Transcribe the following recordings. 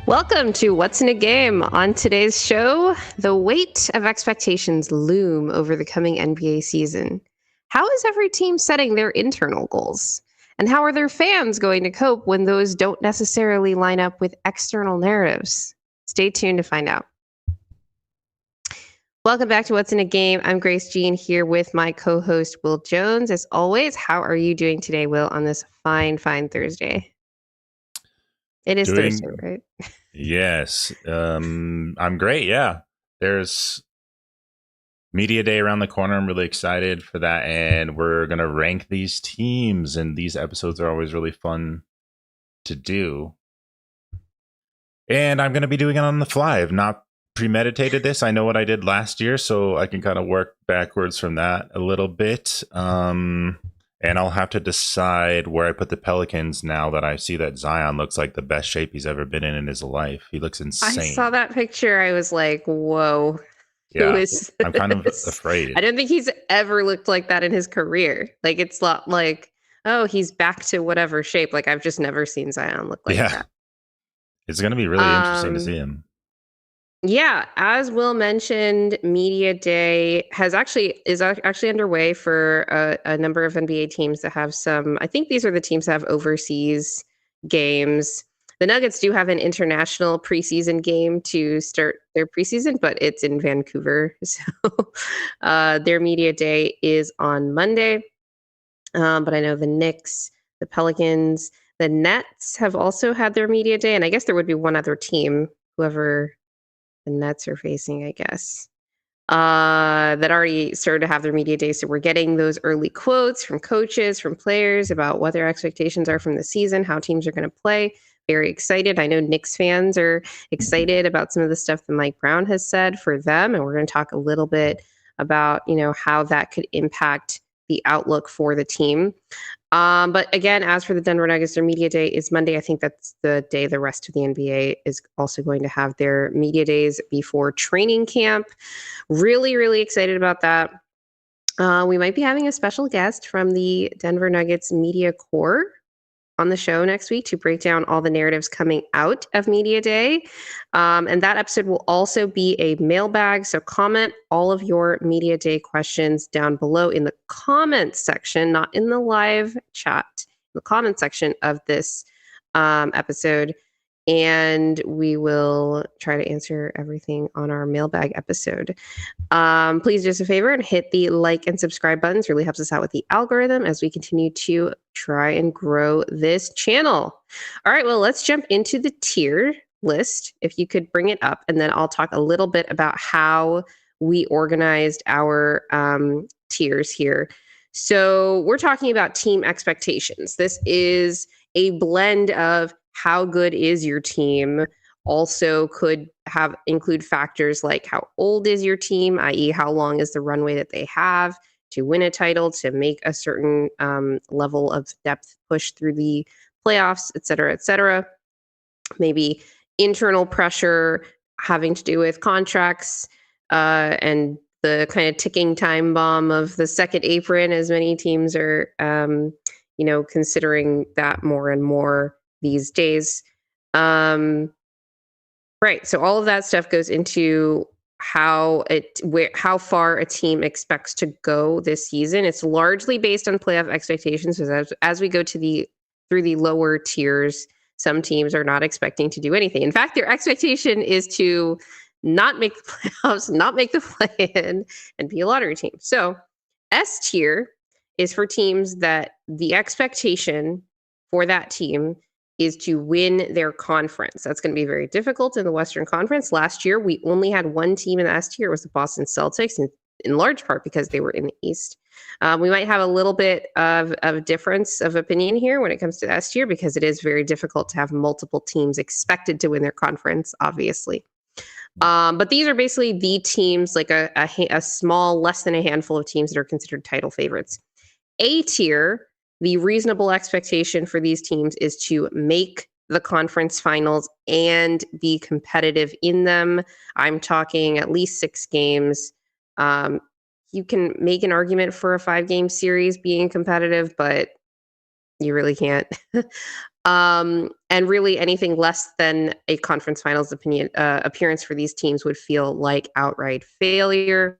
Welcome to What's in a Game. On today's show, the weight of expectations loom over the coming NBA season. How is every team setting their internal goals? And how are their fans going to cope when those don't necessarily line up with external narratives? Stay tuned to find out. Welcome back to What's in a Game. I'm Grace Jean here with my co-host Will Jones. As always, how are you doing today, Will, on this fine Thursday? It is Thursday, right? Yes. I'm great. Yeah. There's Media Day around the corner. I'm really excited for that. And we're going to rank these teams. And these episodes are always really fun to do. And I'm going to be doing it on the fly. I've not premeditated this. I know what I did last year, so I can kind of work backwards from that a little bit. And I'll have to decide where I put the Pelicans now that I see that Zion looks like the best shape he's ever been in his life. He looks insane. I saw that picture. I was like, whoa. Yeah, who is I'm kind of afraid. I don't think he's ever looked like that in his career. Like, it's not like, oh, he's back to whatever shape. Like, I've just never seen Zion look like that. It's going to be really interesting to see him. Yeah, as Will mentioned, Media Day is actually underway for a number of NBA teams that have some. I think these are the teams that have overseas games. The Nuggets do have an international preseason game to start their preseason, but it's in Vancouver. So their Media Day is on Monday. But I know the Knicks, the Pelicans, the Nets have also had their Media Day. And I guess there would be one other team, whoever the Nets are facing, I guess, that already started to have their Media Day. So we're getting those early quotes from coaches, from players about what their expectations are from the season, how teams are going to play. Very excited. I know Knicks fans are excited about some of the stuff that Mike Brown has said for them. And we're going to talk a little bit about, how that could impact the outlook for the team. But again, as for the Denver Nuggets, their Media Day is Monday. I think that's the day the rest of the NBA is also going to have their Media Days before training camp. Really, really excited about that. We might be having a special guest from the Denver Nuggets Media Corps on the show next week to break down all the narratives coming out of Media Day. And that episode will also be a mailbag. So comment all of your Media Day questions down below in the comments section, not in the live chat, the comment section of this episode. And we will try to answer everything on our mailbag episode. Please do us a favor and hit the like and subscribe buttons. Really helps us out with the algorithm as we continue to try and grow this channel. All right, well, let's jump into the tier list. If you could bring it up, and then I'll talk a little bit about how we organized our tiers here. So we're talking about team expectations. This is a blend of how good is your team, also could include factors like how old is your team, i.e. how long is the runway that they have to win a title, to make a certain level of depth push through the playoffs, et cetera, maybe internal pressure having to do with contracts and the kind of ticking time bomb of the second apron, as many teams are, considering that more and more these days. Right. So all of that stuff goes into how far a team expects to go this season. It's largely based on playoff expectations. As we go through the lower tiers, some teams are not expecting to do anything. In fact, their expectation is to not make the playoffs, not make the play-in, and be a lottery team. So S tier is for teams that the expectation for that team is to win their conference. That's going to be very difficult in the Western Conference. Last year, we only had one team in the S tier. It was the Boston Celtics, and in large part because they were in the East. We might have a little bit of a difference of opinion here when it comes to the S tier, because it is very difficult to have multiple teams expected to win their conference, obviously. But these are basically the teams, like a small, less than a handful of teams that are considered title favorites. A tier, the reasonable expectation for these teams is to make the conference finals and be competitive in them. I'm talking at least 6 games. You can make an argument for a 5-game series being competitive, but you really can't. And really anything less than a conference finals appearance for these teams would feel like outright failure.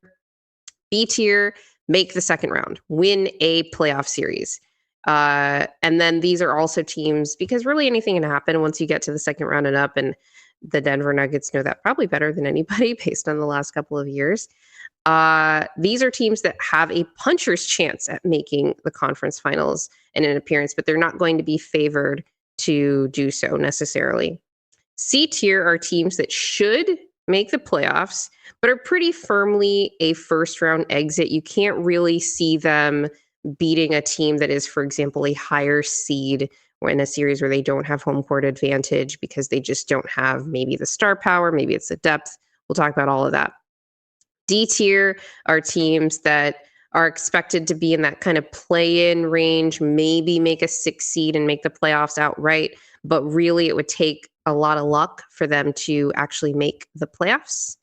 B tier, make the second round, win a playoff series. And then these are also teams, because really anything can happen once you get to the second round and up. And the Denver Nuggets know that probably better than anybody based on the last couple of years. These are teams that have a puncher's chance at making the conference finals in an appearance, but they're not going to be favored to do so necessarily. C tier are teams that should make the playoffs, but are pretty firmly a first round exit. You can't really see them beating a team that is, for example, a higher seed or in a series where they don't have home court advantage because they just don't have maybe the star power, maybe it's the depth. We'll talk about all of that. D tier are teams that are expected to be in that kind of play-in range, maybe make a 6 seed and make the playoffs outright, but really it would take a lot of luck for them to actually make the playoffs.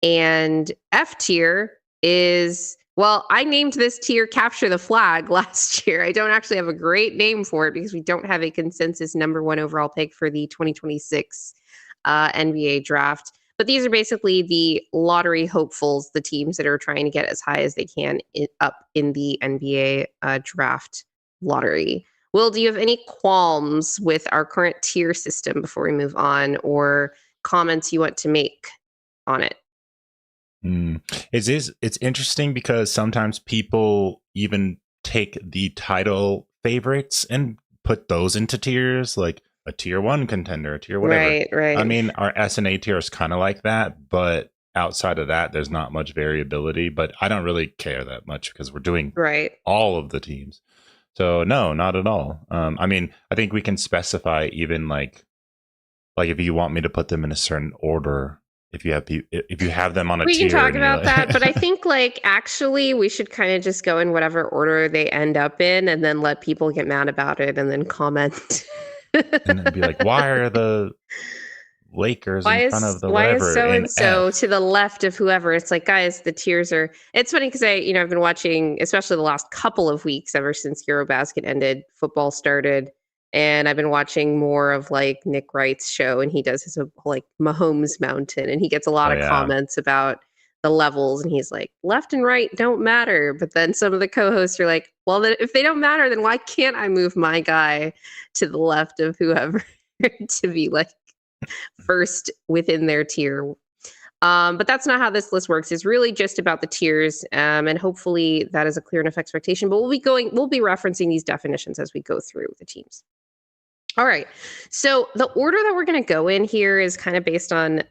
And F tier is, well, I named this tier Capture the Flag last year. I don't actually have a great name for it because we don't have a consensus number 1 overall pick for the 2026 NBA draft. But these are basically the lottery hopefuls, the teams that are trying to get as high as they can up in the NBA draft lottery. Will, do you have any qualms with our current tier system before we move on, or comments you want to make on it? It's interesting because sometimes people even take the title favorites and put those into tiers, like a tier 1 contender, a tier whatever. Right. I mean, our S and A tier is kind of like that, but outside of that, there's not much variability. But I don't really care that much because we're doing all of the teams. So no, not at all. I mean, I think we can specify even like if you want me to put them in a certain order. If you have them on a tier, we can talk about that, but I think actually we should kind of just go in whatever order they end up in, and then let people get mad about it, and then comment. And then be like, why are the Lakers in front of the whatever? Why is so and so to the left of whoever? It's like, guys, the tiers are. It's funny because I've been watching, especially the last couple of weeks, ever since Eurobasket ended, football started. And I've been watching more of Nick Wright's show, and he does his Mahomes Mountain, and he gets a lot of comments about the levels, and he's like, left and right don't matter. But then some of the co-hosts are like, well, if they don't matter, then why can't I move my guy to the left of whoever to be first within their tier? But that's not how this list works. It's really just about the tiers, and hopefully that is a clear enough expectation. But we'll be referencing these definitions as we go through the teams. All right. So the order that we're going to go in here is kind of based on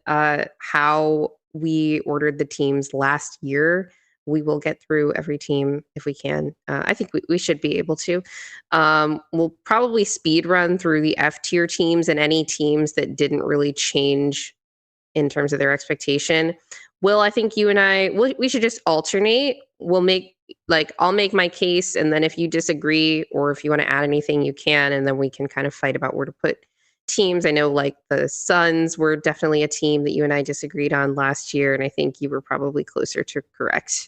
how we ordered the teams last year. We will get through every team if we can. I think we should be able to. We'll probably speed run through the F tier teams and any teams that didn't really change in terms of their expectation. Will, I think you and we should just alternate. We'll make I'll make my case, and then if you disagree or if you want to add anything, you can, and then we can kind of fight about where to put teams. I know the Suns were definitely a team that you and I disagreed on last year, and I think you were probably closer to correct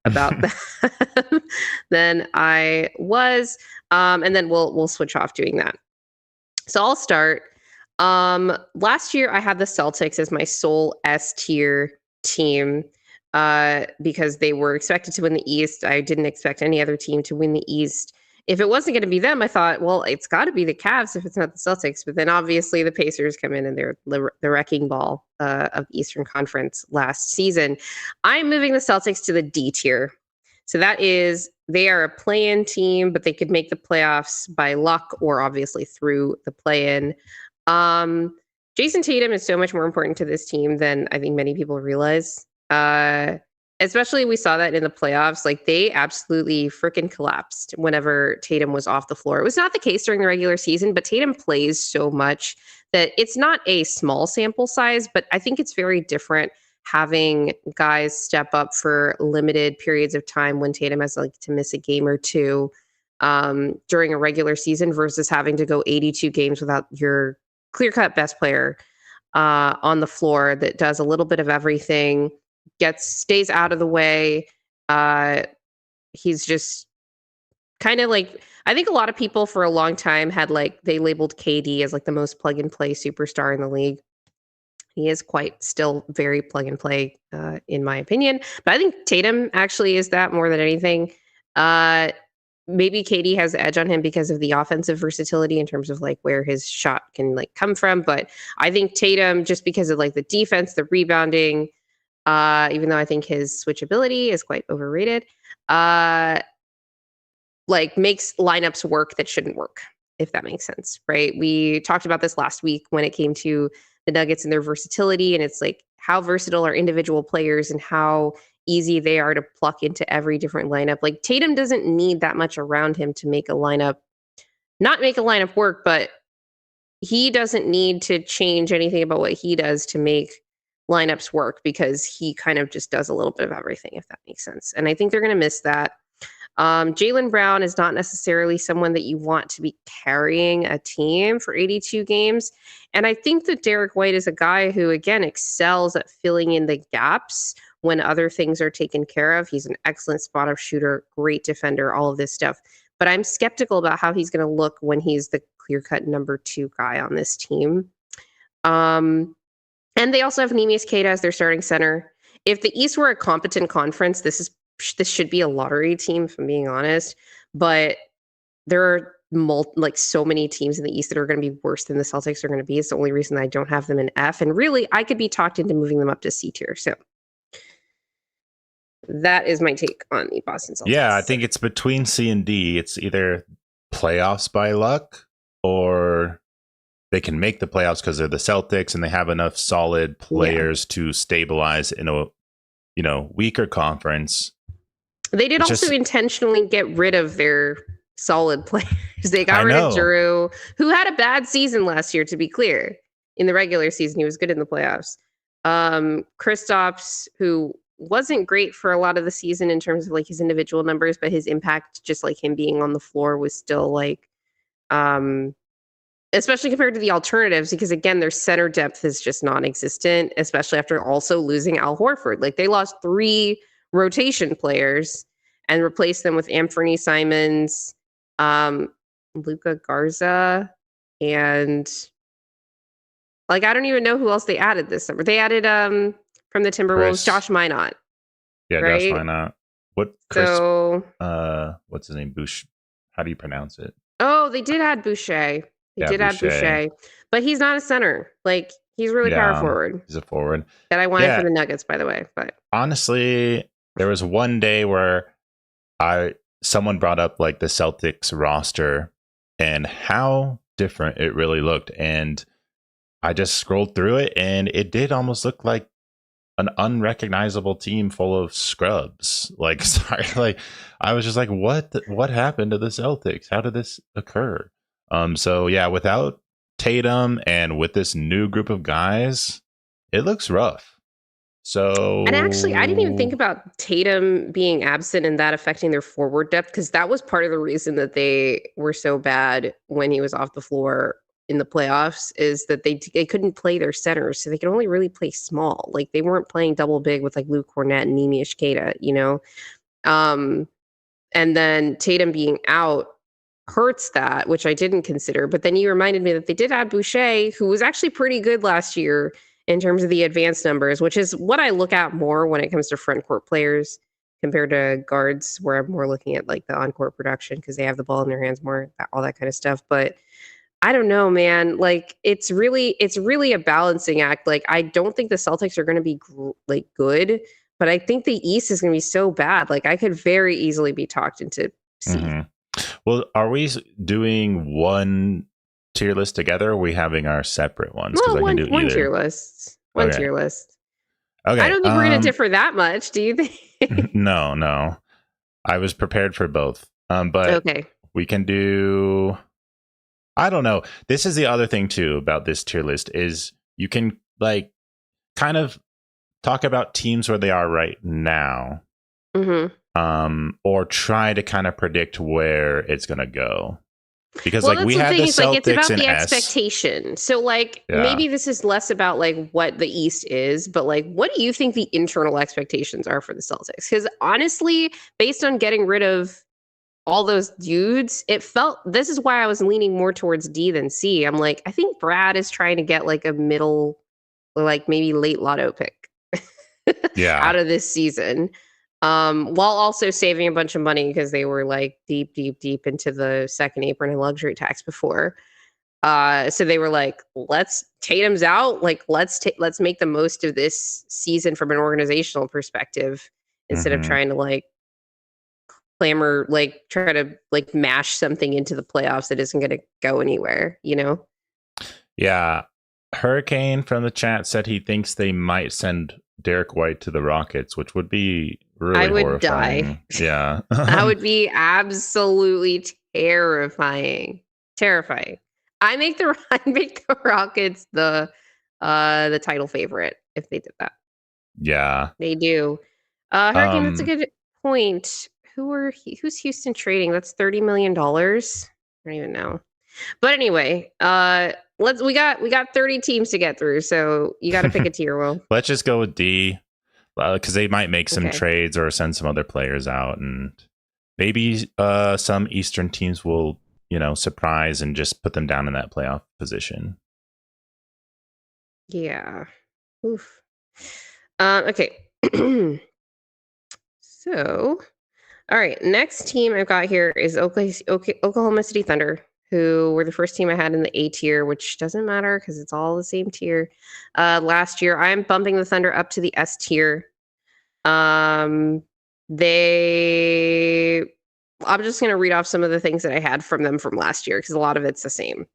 about that than I was. And then we'll switch off doing that. So I'll start. Last year I had the Celtics as my sole S tier team because they were expected to win the East. I didn't expect any other team to win the East. If it wasn't going to be them, I thought, well, it's got to be the Cavs if it's not the Celtics. But then obviously the Pacers come in and they're the wrecking ball of the Eastern Conference last season. I'm moving the Celtics to the D tier. So that is, they are a play-in team, but they could make the playoffs by luck or obviously through the play-in. Jason Tatum is so much more important to this team than I think many people realize. Especially we saw that in the playoffs. They absolutely freaking collapsed whenever Tatum was off the floor. It was not the case during the regular season, but Tatum plays so much that it's not a small sample size, but I think it's very different having guys step up for limited periods of time when Tatum has to miss a game or two during a regular season versus having to go 82 games without your clear-cut best player on the floor that does a little bit of everything, stays out of the way. He's just kind of like, I think a lot of people for a long time had like, they labeled KD as like the most plug and play superstar in the league. He is quite still very plug and play, in my opinion. But I think Tatum actually is that more than anything. Uh, Maybe KD has the edge on him because of the offensive versatility in terms of like where his shot can like come from. But I think Tatum, just because of like the defense, the rebounding, even though I think his switchability is quite overrated, uh, like makes lineups work that shouldn't work, if that makes sense, right? We talked about this last week when it came to the Nuggets and their versatility, and it's like how versatile are individual players and how easy they are to pluck into every different lineup. Like Tatum doesn't need that much around him to make a lineup, not make a lineup work, but he doesn't need to change anything about what he does to make lineups work because he kind of just does a little bit of everything, if that makes sense. And I think they're going to miss that. Jaylen Brown is not necessarily someone that you want to be carrying a team for 82 games. And I think that Derek White is a guy who, again, excels at filling in the gaps when other things are taken care of. He's an excellent spot-up shooter, great defender, all of this stuff. But I'm skeptical about how he's going to look when he's the clear-cut number 2 guy on this team. And they also have Neemias Queta as their starting center. If the East were a competent conference, this should be a lottery team, if I'm being honest. But there are like so many teams in the East that are going to be worse than the Celtics are going to be. It's the only reason I don't have them in F. And really, I could be talked into moving them up to C tier. So that is my take on the Boston Celtics. Yeah, I think it's between C and D. It's either playoffs by luck or they can make the playoffs because they're the Celtics and they have enough solid players to stabilize in a weaker conference. They did also intentionally get rid of their solid players. They got rid of Drew, who had a bad season last year, to be clear. In the regular season, he was good in the playoffs. Kristaps, who wasn't great for a lot of the season in terms of like his individual numbers, but his impact, just like him being on the floor, was still like, especially compared to the alternatives, because again, their center depth is just non-existent, especially after also losing Al Horford. Like they lost 3 rotation players and replaced them with Anthony Simons, Luka Garza, and like I don't even know who else they added this summer. They added from the Timberwolves, Josh Minot. Yeah, right? Josh Minot. What's his name? How do you pronounce it? Oh, they did add Boucher. Add Boucher, but he's not a center. Like he's really power forward. He's a forward that I wanted for the Nuggets, by the way. But honestly, there was one day where someone brought up like the Celtics roster and how different it really looked, and I just scrolled through it, and it did almost look like an unrecognizable team full of scrubs. Like, sorry, like I was just like, what happened to the Celtics? How did this occur? So yeah, without Tatum and with this new group of guys, it looks rough. So, and actually, I didn't even think about Tatum being absent and that affecting their forward depth, because that was part of the reason that they were so bad when he was off the floor in the playoffs, is that they couldn't play their centers, so they could only really play small. Like they weren't playing double big with like Luke Cornett and Neemias Queta, and then Tatum being out hurts that, which I didn't consider. But then you reminded me that they did add Boucher, who was actually pretty good last year in terms of the advanced numbers, which is what I look at more when it comes to front court players compared to guards, where I'm more looking at like the on-court production because they have the ball in their hands more, all that kind of stuff. But I don't know, man. Like it's really a balancing act. Like I don't think the Celtics are going to be good, but I think the East is going to be so bad. Like I could very easily be talked into C. Mm-hmm. Well, are we doing one tier list together, or are we having our separate ones? Well, one tier list. One tier list. Okay. I don't think we're going to differ that much. Do you think? No. I was prepared for both. But okay. We can do... I don't know. This is the other thing, too, about this tier list is you can, like, kind of talk about teams where they are right now. Mm-hmm. Or try to kind of predict where it's going to go. Because well, like we had the Celtics like, it's about and the expectation. So like maybe this is less about like what the East is, but like what do you think the internal expectations are for the Celtics? Because honestly, based on getting rid of all those dudes, this is why I was leaning more towards D than C. I'm like, I think Brad is trying to get like a middle, like maybe late lotto pick Yeah. out of this season. While also saving a bunch of money because they were like deep into the second apron and luxury tax before. So they were like, let's Tatum's out. Like, let's make the most of this season from an organizational perspective instead of trying to like clamor, like try to like mash something into the playoffs that isn't going to go anywhere, you know? Yeah. Hurricane from the chat said he thinks they might send Derek White to the Rockets, which would be really I would horrifying. die. Yeah. That would be absolutely terrifying. I make the Rockets the title favorite if they did that. Yeah. They do. Hurricane, that's a good point. Who's Houston trading? That's $30 million. I don't even know. But anyway, we got 30 teams to get through, so you got to pick a tier, Will. Let's just go with D, because they might make some Okay. trades or send some other players out, and maybe some Eastern teams will, surprise and just put them down in that playoff position. Yeah. Oof. Okay. So, all right. Next team I've got here is Oklahoma City Thunder, who were the first team I had in the A tier, which doesn't matter because it's all the same tier. Last year, I'm bumping the Thunder up to the S tier. I'm just going to read off some of the things that I had from them from last year because a lot of it's the same.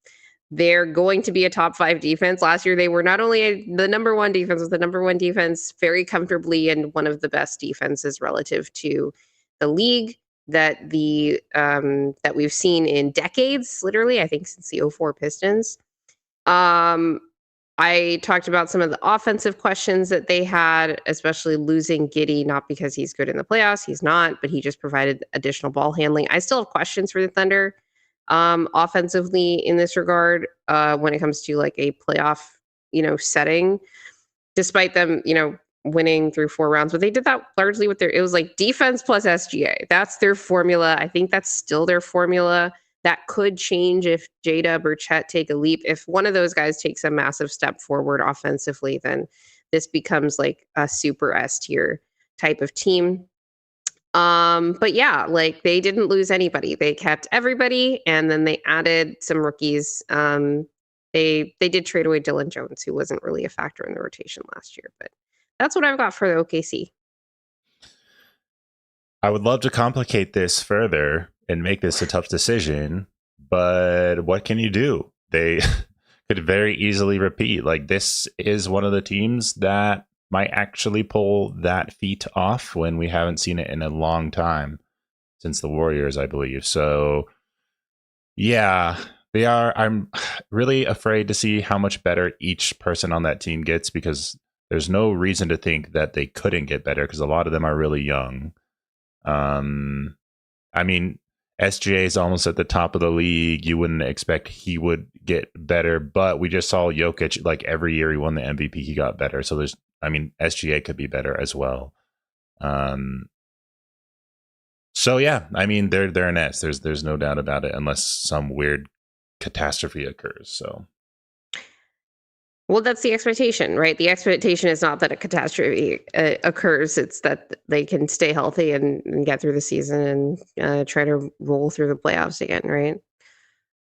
They're going to be a top 5 defense. Last year, they were not only the number 1 defense, was the number 1 defense very comfortably and one of the best defenses relative to the league that that we've seen in decades, literally, I think since the 04 Pistons. I talked about some of the offensive questions that they had, especially losing Giddey, not because he's good in the playoffs. He's not, but he just provided additional ball handling. I still have questions for the Thunder offensively in this regard when it comes to like a playoff, setting, despite them, winning through 4 rounds. But they did that largely with it was like defense plus SGA. That's their formula. I think that's still their formula. That could change if J-Dub or Chet take a leap. If one of those guys takes a massive step forward offensively, then this becomes like a super S tier type of team. But yeah, like they didn't lose anybody. They kept everybody, and then they added some rookies. They did trade away Dylan Jones, who wasn't really a factor in the rotation last year. But that's what I've got for the OKC. I would love to complicate this further and make this a tough decision, but what can you do? They could very easily repeat. Like, this is one of the teams that might actually pull that feat off when we haven't seen it in a long time, since the Warriors, I believe. So yeah, they are. I'm really afraid to see how much better each person on that team gets, because there's no reason to think that they couldn't get better, because a lot of them are really young. I mean, SGA is almost at the top of the league. You wouldn't expect he would get better, but we just saw Jokic, like every year he won the MVP, he got better. So SGA could be better as well. So yeah, I mean, they're an S. There's no doubt about it, unless some weird catastrophe occurs. So. Well, that's the expectation, right? The expectation is not that a catastrophe occurs. It's that they can stay healthy and get through the season and try to roll through the playoffs again, right?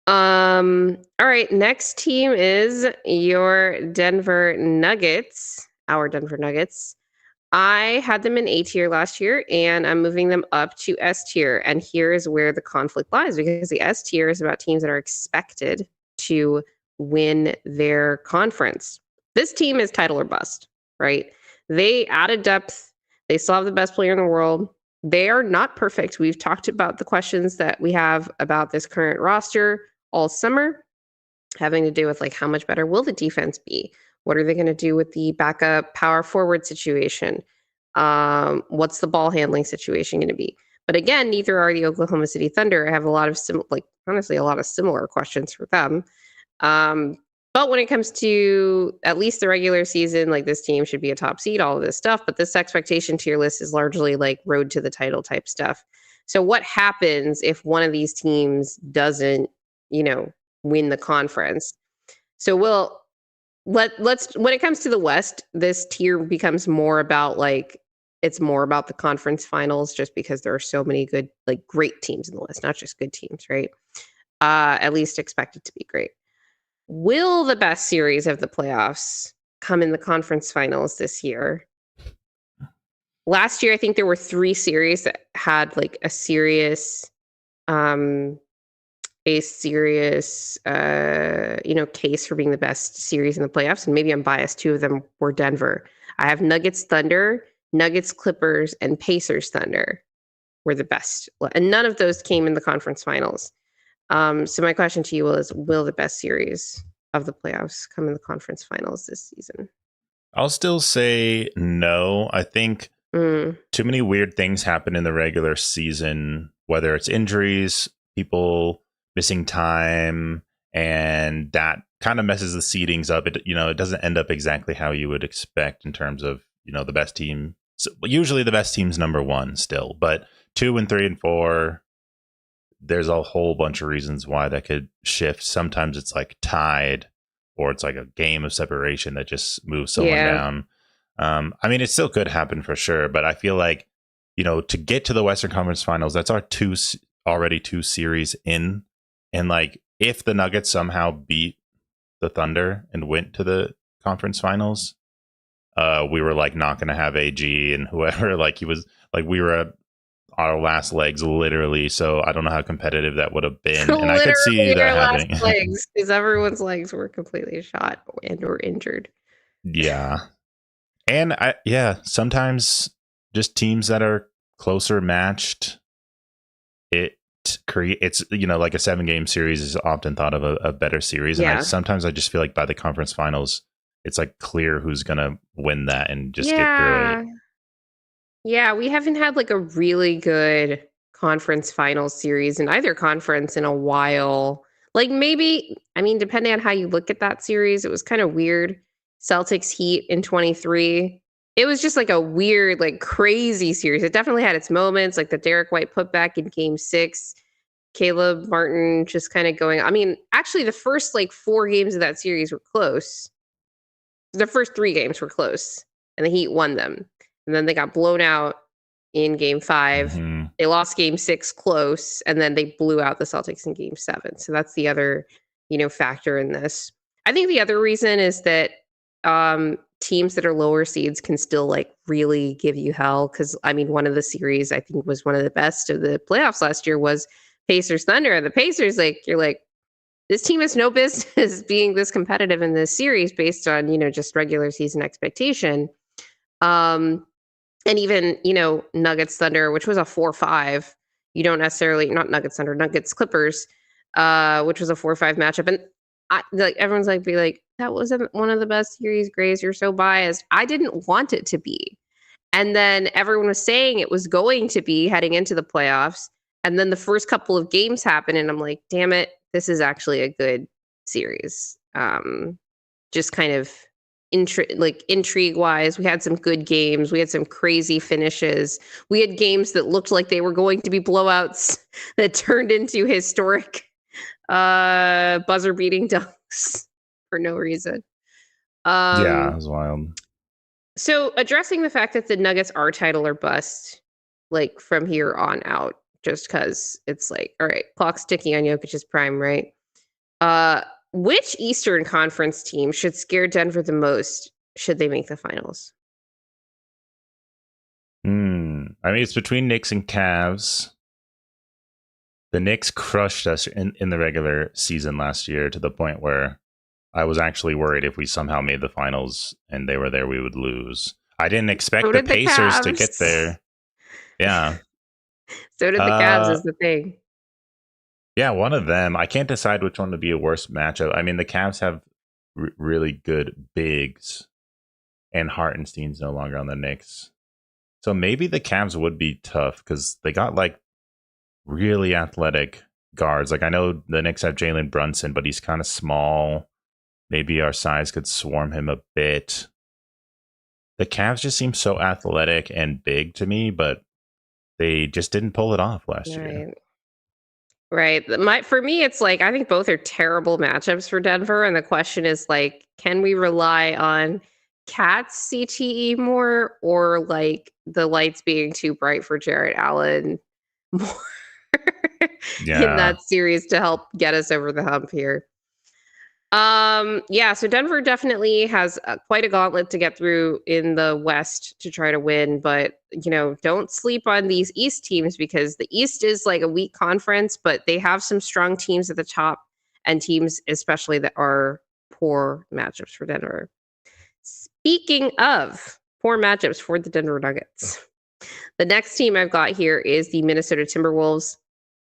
All right, next team is your Denver Nuggets, our Denver Nuggets. I had them in A tier last year, and I'm moving them up to S tier. And here is where the conflict lies, because the S tier is about teams that are expected to win their conference. This team is title or bust, right? They added depth. They still have the best player in the world. They are not perfect. We've talked about the questions that we have about this current roster all summer, having to do with like how much better will the defense be? What are they going to do with the backup power forward situation? What's the ball handling situation going to be? But again, neither are the Oklahoma City Thunder. I have a lot of a lot of similar questions for them. But when it comes to at least the regular season, like this team should be a top seed, all of this stuff. But this expectation tier list is largely like road to the title type stuff. So what happens if one of these teams doesn't, win the conference? So let's when it comes to the West, this tier becomes more about it's more about the conference finals just because there are so many good, great teams in the West, not just good teams, right? At least expected to be great. Will the best series of the playoffs come in the conference finals this year? Last year, I think there were 3 series that had um, a serious, case for being the best series in the playoffs. And maybe I'm biased. 2 of them were Denver. I have Nuggets Thunder, Nuggets Clippers, and Pacers Thunder were the best. And none of those came in the conference finals. So my question to you will the best series of the playoffs come in the conference finals this season? I'll still say no. I think too many weird things happen in the regular season, whether it's injuries, people missing time, and that kind of messes the seedings up. It doesn't end up exactly how you would expect in terms of, the best team. So usually the best team's number 1 still, but 2 and 3 and 4, there's a whole bunch of reasons why that could shift. Sometimes it's tied, or it's a game of separation that just moves someone down. It still could happen for sure, but I feel like, to get to the Western Conference Finals, that's our already 2 series in. And if the Nuggets somehow beat the Thunder and went to the conference finals, we were not going to have AG and whoever, he was we were at our last legs literally. So I don't know how competitive that would have been. And I could see that happening. Last legs, because everyone's legs were completely shot and or injured. Yeah. And sometimes just teams that are closer matched, it's a 7-game series is often thought of a better series. And sometimes I just feel by the conference finals, it's clear who's going to win that and just get through it. Yeah, we haven't had a really good conference finals series in either conference in a while. Maybe, depending on how you look at that series, it was kind of weird. Celtics Heat in 23. It was just a weird, crazy series. It definitely had its moments, like the Derek White putback in game 6. Caleb Martin just kind of going. Actually, the first 4 games of that series were close. The first 3 games were close, and the Heat won them. And then they got blown out in game 5. Mm-hmm. They lost game 6 close, and then they blew out the Celtics in game 7. So that's the other, factor in this. I think the other reason is that teams that are lower seeds can still really give you hell. Because one of the series I think was one of the best of the playoffs last year was Pacers Thunder. And the Pacers, you're this team has no business being this competitive in this series based on, just regular season expectation. And even, Nuggets Thunder, which was a 4-5, you don't necessarily, not Nuggets Thunder, Nuggets Clippers, which was a 4-5 matchup. And everyone's that wasn't one of the best series, Grace, you're so biased. I didn't want it to be. And then everyone was saying it was going to be heading into the playoffs. And then the first couple of games happened, and I'm like, damn it, this is actually a good series. Just kind of intrigue-wise, we had some good games. We had some crazy finishes. We had games that looked like they were going to be blowouts that turned into historic buzzer-beating dunks for no reason. Yeah, it was wild. So addressing the fact that the Nuggets are title or bust, from here on out, just because it's all right, clock's ticking on Jokic's prime, right? Which Eastern Conference team should scare Denver the most should they make the finals? It's between Knicks and Cavs. The Knicks crushed us in the regular season last year to the point where I was actually worried if we somehow made the finals and they were there, we would lose. I didn't expect the Pacers to get there. Yeah. So did the Cavs is the thing. Yeah, one of them. I can't decide which one would be a worse matchup. The Cavs have really good bigs, and Hartenstein's no longer on the Knicks. So maybe the Cavs would be tough because they got really athletic guards. I know the Knicks have Jalen Brunson, but he's kind of small. Maybe our size could swarm him a bit. The Cavs just seem so athletic and big to me, but they just didn't pull it off last year. Right. For me, it's like I think both are terrible matchups for Denver, and the question is like, can we rely on Cat's CTE more, or like the lights being too bright for Jarrett Allen more in Yeah. that series to help get us over the hump here? Yeah, so Denver definitely has quite a gauntlet to get through in the West to try to win, but don't sleep on these East teams because the East is like a weak conference, but they have some strong teams at the top and teams especially that are poor matchups for Denver. Speaking of poor matchups for the Denver Nuggets, the next team I've got here is the Minnesota Timberwolves.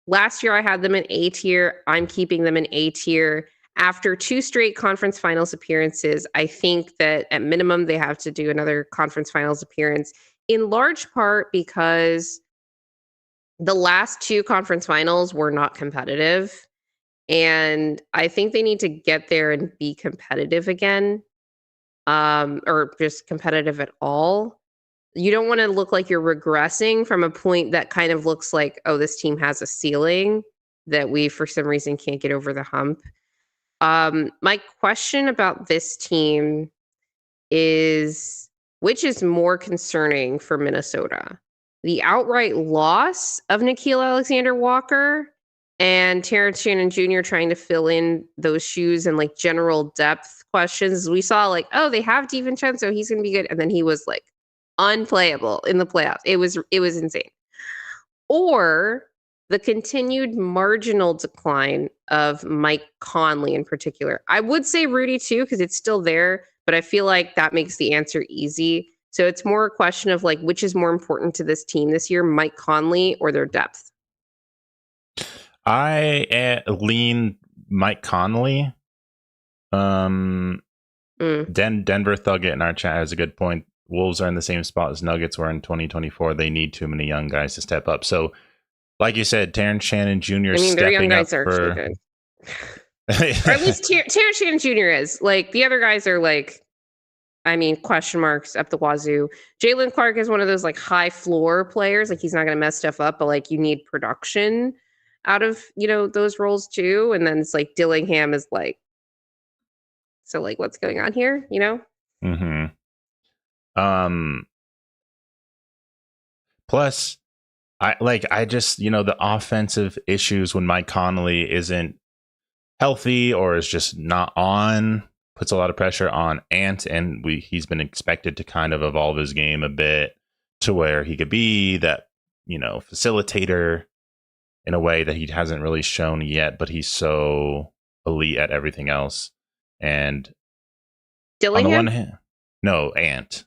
Last year I had them in A tier. I'm keeping them in A tier. After 2 straight conference finals appearances, I think that at minimum they have to do another conference finals appearance, in large part because the last 2 conference finals were not competitive. And I think they need to get there and be competitive again, or just competitive at all. You don't want to look like you're regressing from a point that kind of looks like, oh, this team has a ceiling that we, for some reason, can't get over the hump. My question about this team is, which is more concerning for Minnesota? The outright loss of Nickeil Alexander-Walker and Terrence Shannon Jr. trying to fill in those shoes and like general depth questions. We saw like, oh, they have DiVincenzo, he's going to be good, and then he was like unplayable in the playoffs. It was insane. Or the continued marginal decline of Mike Conley in particular. I would say Rudy too, because it's still there, but I feel like that makes the answer easy. So it's more a question of like, which is more important to this team this year, Mike Conley or their depth? I lean Mike Conley. Denver Thugget in our chat has a good point. Wolves are in the same spot as Nuggets were in 2024. They need too many young guys to step up. So, like you said, Terrence Shannon Jr. Their young stepping up guys are for. good. Or at least Terrence Shannon Jr. is. Like, the other guys are like, I mean, question marks up the wazoo. Jalen Clark is one of those like high floor players. Like, he's not going to mess stuff up, but like you need production out of, those roles too. And then it's like Dillingham is like, so like, what's going on here? Mm-hmm. Plus, I just, the offensive issues when Mike Conley isn't healthy or is just not on puts a lot of pressure on Ant, and he's been expected to kind of evolve his game a bit to where he could be that, facilitator in a way that he hasn't really shown yet, but he's so elite at everything else. And Dillingham? On the one hand, no, Ant.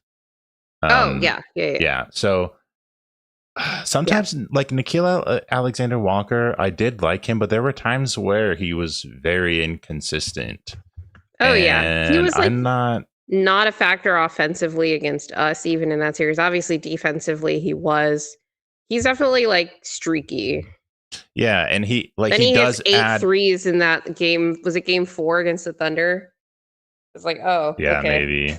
Yeah. So sometimes, like Nickeil Alexander Walker, I did like him, but there were times where he was very inconsistent. Oh, yeah. He was like I'm not a factor offensively against us, even in that series. Obviously, defensively, he's definitely like streaky. Yeah, and he does add 8 threes in that game. Was it game 4 against the Thunder? It's like, oh, yeah, okay. Maybe.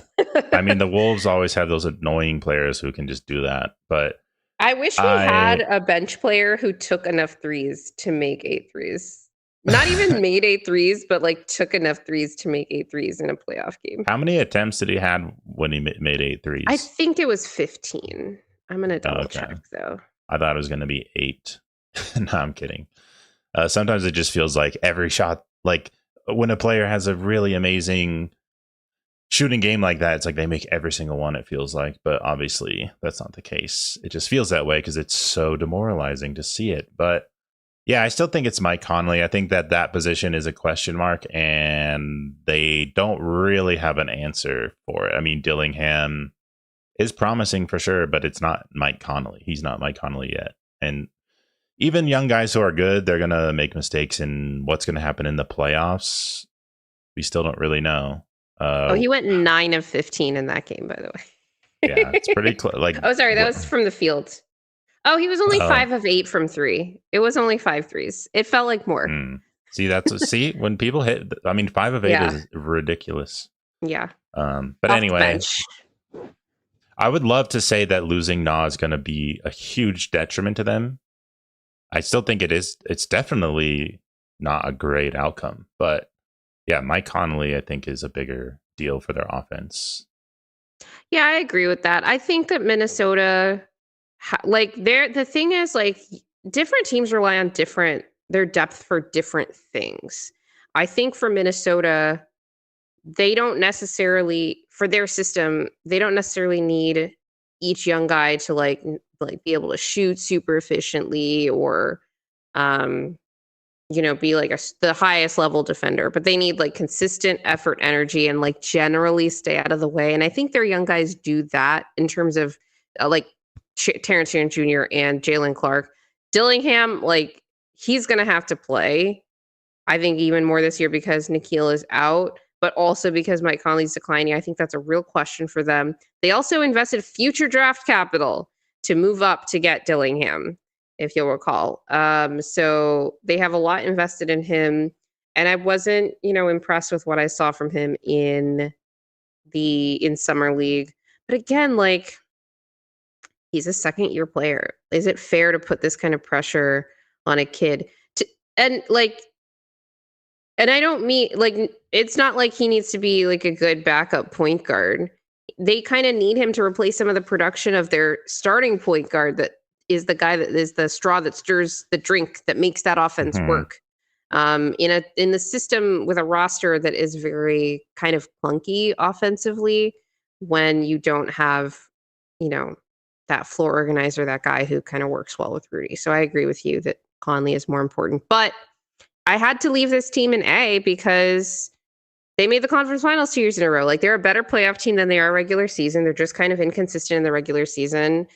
I mean, the Wolves always have those annoying players who can just do that. But I wish we had a bench player who took enough threes to make 8 threes. Not even made 8 threes, but like took enough threes to make 8 threes in a playoff game. How many attempts did he have when he made 8 threes? I think it was 15. I'm going to double check though. I thought it was going to be 8. No, I'm kidding. Sometimes it just feels like every shot, like when a player has a really amazing shooting game like that, it's like they make every single one, it feels like. But obviously that's not the case. It just feels that way because it's so demoralizing to see it. But yeah, I still think it's Mike Conley. I think that position is a question mark, and they don't really have an answer for it. I mean, Dillingham is promising for sure, but it's not Mike Conley. He's not Mike Conley yet. And even young guys who are good, they're going to make mistakes, and what's going to happen in the playoffs, we still don't really know. He went 9 of 15 in that game, by the way. Yeah, it's pretty close. Oh, sorry, that was from the field. Oh, he was only 5 of 8 from 3. It was only 5 threes. It felt like more. See, when people hit, I mean, 5 of 8 is ridiculous. Yeah. But anyway, I would love to say that losing Na is going to be a huge detriment to them. I still think it is. It's definitely not a great outcome, but yeah, Mike Conley, I think, is a bigger deal for their offense. Yeah, I agree with that. I think that Minnesota, the thing is, like, different teams rely on their depth for different things. I think for Minnesota, they don't necessarily, for their system, they don't necessarily need each young guy to like be able to shoot super efficiently or, um, be like the highest level defender, but they need like consistent effort, energy, and like generally stay out of the way. And I think their young guys do that in terms of like Terrence Shannon Jr. and Jalen Clark. Dillingham, like he's going to have to play, I think, even more this year because Nikhil is out, but also because Mike Conley's declining. I think that's a real question for them. They also invested future draft capital to move up to get Dillingham, if you'll recall. So they have a lot invested in him. And I wasn't, impressed with what I saw from him in summer league. But again, like he's a second year player. Is it fair to put this kind of pressure on a kid? And like, and I don't mean like it's not like he needs to be like a good backup point guard. They kind of need him to replace some of the production of their starting point guard that is the guy that is the straw that stirs the drink that makes that offense work. In the system with a roster that is very kind of clunky offensively, when you don't have, that floor organizer, that guy who kind of works well with Rudy. So I agree with you that Conley is more important, but I had to leave this team in A because they made the conference finals 2 years in a row. Like they're a better playoff team than they are regular season. They're just kind of inconsistent in the regular season.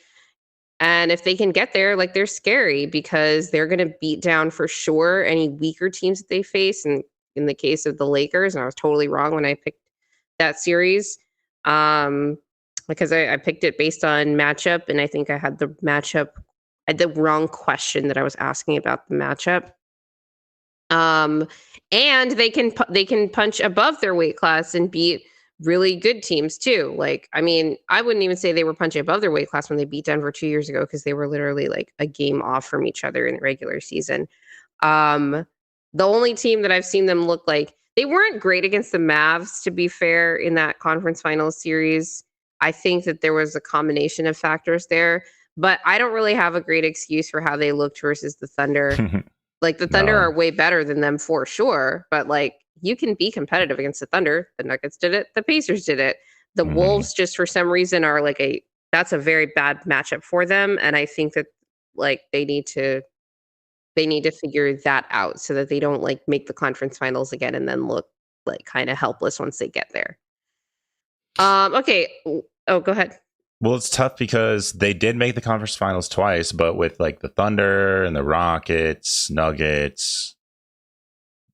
And if they can get there, like they're scary because they're going to beat down for sure any weaker teams that they face. And in the case of the Lakers, and I was totally wrong when I picked that series, because I picked it based on matchup, and I think I had I had the wrong question that I was asking about the matchup. And they can punch above their weight class and beat really good teams too. Like, I mean, I wouldn't even say they were punching above their weight class when they beat Denver 2 years ago because they were literally like a game off from each other in the regular season. Um, the only team that I've seen them look like they weren't great against the Mavs, to be fair, in that conference finals series. I think that there was a combination of factors there, but I don't really have a great excuse for how they looked versus the Thunder. Like the Thunder are way better than them for sure, but like you can be competitive against the Thunder. The Nuggets did it. The Pacers did it. The Wolves, just for some reason, are like that's a very bad matchup for them. And I think that like they need to figure that out so that they don't like make the conference finals again and then look like kind of helpless once they get there. Okay. Oh, go ahead. Well, it's tough because they did make the conference finals twice, but with like the Thunder and the Rockets, Nuggets,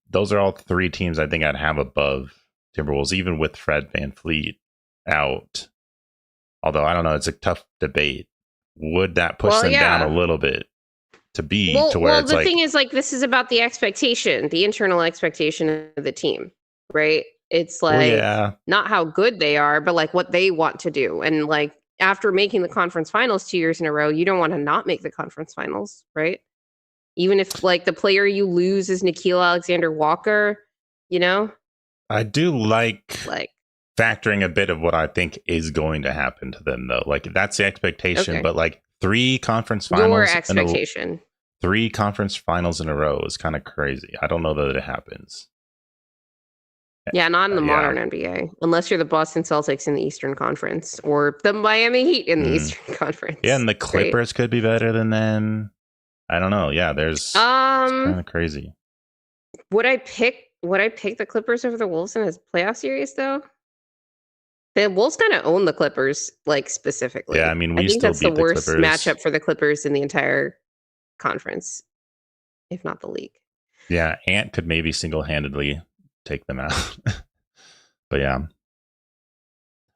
those are all three teams I think I'd have above Timberwolves, even with Fred VanVleet out. Although I don't know, it's a tough debate. Would that push them down a little bit to where it's the thing is, like, this is about the expectation, the internal expectation of the team, right? It's like not how good they are, but like what they want to do. And like after making the conference finals 2 years in a row, you don't want to not make the conference finals, right? Even if like the player you lose is Nickeil Alexander-Walker, I do like factoring a bit of what I think is going to happen to them, though. Like that's the expectation, but like three conference finals in a row is kind of crazy. I don't know that it happens. Yeah, not in the modern NBA, unless you're the Boston Celtics in the Eastern Conference or the Miami Heat in the Eastern Conference. Yeah, and the Clippers could be better than them. I don't know. Yeah, it's kind of crazy. Would I pick the Clippers over the Wolves in a playoff series though? The Wolves kind of own the Clippers, like specifically. Yeah, I mean, I think that's the worst matchup for the Clippers in the entire conference, if not the league. Yeah, Ant could maybe single-handedly take them out. But yeah.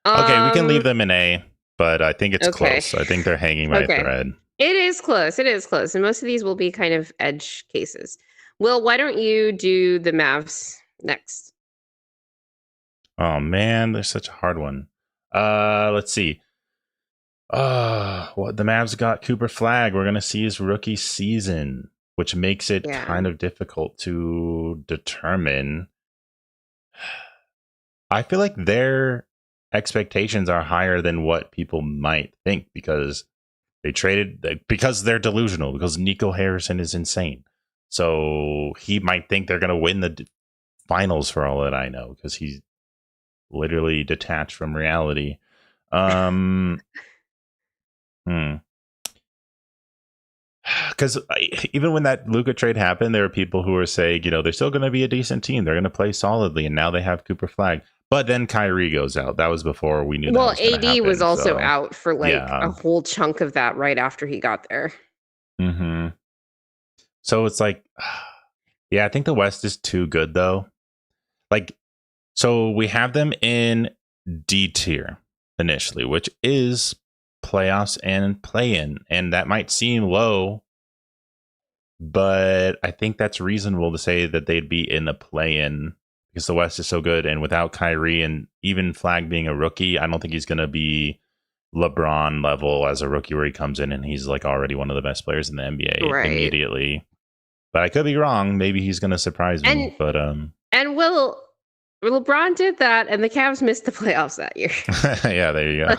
Okay, we can leave them in A, but I think it's close. I think they're hanging by a thread. It is close. And most of these will be kind of edge cases. Will, why don't you do the Mavs next? Oh man, there's such a hard one. Let's see. What the Mavs got Cooper Flag. We're gonna see his rookie season, which makes it Yeah. kind of difficult to determine. I feel like their expectations are higher than what people might think because because they're delusional, because Nico Harrison is insane. So he might think they're going to win the finals for all that I know, because he's literally detached from reality. Because even when that Luka trade happened, there were people who were saying, they're still going to be a decent team. They're going to play solidly. And now they have Cooper Flag. But then Kyrie goes out. That was before we knew that was going to AD was happen. also So, out for like yeah. a whole chunk of that right after he got there. Mm-hmm. So it's like, yeah, I think the West is too good, though. Like, so we have them in D tier initially, which is playoffs and play-in. And that might seem low, but I think that's reasonable to say that they'd be in the play-in because the West is so good. And without Kyrie and even Flag being a rookie, I don't think he's going to be LeBron level as a rookie where he comes in and he's like already one of the best players in the NBA immediately. But I could be wrong. Maybe he's going to surprise me. But LeBron did that, and the Cavs missed the playoffs that year. Yeah, there you go.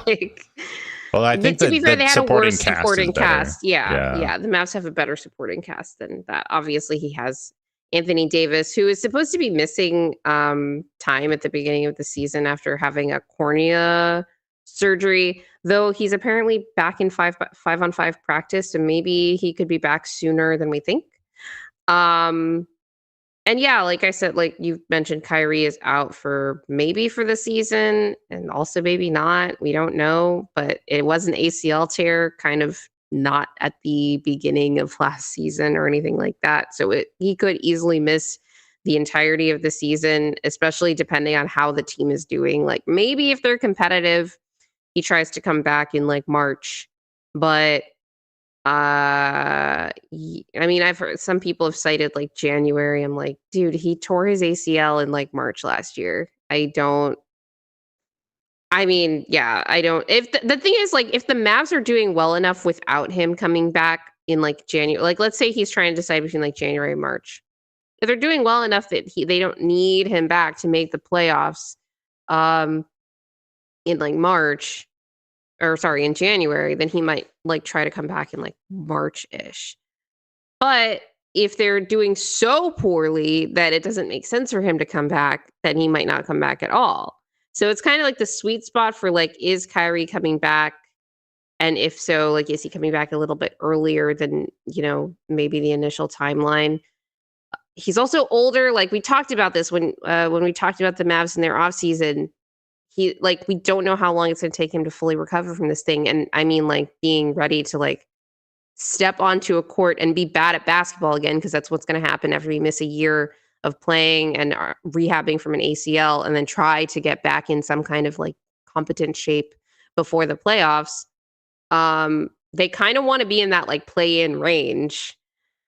Well, I think to be fair, they had a worse supporting cast. Yeah. The Mavs have a better supporting cast than that. Obviously, he has Anthony Davis, who is supposed to be missing time at the beginning of the season after having a cornea surgery, though he's apparently back in 5-on-5 practice, so maybe he could be back sooner than we think. And yeah, like I said, like you mentioned, Kyrie is out for the season and also maybe not. We don't know, but it was an ACL tear, kind of not at the beginning of last season or anything like that. So he could easily miss the entirety of the season, especially depending on how the team is doing. Like maybe if they're competitive, he tries to come back in like March, but I mean, I've heard some people have cited like January. I'm like, dude, he tore his ACL in like March last year. I don't. If the thing is, like, if the Mavs are doing well enough without him coming back in like January, like let's say he's trying to decide between like January and March, if they're doing well enough that they don't need him back to make the playoffs, in like March. Or sorry, in January, then he might like try to come back in like March-ish. But if they're doing so poorly that it doesn't make sense for him to come back, then he might not come back at all. So it's kind of like the sweet spot for like, is Kyrie coming back? And if so, like, is he coming back a little bit earlier than, maybe the initial timeline? He's also older. Like we talked about this when we talked about the Mavs in their offseason. We don't know how long it's going to take him to fully recover from this thing. And I mean, like being ready to like step onto a court and be bad at basketball again, because that's what's going to happen after we miss a year of playing and rehabbing from an ACL and then try to get back in some kind of like competent shape before the playoffs. They kind of want to be in that like play-in range.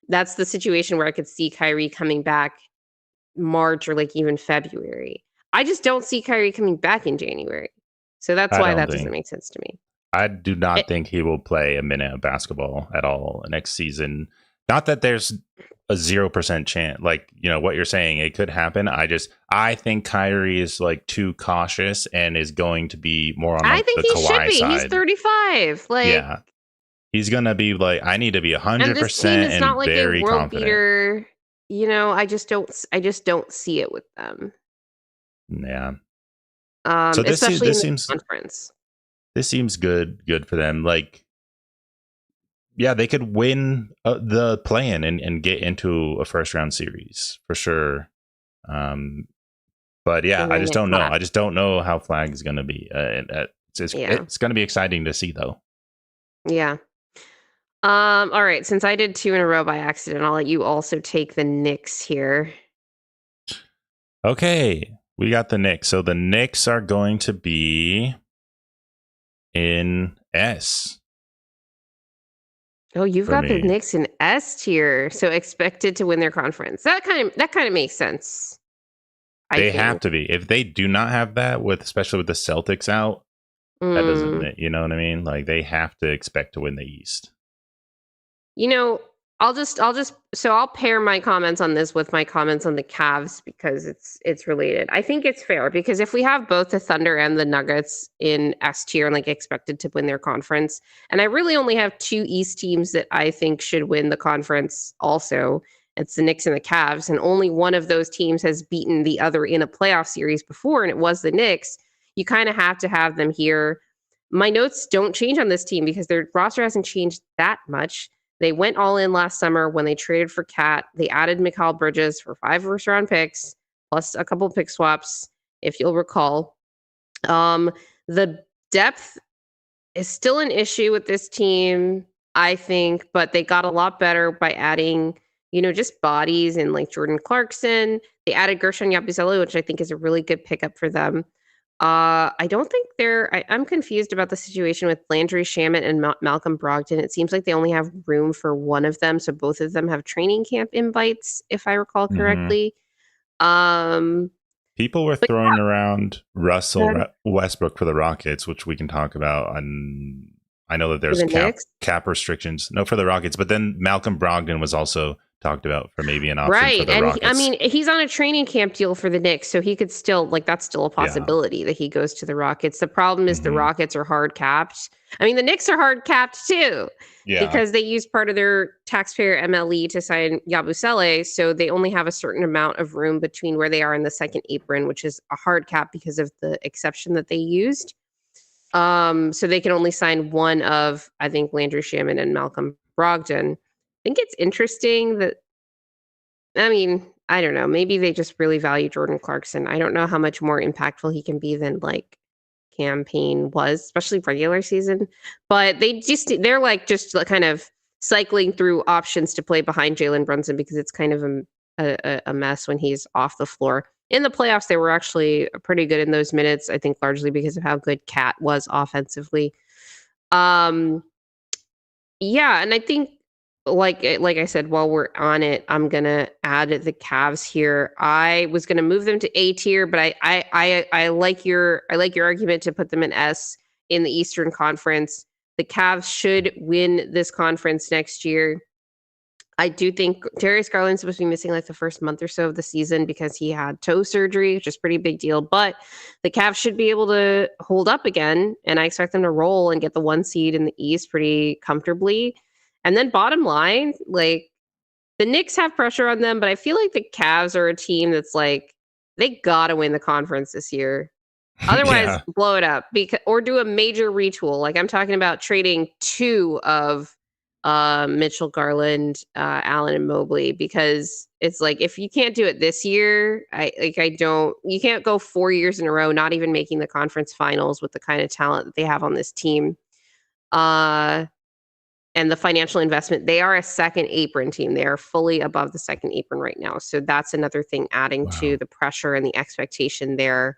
That's the situation where I could see Kyrie coming back March or like even February. I just don't see Kyrie coming back in January. So that's why that doesn't make sense to me. I do not think he will play a minute of basketball at all next season. Not that there's a 0% chance, like, what you're saying, it could happen. I think Kyrie is like too cautious and is going to be more on like, the Kawhi side. He's 35. Like, yeah. He's going to be like, I need to be 100% and this team is not like very a world confident. Beater. I just don't see it with them. Yeah. So this seems conference. This seems good for them. Like, yeah, they could win the play-in and get into a first round series for sure. But yeah, I just don't know. I just don't know how Flag is going to be. It's going to be exciting to see, though. Yeah. All right. Since I did 2 in a row by accident, I'll let you also take the Knicks here. Okay. We got the Knicks. So the Knicks are going to be in S. Oh, you've got the Knicks in S tier. So expected to win their conference. That kind of makes sense. They have to be. If they do not have that, especially with the Celtics out, That doesn't, Mm. you know what I mean? Like they have to expect to win the East. You know, so I'll pair my comments on this with my comments on the Cavs because it's related. I think it's fair because if we have both the Thunder and the Nuggets in S tier and like expected to win their conference, and I really only have two East teams that I think should win the conference also. It's the Knicks and the Cavs, and only one of those teams has beaten the other in a playoff series before, and it was the Knicks. You kind of have to have them here. My notes don't change on this team because their roster hasn't changed that much. They went all in last summer when they traded for Cat. They added Mikal Bridges for 5 first-round picks, plus a couple pick swaps, if you'll recall. The depth is still an issue with this team, I think, but they got a lot better by adding, just bodies and like Jordan Clarkson. They added Gershon Yabusele, which I think is a really good pickup for them. I don't think I'm confused about the situation with Landry Shamet and Malcolm Brogdon. It seems like they only have room for one of them, so both of them have training camp invites, if I recall Mm-hmm. correctly. Um, People were but throwing around yeah, Russell Westbrook for the Rockets, which we can talk about. And I know that for there's the Knicks. cap restrictions. No, for the Rockets, but then Malcolm Brogdon was also talked about for maybe an option for Right. the And I Rockets. mean, he's on a training camp deal for the Knicks, so he could still, like, that's still a Yeah. possibility that he goes to the Rockets. The problem is the Mm-hmm. Rockets are hard capped. I mean, the Knicks are hard capped too Yeah. because they use part of their taxpayer MLE to sign Yabusele. So they only have a certain amount of room between where they are in the second apron, which is a hard cap because of the exception that they used. So they can only sign one of, I think, Landry Shamet and Malcolm Brogdon. I think it's interesting that I mean, I don't know. Maybe they just really value Jordan Clarkson. I don't know how much more impactful he can be than like campaign was, especially regular season. But they're like just like kind of cycling through options to play behind Jalen Brunson because it's kind of a mess when he's off the floor. In the playoffs, they were actually pretty good in those minutes. I think largely because of how good Cat was offensively. Um, yeah, and I think like I said, while we're on it, I'm gonna add the Cavs here. I was gonna move them to A tier, but I like your argument to put them in S in the Eastern Conference. The Cavs should win this conference next year. I do think Darius Garland's supposed to be missing like the first month or so of the season because he had toe surgery, which is a pretty big deal. But the Cavs should be able to hold up again, and I expect them to roll and get the 1 seed in the East pretty comfortably. And then bottom line, like the Knicks have pressure on them, but I feel like the Cavs are a team that's like they gotta win the conference this year. Otherwise, Yeah. blow it up or do a major retool. Like I'm talking about trading 2 of Mitchell, Garland, Allen, and Mobley because it's like if you can't do it this year, you can't go 4 years in a row not even making the conference finals with the kind of talent that they have on this team. Uh and the financial investment, they are a second apron team. They are fully above the second apron right now. So that's another thing adding to Wow. the pressure and the expectation there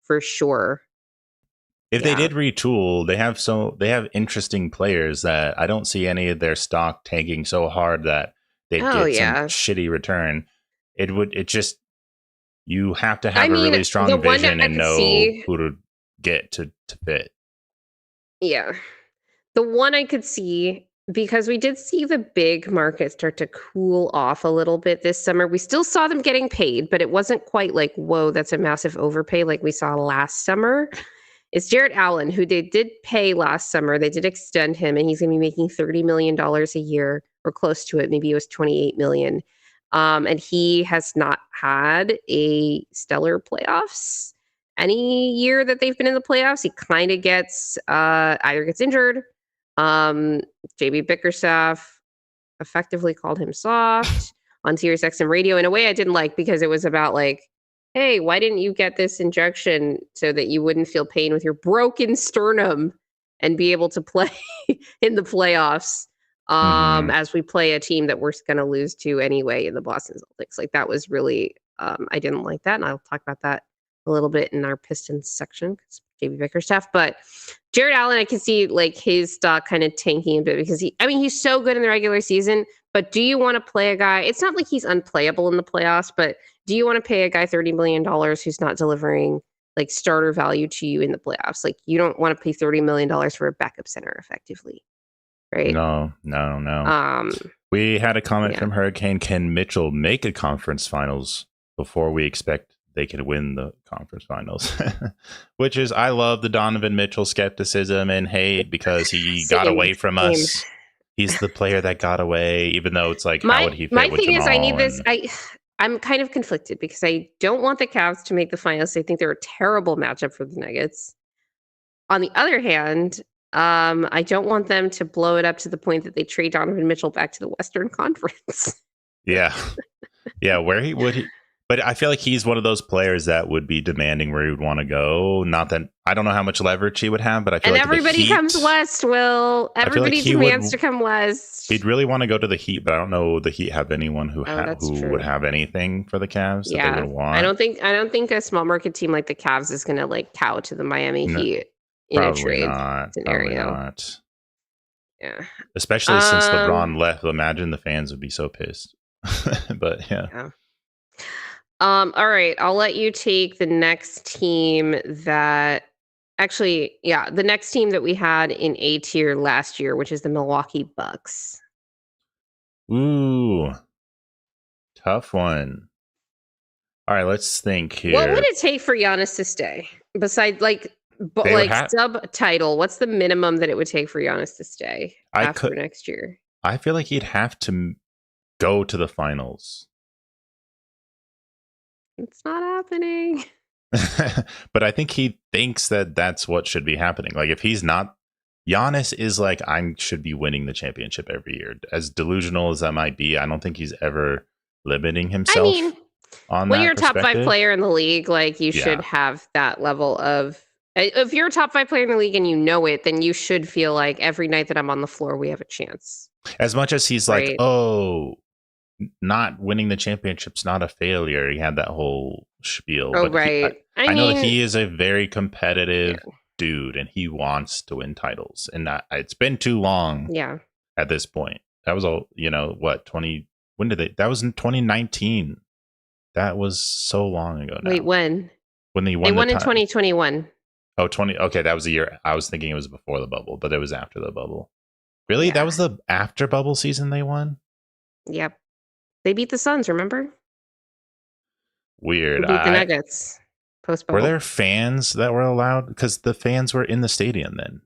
for sure. If they Yeah. did retool, they have interesting players that I don't see any of their stock tanking so hard that they'd Oh, get some yeah. shitty return. It just you have to I have a mean, really the strong one that vision I and could know see who to get to fit. yeah. The one I could see because we did see the big market start to cool off a little bit this summer. We still saw them getting paid, but it wasn't quite like, whoa, that's a massive overpay like we saw last summer. It's Jared Allen, who they did pay last summer. They did extend him, and he's going to be making $30 million a year or close to it. Maybe it was 28 million. And he has not had a stellar playoffs. Any year that they've been in the playoffs, he kind of gets either gets injured. Um, JB Bickerstaff effectively called him soft on Sirius XM radio in a way I didn't like because it was about like, hey, why didn't you get this injection so that you wouldn't feel pain with your broken sternum and be able to play in the playoffs Mm-hmm. as we play a team that we're going to lose to anyway in the Boston Celtics. Like that was really, I didn't like that. And I'll talk about that a little bit in our Pistons section because JB Bickerstaff. But Jared Allen, I can see like his stock kind of tanking a bit because he's so good in the regular season. But do you want to play a guy? It's not like he's unplayable in the playoffs, but do you want to pay a guy $30 million who's not delivering like starter value to you in the playoffs. Like you don't want to pay $30 million for a backup center effectively. Right. No. We had a comment from Hurricane. Can Mitchell make a conference finals before we expect they could win the conference finals? Which is, I love the Donovan Mitchell skepticism and hate because he got away from us. He's the player that got away, even though it's like, how would he fit my with thing Jamal? Is I need this. I'm kind of conflicted because I don't want the Cavs to make the finals. I think they're a terrible matchup for the Nuggets. On the other hand, I don't want them to blow it up to the point that they trade Donovan Mitchell back to the Western Conference. Yeah. Where he would but I feel like he's one of those players that would be demanding where he would want to go. Not that I don't know how much leverage he would have, but I feel like everybody comes west. Everybody demands to come west. He'd really want to go to the Heat, but I don't know the Heat have anyone who would have anything for the Cavs that they would want. I don't think a small market team like the Cavs is going to like cow to the Miami Heat. In a trade scenario. Probably not. Yeah. Especially since LeBron left. Imagine the fans would be so pissed. But yeah. All right. I'll let you take the next team that the next team that we had in A tier last year, which is the Milwaukee Bucks. Ooh. Tough one. All right, let's think here. What would it take for Giannis to stay? Besides subtitle, what's the minimum that it would take for Giannis to stay after next year? I feel like he'd have to go to the finals. It's not happening. But I think he thinks that that's what should be happening. Like if he's not, Giannis is like, I should be winning the championship every year. As delusional as that might be, I don't think he's ever limiting himself. When you're a top 5 player in the league, like you should have that level of. If you're a top 5 player in the league and you know it, then you should feel like every night that I'm on the floor, we have a chance. As much as he's like, not winning the championship's not a failure. He had that whole spiel. Oh, right. I know that he is a very competitive dude and he wants to win titles. And it's been too long at this point. That was all, that was in 2019. That was so long ago now. Wait, when? When they won in 2021. Oh, okay, that was the year. I was thinking it was before the bubble, but it was after the bubble. Really? Yeah. That was the after bubble season they won? Yep. They beat the Suns, remember? Weird. They beat the Nuggets post-bubble. Were there fans that were allowed? Because the fans were in the stadium then.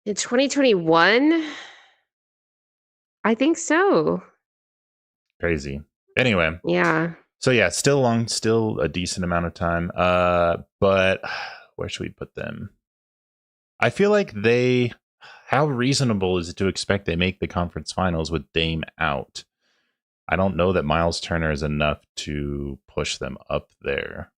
In 2021? I think so. Crazy. Anyway. Yeah. So still a decent amount of time. But where should we put them? I feel like how reasonable is it to expect they make the conference finals with Dame out? I don't know that Miles Turner is enough to push them up there.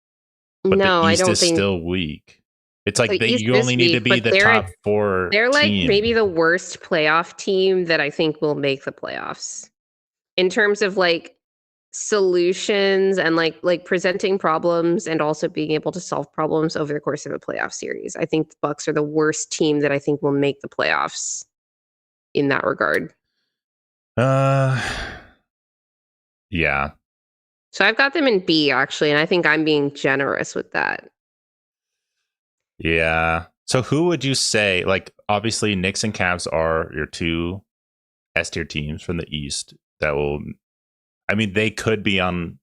But the East is still weak. It's like you only need to be the top 4. They're like maybe the worst playoff team that I think will make the playoffs. In terms of like solutions and like presenting problems and also being able to solve problems over the course of a playoff series. I think the Bucks are the worst team that I think will make the playoffs in that regard. Yeah. So I've got them in B actually, and I think I'm being generous with that. Yeah. So who would you say, like obviously Knicks and Cavs are your 2 S-tier teams from the East that will, they could be on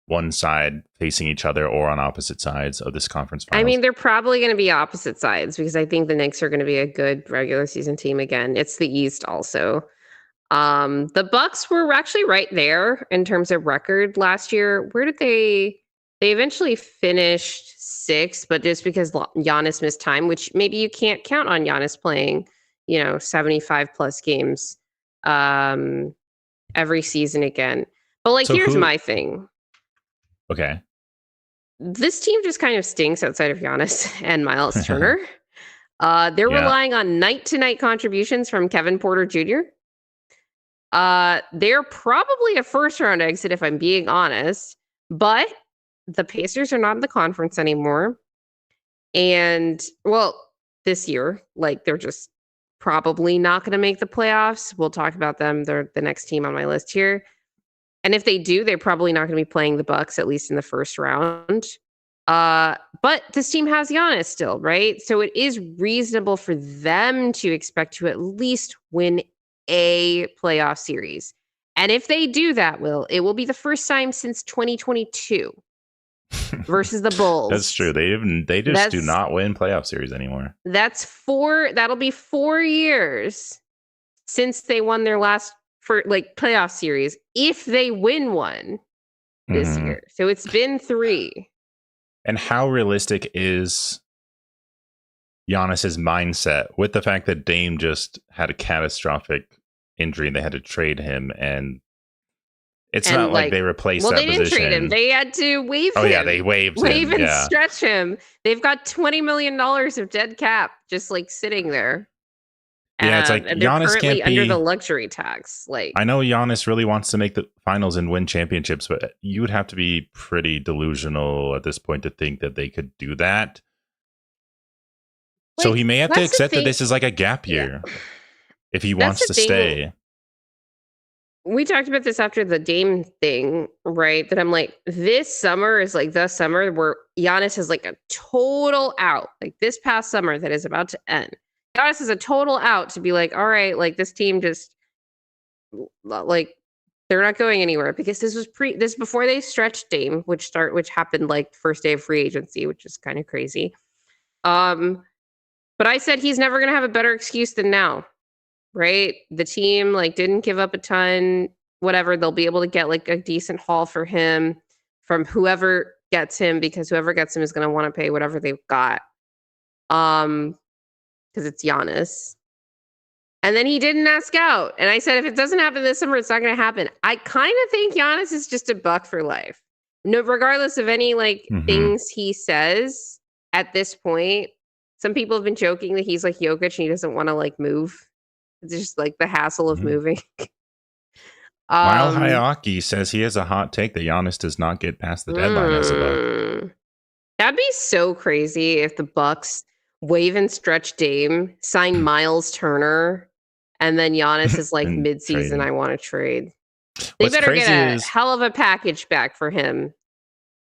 one side facing each other or on opposite sides of this conference finals. They're probably going to be opposite sides because I think the Knicks are going to be a good regular season team again. It's the East also. The Bucks were actually right there in terms of record last year. Where did they eventually finished 6th, but just because Giannis missed time, which maybe you can't count on Giannis playing, 75 plus games every season again. But here's my thing. Okay. This team just kind of stinks outside of Giannis and Miles Turner. They're relying on night-to-night contributions from Kevin Porter Jr. They're probably a first-round exit if I'm being honest, but the Pacers are not in the conference anymore. And, this year, they're just probably not going to make the playoffs. We'll talk about them. They're the next team on my list here. And if they do, they're probably not going to be playing the Bucks, at least in the first round. But this team has Giannis still, right? So it is reasonable for them to expect to at least win a playoff series. And if they do that, it will be the first time since 2022 versus the Bulls. That's true. They just do not win playoff series anymore. That'll be 4 years since they won their last playoff series if they win one this year. So it's been 3. And how realistic is Giannis's mindset with the fact that Dame just had a catastrophic injury and they had to trade him, and it's not like they replaced that position. Well, they didn't trade him. They had to waive him. Oh, yeah, they waived him. Waive and stretch him. They've got $20 million of dead cap just sitting there. Yeah, it's like Giannis can't be under the luxury tax. I know Giannis really wants to make the finals and win championships, but you would have to be pretty delusional at this point to think that they could do that. So he may have to accept that this is like a gap year if he wants to stay. We talked about this after the Dame thing, right? That I'm like, this summer is the summer where Giannis is a total out. This past summer that is about to end. Giannis is a total out to be all right, this team just they're not going anywhere, because this was before they stretched Dame, which happened first day of free agency, which is kind of crazy. But I said he's never gonna have a better excuse than now, right? The team didn't give up a ton, whatever. They'll be able to get a decent haul for him from whoever gets him, because whoever gets him is gonna want to pay whatever they've got. Because it's Giannis. And then he didn't ask out. And I said, if it doesn't happen this summer, it's not going to happen. I kind of think Giannis is just a buck for life. No, regardless of any things he says at this point. Some people have been joking that he's like Jokic and he doesn't want to move. It's just the hassle of moving. Mile Hayaki says he has a hot take that Giannis does not get past the deadline as a Buck. That'd be so crazy if the Bucks waive and stretch Dame, sign Miles Turner, and then Giannis is mid-season, I want to trade. They better get a hell of a package back for him.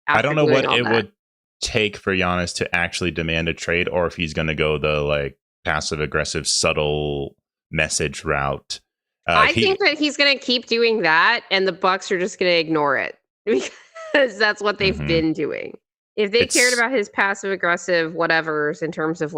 I don't know what it would take for Giannis to actually demand a trade, or if he's going to go the passive-aggressive, subtle message route. I think that he's going to keep doing that, and the Bucks are just going to ignore it, because that's what they've been doing. If they cared about his passive-aggressive whatevers in terms of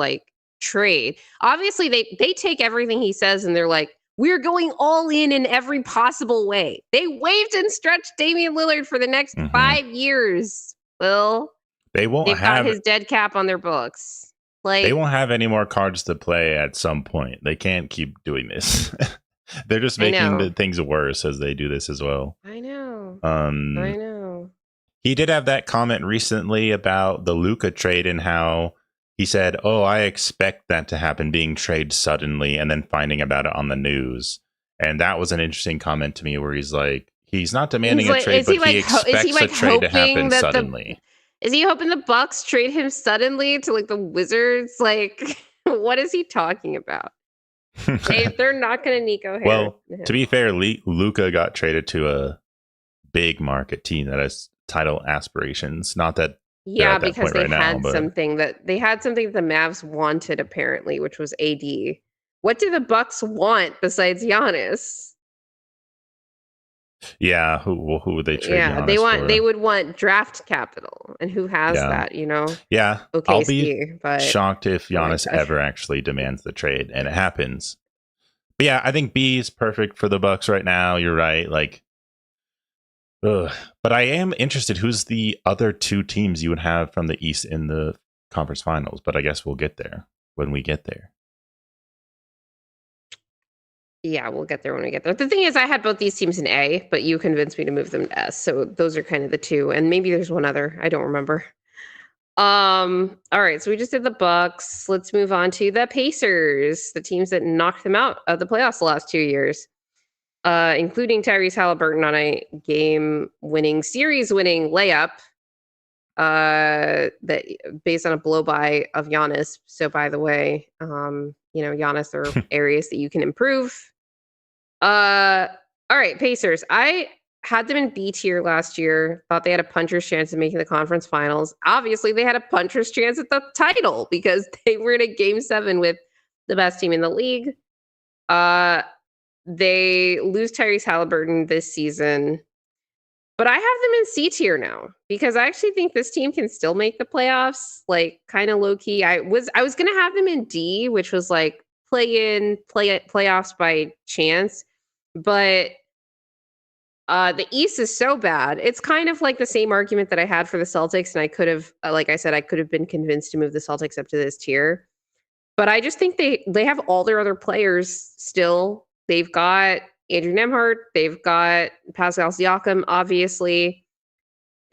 trade, obviously they take everything he says and they're we're going all in every possible way. They waived and stretched Damian Lillard for the next 5 years. Well, they've got his dead cap on their books. They won't have any more cards to play at some point. They can't keep doing this. They're just making the things worse as they do this as well. I know. I know. He did have that comment recently about the Luka trade and how he said, "Oh, I expect that to happen, being traded suddenly," and then finding about it on the news. And that was an interesting comment to me, where he's not demanding a trade, but he expects a trade to happen suddenly. Is he hoping the Bucks trade him suddenly to the Wizards? What is he talking about? They're not going to Nico Harris. Well, to be fair, Luka got traded to a big market team that has title aspirations. Not that because they had something that the Mavs wanted, apparently, which was AD. What do the Bucks want besides Giannis? Yeah, who would they trade? Yeah, Giannis they would want draft capital, and who has that? Yeah, OKC, I'll be shocked if Giannis ever actually demands the trade, and it happens. But yeah, I think B is perfect for the Bucks right now. You're right, but I am interested. Who's the other 2 teams you would have from the East in the conference finals? But I guess we'll get there when we get there. Yeah, we'll get there when we get there. The thing is, I had both these teams in A, but you convinced me to move them to S. So those are kind of the 2. And maybe there's one other. I don't remember. All right, so we just did the Bucks. Let's move on to the Pacers, the teams that knocked them out of the playoffs the last 2 years. Including Tyrese Halliburton on a series-winning layup that based on a blow-by of Giannis. So, by the way, Giannis, there are areas that you can improve. All right, Pacers. I had them in B tier last year, thought they had a puncher's chance of making the conference finals. Obviously, they had a puncher's chance at the title because they were in a game 7 with the best team in the league. They lose Tyrese Halliburton this season. But I have them in C tier now because I actually think this team can still make the playoffs, like kind of low key. I was gonna have them in D, which was like playoffs by chance, but the East is so bad. It's kind of like the same argument that I had for the Celtics, and I could have, like I said, I could have been convinced to move the Celtics up to this tier. But I just think they have all their other players still. They've got Andrew Nembhard. They've got Pascal Siakam, obviously.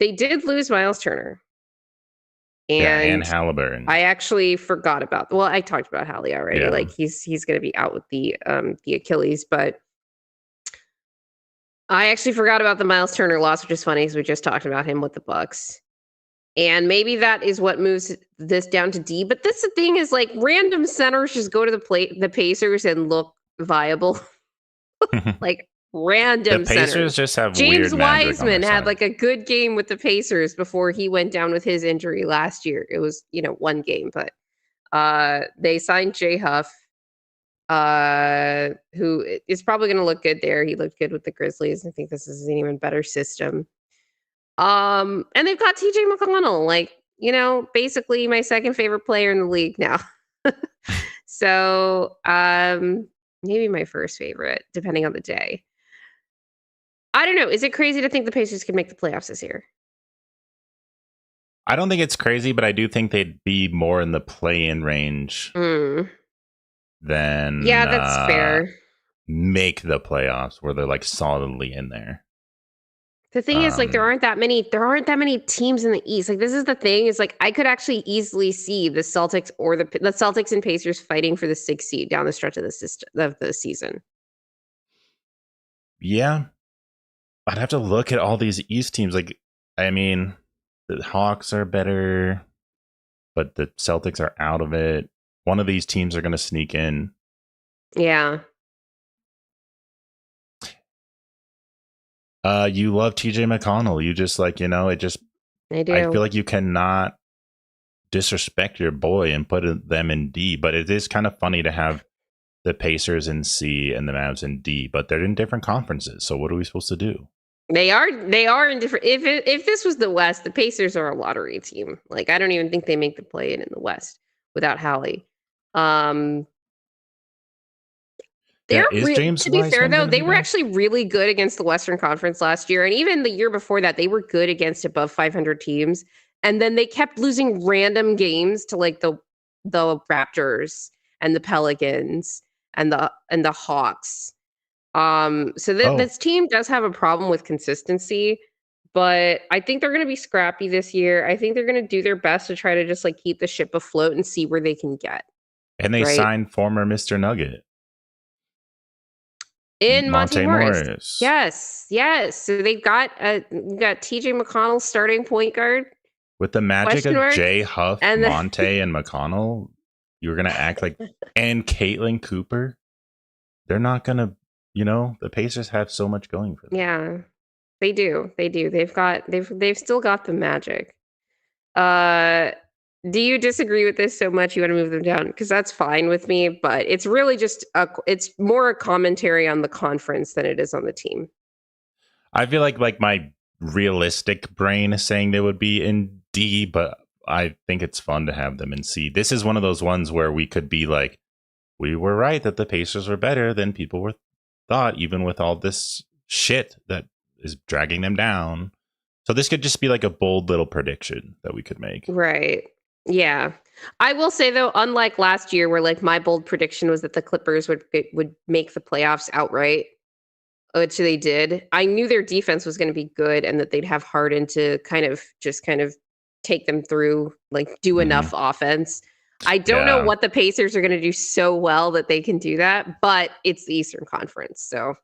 They did lose Miles Turner. And Halliburton. I actually forgot about. Well, I talked about Hallie already. Yeah. Like he's going to be out with the Achilles, but I actually forgot about the Miles Turner loss, which is funny because we just talked about him with the Bucks. And maybe that is what moves this down to D. But this the thing is, like, random centers just go to the Pacers and look viable. Like random the Pacers centers. Just have James weird Wiseman had like a good game with the Pacers before he went down with his injury last year. It was, one game, but they signed Jay Huff, who is probably going to look good there. He looked good with the Grizzlies. I think this is an even better system. And they've got TJ McConnell, like, basically my second favorite player in the league now. So, maybe my first favorite, depending on the day. I don't know. Is it crazy to think the Pacers could make the playoffs this year? I don't think it's crazy, but I do think they'd be more in the play-in range than that's fair. Make the playoffs where they're like solidly in there. The thing is, like, there aren't that many teams in the East. Like, this is the thing, is like I could actually easily see the Celtics or the Celtics and Pacers fighting for the 6th seed down the stretch of the season. Yeah. I'd have to look at all these East teams. Like, I mean, the Hawks are better, but the Celtics are out of it. One of these teams are going to sneak in. Yeah. You love TJ McConnell. You just like, it just, I do. I feel like you cannot disrespect your boy and put them in D, but it is kind of funny to have the Pacers in C and the Mavs in D, but they're in different conferences. So what are we supposed to do? They are in different. If this was the West, the Pacers are a lottery team. Like, I don't even think they make the play in the West without Hallie. To be fair, though, they were actually really good against the Western Conference last year. And even the year before that, they were good against above 500 teams. And then they kept losing random games to like the Raptors and the Pelicans and the Hawks. So this team does have a problem with consistency, but I think they're going to be scrappy this year. I think they're going to do their best to try to just like keep the ship afloat and see where they can get. And they signed former Mr. Nugget. In Monte Morris. Yes. So they've got TJ McConnell starting point guard. With the magic of Jay Huff, Monte, and McConnell, you're going to act like... and Caitlin Cooper. They're not going to... the Pacers have so much going for them. Yeah, they do. They've still got the magic. Do you disagree with this so much you want to move them down? Because that's fine with me, but it's really just it's more a commentary on the conference than it is on the team. I feel like my realistic brain is saying they would be in D, but I think it's fun to have them in C. This is one of those ones where we could be like, we were right that the Pacers were better than people were thought, even with all this shit that is dragging them down. So this could just be like a bold little prediction that we could make. Right. Yeah. I will say, though, unlike last year where like my bold prediction was that the Clippers would make the playoffs outright, which they did. I knew their defense was going to be good and that they'd have Harden to kind of take them through, like do enough offense. I don't know what the Pacers are going to do so well that they can do that, but it's the Eastern Conference. So,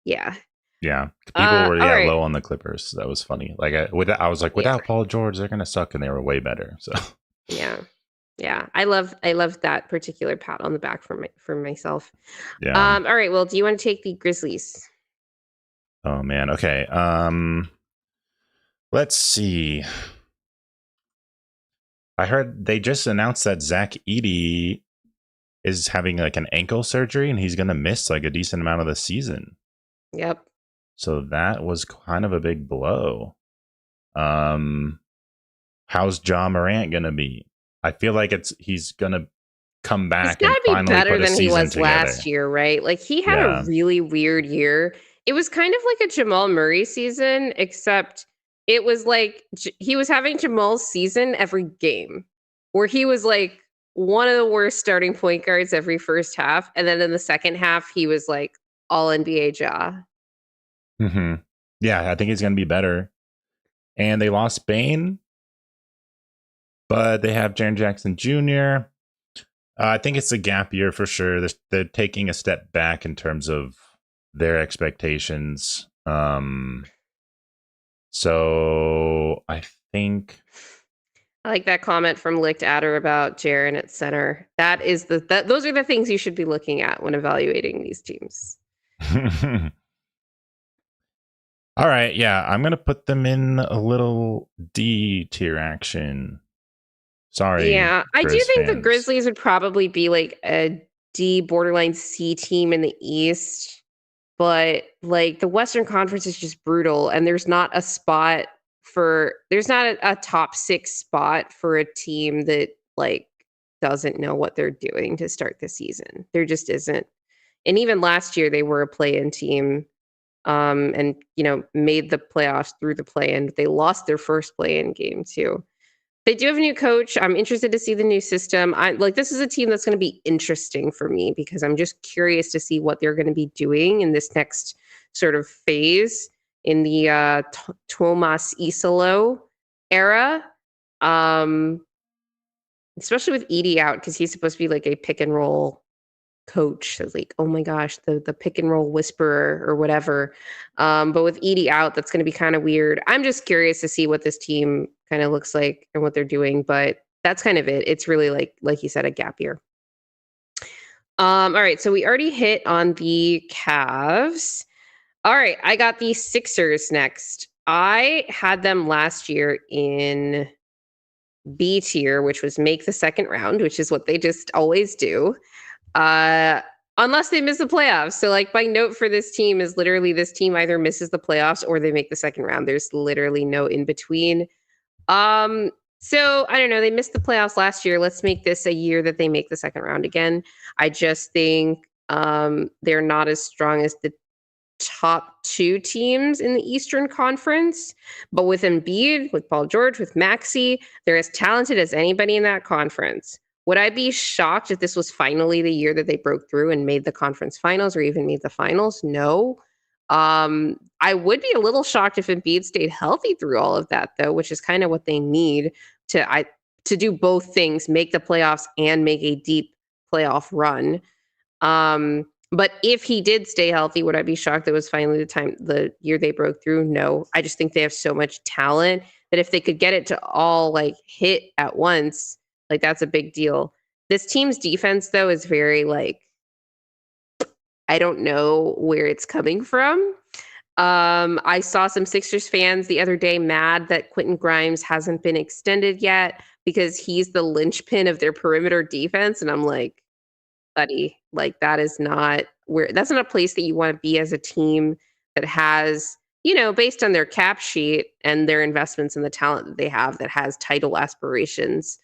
yeah. Yeah. People were low on the Clippers. That was funny. Like I was like, without Paul George, they're going to suck, and they were way better. So, yeah. I love that particular pat on the back for myself. Yeah. All right. Well, do you want to take the Grizzlies? Oh man. Okay. Let's see. I heard they just announced that Zach Edey is having like an ankle surgery and he's going to miss like a decent amount of the season. Yep. So that was kind of a big blow. Um, how's Ja Morant going to be? I feel like he's going to come He's back got and to be finally better put a than he season was together. last year, right? Like he had a Yeah. really weird year. It was kind of like a Jamal Murray season, except it was like he was having Jamal's season every game, where he was like one of the worst starting point guards every first half, and then in the second half he was like all NBA Ja. Mm-hmm. Yeah, I think he's going to be better. And they lost Bane, but they have Jaren Jackson Jr. I think it's a gap year for sure. They're taking a step back in terms of their expectations. So I think I like that comment from Licked Adder about Jaren at center. Those are the things you should be looking at when evaluating these teams. all right, yeah, I'm gonna put them in a little D tier action. Sorry, Yeah, I do Grizz think the fans. Grizzlies would probably be like a D borderline C team in the East, but like the Western Conference is just brutal, and there's not a top 6 spot for a team that like doesn't know what they're doing to start the season. There just isn't. And even last year they were a play-in team, and made the playoffs through the play-in. They lost their first play-in game too. They do have a new coach. I'm interested to see the new system. This is a team that's going to be interesting for me because I'm just curious to see what they're going to be doing in this next sort of phase in the Tomas Isolo era. Um, Especially with Edie out because he's supposed to be like a pick and roll coach. So it's like, oh my gosh, the pick and roll whisperer or whatever. But with Edie out, that's going to be kind of weird. I'm just curious to see what this team kind of looks like and what they're doing. But that's kind of it. It's really like you said, a gap year. All right, so we already hit on the Cavs. All right, I got the Sixers next. I had them last year in B tier, which was make the second round, which is what they just always do. Uh, Unless they miss the playoffs. So like my note for this team is literally this team either misses the playoffs or they make the second round. There's literally no in between. So I don't know. They missed the playoffs last year. Let's make this a year that they make the second round again. I just think they're not as strong as the top 2 teams in the Eastern Conference. But with Embiid, with Paul George, with Maxey, they're as talented as anybody in that conference. Would I be shocked if this was finally the year that they broke through and made the conference finals or even made the finals? No. I would be a little shocked if Embiid stayed healthy through all of that, though, which is kind of what they need to do both things, make the playoffs and make a deep playoff run. But if he did stay healthy, would I be shocked that it was finally the year they broke through? No. I just think they have so much talent that if they could get it to all like hit at once, like that's a big deal. This team's defense though is very like I don't know where it's coming from. I saw some Sixers fans the other day mad that Quentin Grimes hasn't been extended yet because he's the linchpin of their perimeter defense. And I'm like, buddy, like that's not a place that you want to be as a team that has, based on their cap sheet and their investments and the talent that they have that has title aspirations.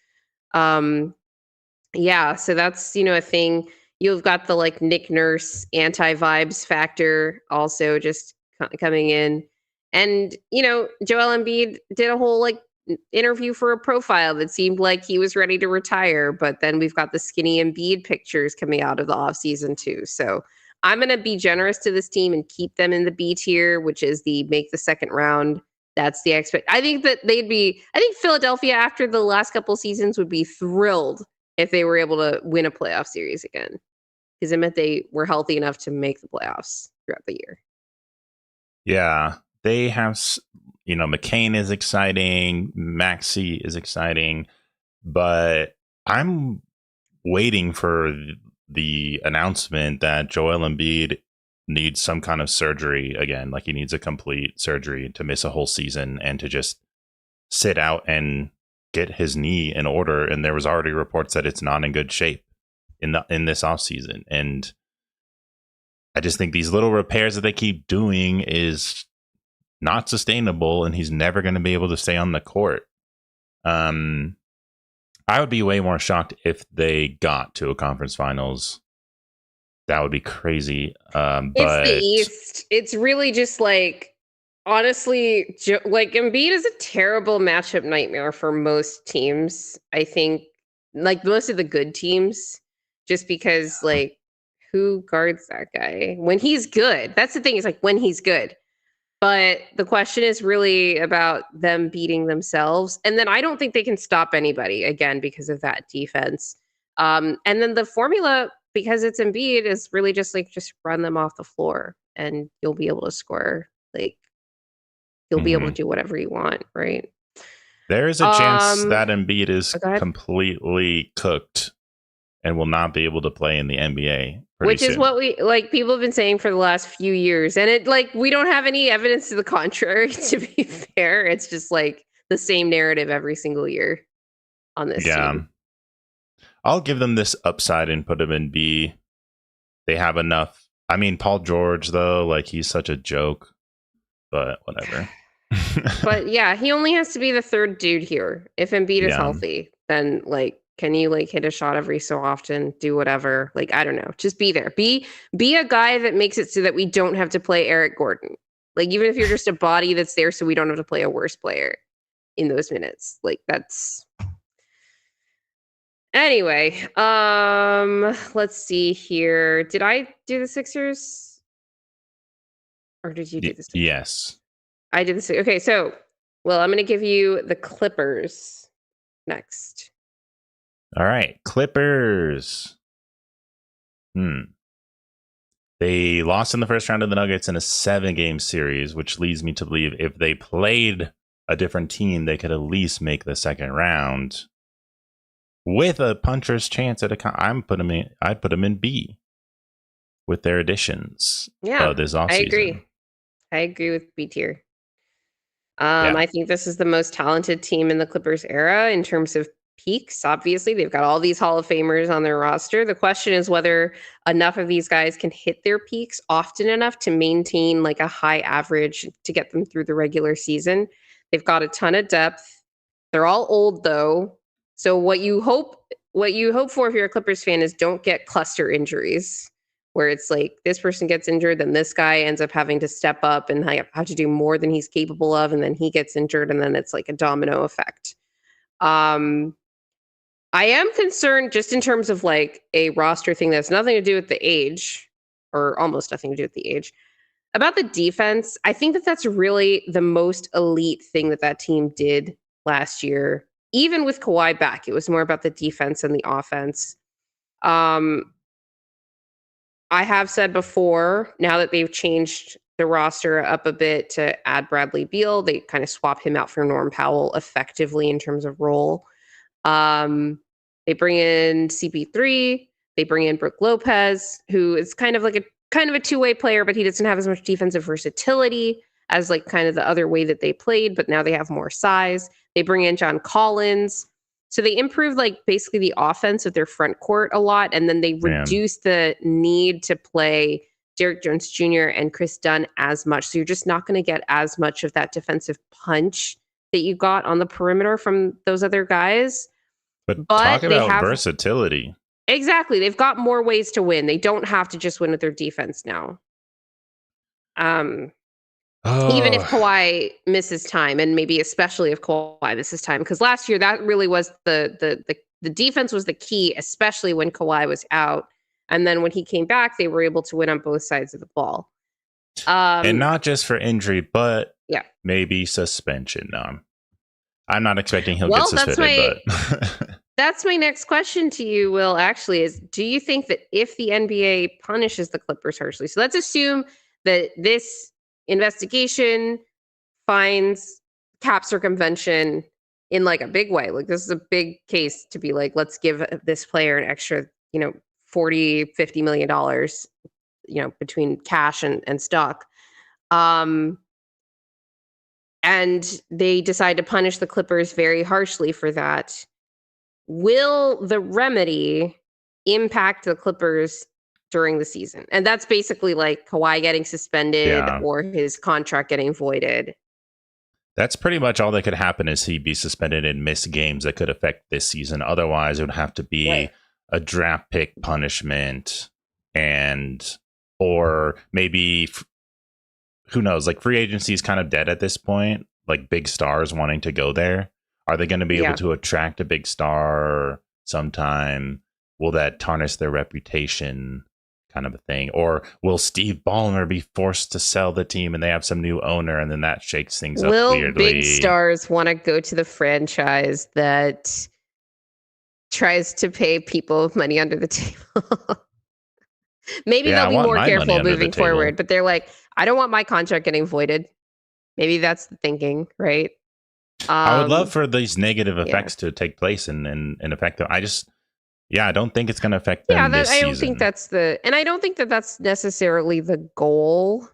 Yeah, so that's, a thing. You've got the like Nick Nurse anti-vibes factor also just coming in. And, Joel Embiid did a whole like interview for a profile that seemed like he was ready to retire, but then we've got the skinny Embiid pictures coming out of the offseason too. So I'm going to be generous to this team and keep them in the B tier, which is the make the second round. That's the I think Philadelphia after the last couple seasons would be thrilled if they were able to win a playoff series again, because it meant they were healthy enough to make the playoffs throughout the year. Yeah, they have, McCain is exciting, Maxey is exciting, but I'm waiting for the announcement that Joel Embiid needs some kind of surgery again. Like he needs a complete surgery to miss a whole season and to just sit out and get his knee in order. And there was already reports that it's not in good shape in this offseason. And I just think these little repairs that they keep doing is not sustainable, and he's never going to be able to stay on the court. I would be way more shocked if they got to a conference finals. That would be crazy. But it's the East. It's really just like, honestly, like Embiid is a terrible matchup nightmare for most teams. I think, like most of the good teams, just because like who guards that guy when he's good? That's the thing. Is like when he's good. But the question is really about them beating themselves. And then I don't think they can stop anybody, again, because of that defense. And then the formula, because it's Embiid, is really just like, just run them off the floor and you'll be able to score. Like, you'll be able to do whatever you want, right? There is a chance that Embiid is completely cooked and will not be able to play in the NBA. Which is what we like people have been saying for the last few years. And it like we don't have any evidence to the contrary, to be fair. It's just like the same narrative every single year on this team. I'll give them this upside and put them in B. They have enough. I mean, Paul George, though, like he's such a joke, but whatever. But yeah, he only has to be the third dude here. If Embiid is healthy, then like, can you like hit a shot every so often, do whatever? Like, I don't know. Just be there. Be a guy that makes it so that we don't have to play Eric Gordon. Like, even if you're just a body that's there so we don't have to play a worse player in those minutes. Like, that's... Anyway, let's see here. Did I do the Sixers? Or did you do the Sixers? Yes. I did the Sixers. Okay, so, well, I'm going to give you the Clippers next. All right, Clippers. They lost in the first round to the Nuggets in a 7-game series, which leads me to believe if they played a different team, they could at least make the second round with a puncher's chance at I'd put them in B with their additions. Yeah, this offseason. I agree with B tier. I think this is the most talented team in the Clippers era in terms of peaks. Obviously, they've got all these Hall of Famers on their roster. The question is whether enough of these guys can hit their peaks often enough to maintain like a high average to get them through the regular season. They've got a ton of depth. They're all old though. So what you hope for if you're a Clippers fan is don't get cluster injuries where it's like this person gets injured, then this guy ends up having to step up and have to do more than he's capable of, and then he gets injured, and then it's like a domino effect. I am concerned just in terms of like a roster thing that's nothing to do with the age, or almost nothing to do with the age, about the defense. I think that that's really the most elite thing that team did last year. Even with Kawhi back, it was more about the defense and the offense. I have said before, now that they've changed the roster up a bit to add Bradley Beal, they kind of swap him out for Norm Powell effectively in terms of role. They bring in CP3. They bring in Brook Lopez, who is kind of a two-way player, but he doesn't have as much defensive versatility as like kind of the other way that they played, but now they have more size. They bring in John Collins. So they improved like basically the offense of their front court a lot, and then they reduced the need to play Derek Jones Jr. and Chris Dunn as much. So you're just not going to get as much of that defensive punch that you got on the perimeter from those other guys. But talk about versatility. Exactly. They've got more ways to win. They don't have to just win with their defense now. Even if Kawhi misses time, and maybe especially if Kawhi misses time, because last year that really was the defense was the key, especially when Kawhi was out. And then when he came back, they were able to win on both sides of the ball. And not just for injury, but maybe suspension. No, I'm not expecting he'll get suspended. But that's my next question to you, Will, actually, is do you think that if the NBA punishes the Clippers harshly, so let's assume that this investigation finds cap circumvention in like a big way. Like this is a big case to be like, let's give this player an extra, $40-50 million between cash and stock. And they decide to punish the Clippers very harshly for that. Will the remedy impact the Clippers during the season? And that's basically like Kawhi getting suspended or his contract getting voided. That's pretty much all that could happen is he'd be suspended and miss games that could affect this season. Otherwise, it would have to be a draft pick punishment or maybe, who knows, like free agency is kind of dead at this point. Like big stars wanting to go there. Are they going to be able to attract a big star sometime? Will that tarnish their reputation? Kind of a thing. Or will Steve Ballmer be forced to sell the team and they have some new owner and then that shakes things up weirdly? Will big stars want to go to the franchise that tries to pay people money under the table? Maybe they'll be more careful moving forward, but they're like, I don't want my contract getting voided. Maybe that's the thinking, right? I would love for these negative effects to take place and affect them. I don't think it's going to affect them this season. I don't think I don't think that that's necessarily the goal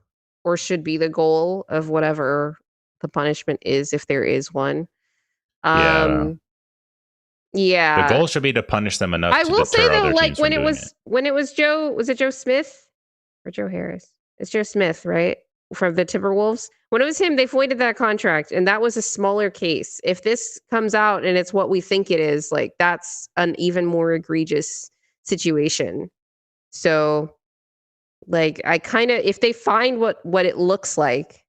or should be the goal of whatever the punishment is, if there is one. The goal should be to punish them enough. I will say though, like when it was Joe, was it Joe Smith or Joe Harris? It's Joe Smith, right? From the Timberwolves. When it was him, they voided that contract, and that was a smaller case. If this comes out and it's what we think it is, like that's an even more egregious situation. So, like, if they find what it looks like,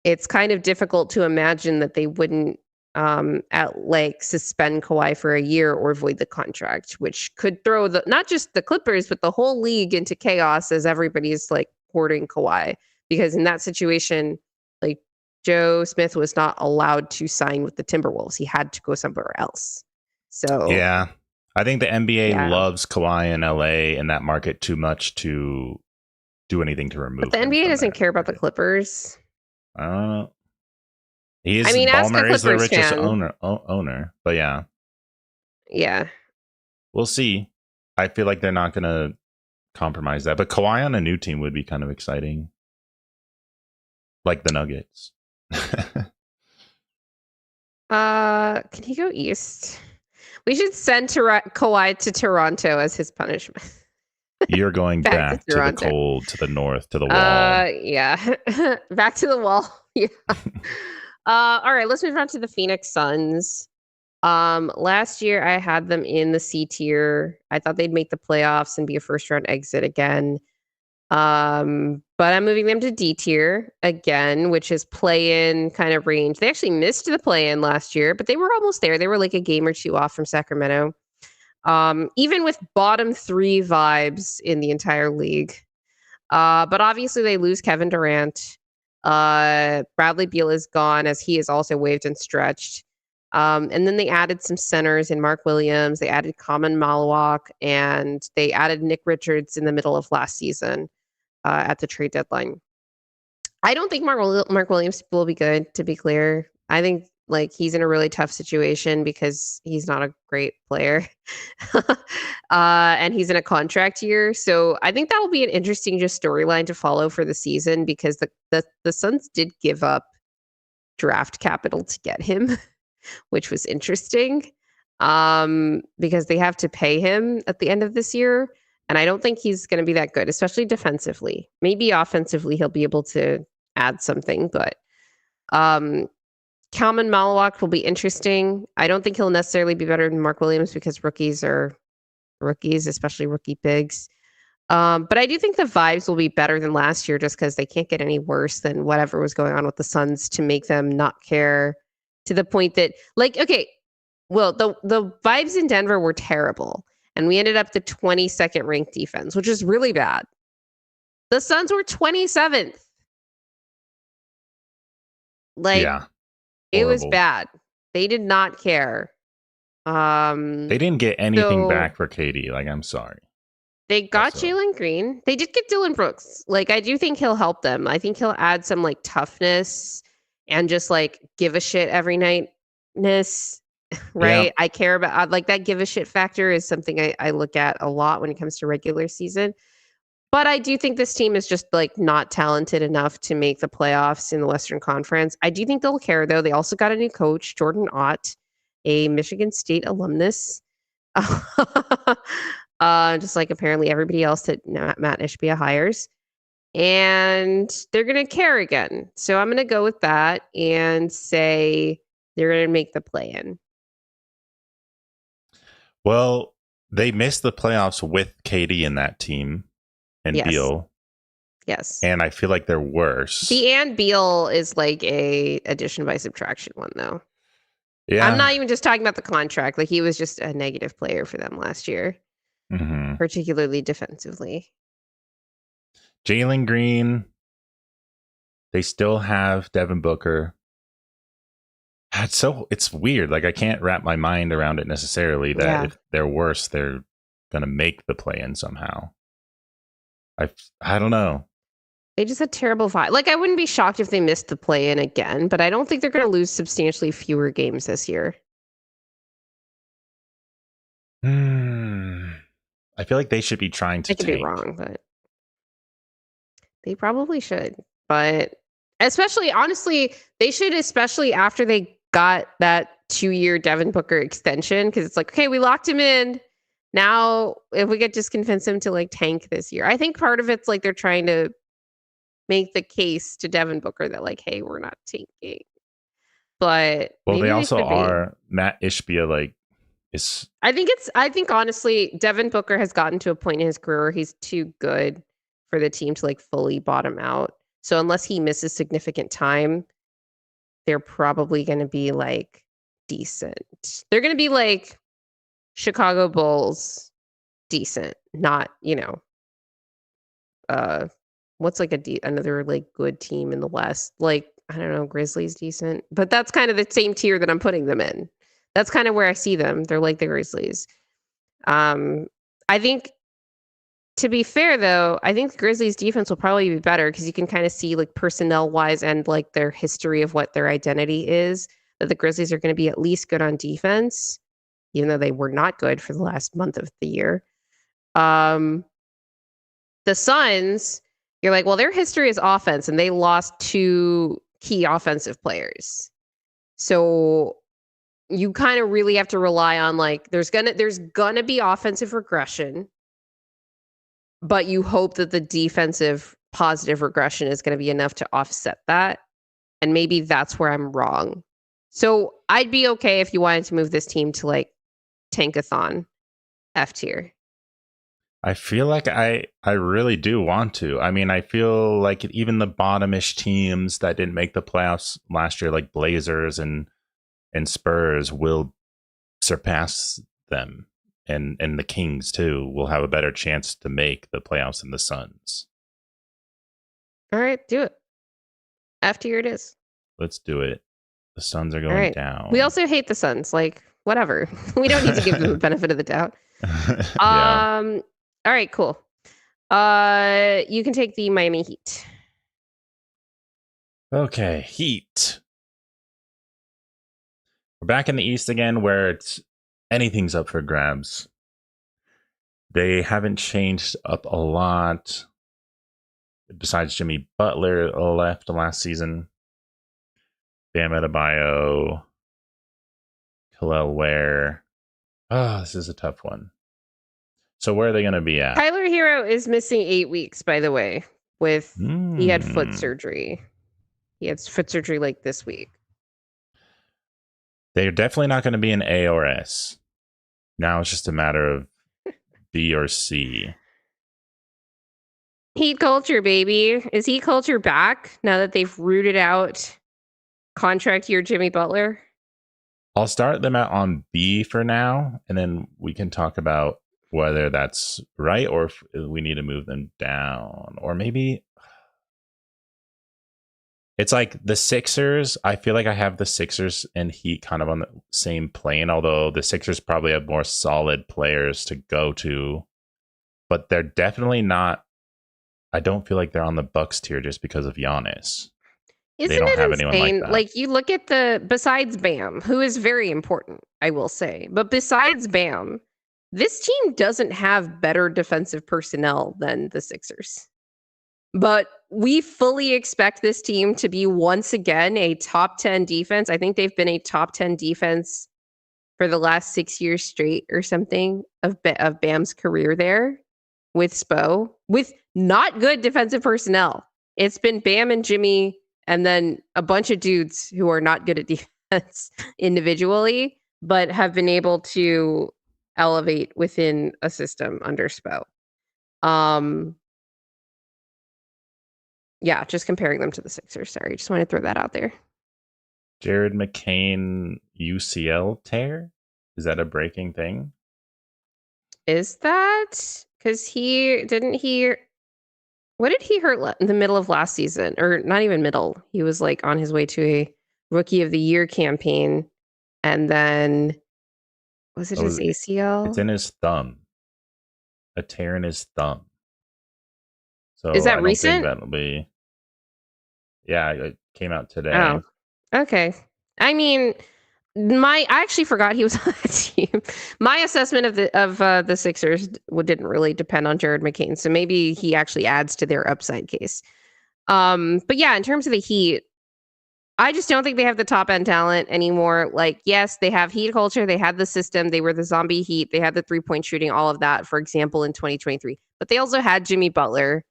it's kind of difficult to imagine that they wouldn't suspend Kawhi for a year or void the contract, which could throw not just the Clippers but the whole league into chaos as everybody's like courting Kawhi. Because in that situation, like Joe Smith was not allowed to sign with the Timberwolves. He had to go somewhere else. So I think the NBA loves Kawhi in LA and that market too much to do anything to remove. But the NBA doesn't care about the Clippers. Ballmer is the richest owner, but yeah, we'll see. I feel like they're not going to compromise that, but Kawhi on a new team would be kind of exciting. Like the Nuggets. Can he go east? We should send Kawhi to Toronto as his punishment. You're going back to the cold, to the north, to the wall. Back to the wall. Yeah. All right, let's move on to the Phoenix Suns. Last year I had them in the C tier. I thought they'd make the playoffs and be a first round exit again. But I'm moving them to D tier again, which is play-in kind of range. They actually missed the play-in last year, but they were almost there. They were like a game or two off from Sacramento. Even with bottom 3 vibes in the entire league. But obviously they lose Kevin Durant. Bradley Beal is gone as he is also waived and stretched. And then they added some centers in Mark Williams. They added Kaman Malawak, and they added Nick Richards in the middle of last season. At the trade deadline. I don't think Mark Williams will be good, to be clear. I think like he's in a really tough situation because he's not a great player. And he's in a contract year. So I think that'll be an interesting just storyline to follow for the season because the Suns did give up draft capital to get him, which was interesting. Because they have to pay him at the end of this year. And I don't think he's going to be that good, especially defensively. Maybe offensively, he'll be able to add something. But Kalman Malawak will be interesting. I don't think he'll necessarily be better than Mark Williams because rookies are rookies, especially rookie bigs. But I do think the vibes will be better than last year just because they can't get any worse than whatever was going on with the Suns to make them not care to the point that, like, okay, well, the vibes in Denver were terrible. And we ended up the 22nd ranked defense, which is really bad. The Suns were 27th. It was bad. They did not care. They didn't get anything back for KD. Like, I'm sorry. They got Jalen Green. They did get Dylan Brooks. Like, I do think he'll help them. I think he'll add some like toughness and just like give a shit every nightness. Right. Yeah. I care about like that give a shit factor is something I look at a lot when it comes to regular season. But I do think this team is just like not talented enough to make the playoffs in the Western Conference. I do think they'll care though. They also got a new coach, Jordan Ott, a Michigan State alumnus. Just like apparently everybody else that Matt Ishbia hires. And they're going to care again. So I'm going to go with that and say they're going to make the play-in. Well, they missed the playoffs with KD in that team and Beal. Yes. And I feel like they're worse. The and Beal is like a addition by subtraction one, though. Yeah. I'm not even just talking about the contract. Like, he was just a negative player for them last year, particularly defensively. Jalen Green. They still have Devin Booker. It's weird. Like, I can't wrap my mind around it necessarily that if they're worse, they're going to make the play-in somehow. I don't know. They just had terrible vibe. Like, I wouldn't be shocked if they missed the play-in again, but I don't think they're going to lose substantially fewer games this year. I feel like they should be trying to I could be wrong, but they probably should. But especially, honestly, they should, especially after they got that 2-year Devin Booker extension, because it's like, okay, we locked him in. Now, if we could just convince him to like tank this year. I think part of it's like they're trying to make the case to Devin Booker that like, hey, we're not tanking. But they also are. Matt Ishbia like is. I think honestly, Devin Booker has gotten to a point in his career where he's too good for the team to like fully bottom out. So unless he misses significant time, they're probably going to be like decent. They're going to be like Chicago Bulls decent, not, what's like another like good team in the West? Like, I don't know, Grizzlies decent, but that's kind of the same tier that I'm putting them in. That's kind of where I see them. They're like the Grizzlies. I think, to be fair though, I think the Grizzlies defense will probably be better because you can kind of see like personnel wise and like their history of what their identity is, that the Grizzlies are going to be at least good on defense, even though they were not good for the last month of the year. The Suns, you're like, well, their history is offense, and they lost 2 key offensive players. So you kind of really have to rely on like there's gonna be offensive regression, but you hope that the defensive positive regression is going to be enough to offset that. And maybe that's where I'm wrong. So I'd be okay if you wanted to move this team to like tankathon F tier. I feel like I really do want to. I mean, I feel like even the bottomish teams that didn't make the playoffs last year, like Blazers and Spurs, will surpass them. And the Kings, too, will have a better chance to make the playoffs than the Suns. All right, do it. F tier it is. Let's do it. The Suns are going down. We also hate the Suns. Like, whatever. We don't need to give them the benefit of the doubt. Yeah. All right, cool. You can take the Miami Heat. Okay, Heat. We're back in the East again, where anything's up for grabs. They haven't changed up a lot. Besides Jimmy Butler left last season. Bam Adebayo. Khalil Ware. Oh, this is a tough one. So where are they going to be at? Tyler Hero is missing 8 weeks, by the way. He had foot surgery. He had foot surgery like this week. They're definitely not going to be an A or S. Now it's just a matter of B or C. Heat culture, baby. Is heat culture back now that they've rooted out contract year Jimmy Butler? I'll start them out on B for now, and then we can talk about whether that's right or if we need to move them down. Or maybe it's like the Sixers. I feel like I have the Sixers and Heat kind of on the same plane, although the Sixers probably have more solid players to go to. But they're definitely not. I don't feel like they're on the Bucks tier just because of Giannis. Isn't it insane? Like you look at besides Bam, who is very important, I will say. But besides Bam, this team doesn't have better defensive personnel than the Sixers. But we fully expect this team to be once again a top 10 defense. I think they've been a top 10 defense for the last 6 years straight or something of Bam's career there with Spo, with not good defensive personnel. It's been Bam and Jimmy and then a bunch of dudes who are not good at defense individually, but have been able to elevate within a system under Spo. Yeah, just comparing them to the Sixers. Sorry, just want to throw that out there. Jared McCain UCL tear? Is that a breaking thing? Is that because what did he hurt in the middle of last season? Or not even middle. He was like on his way to a Rookie of the Year campaign. And then was it his ACL? It's in his thumb. A tear in his thumb. So is that I don't recent? think that'll be. Yeah, it came out today. Oh, okay. I mean, I actually forgot he was on that team. My assessment of the Sixers didn't really depend on Jared McCain, so maybe he actually adds to their upside case. But yeah, in terms of the Heat, I just don't think they have the top end talent anymore. Like, yes, they have Heat culture, they had the system, they were the zombie Heat, they had the 3-point shooting, all of that, for example, in 2023. But they also had Jimmy Butler,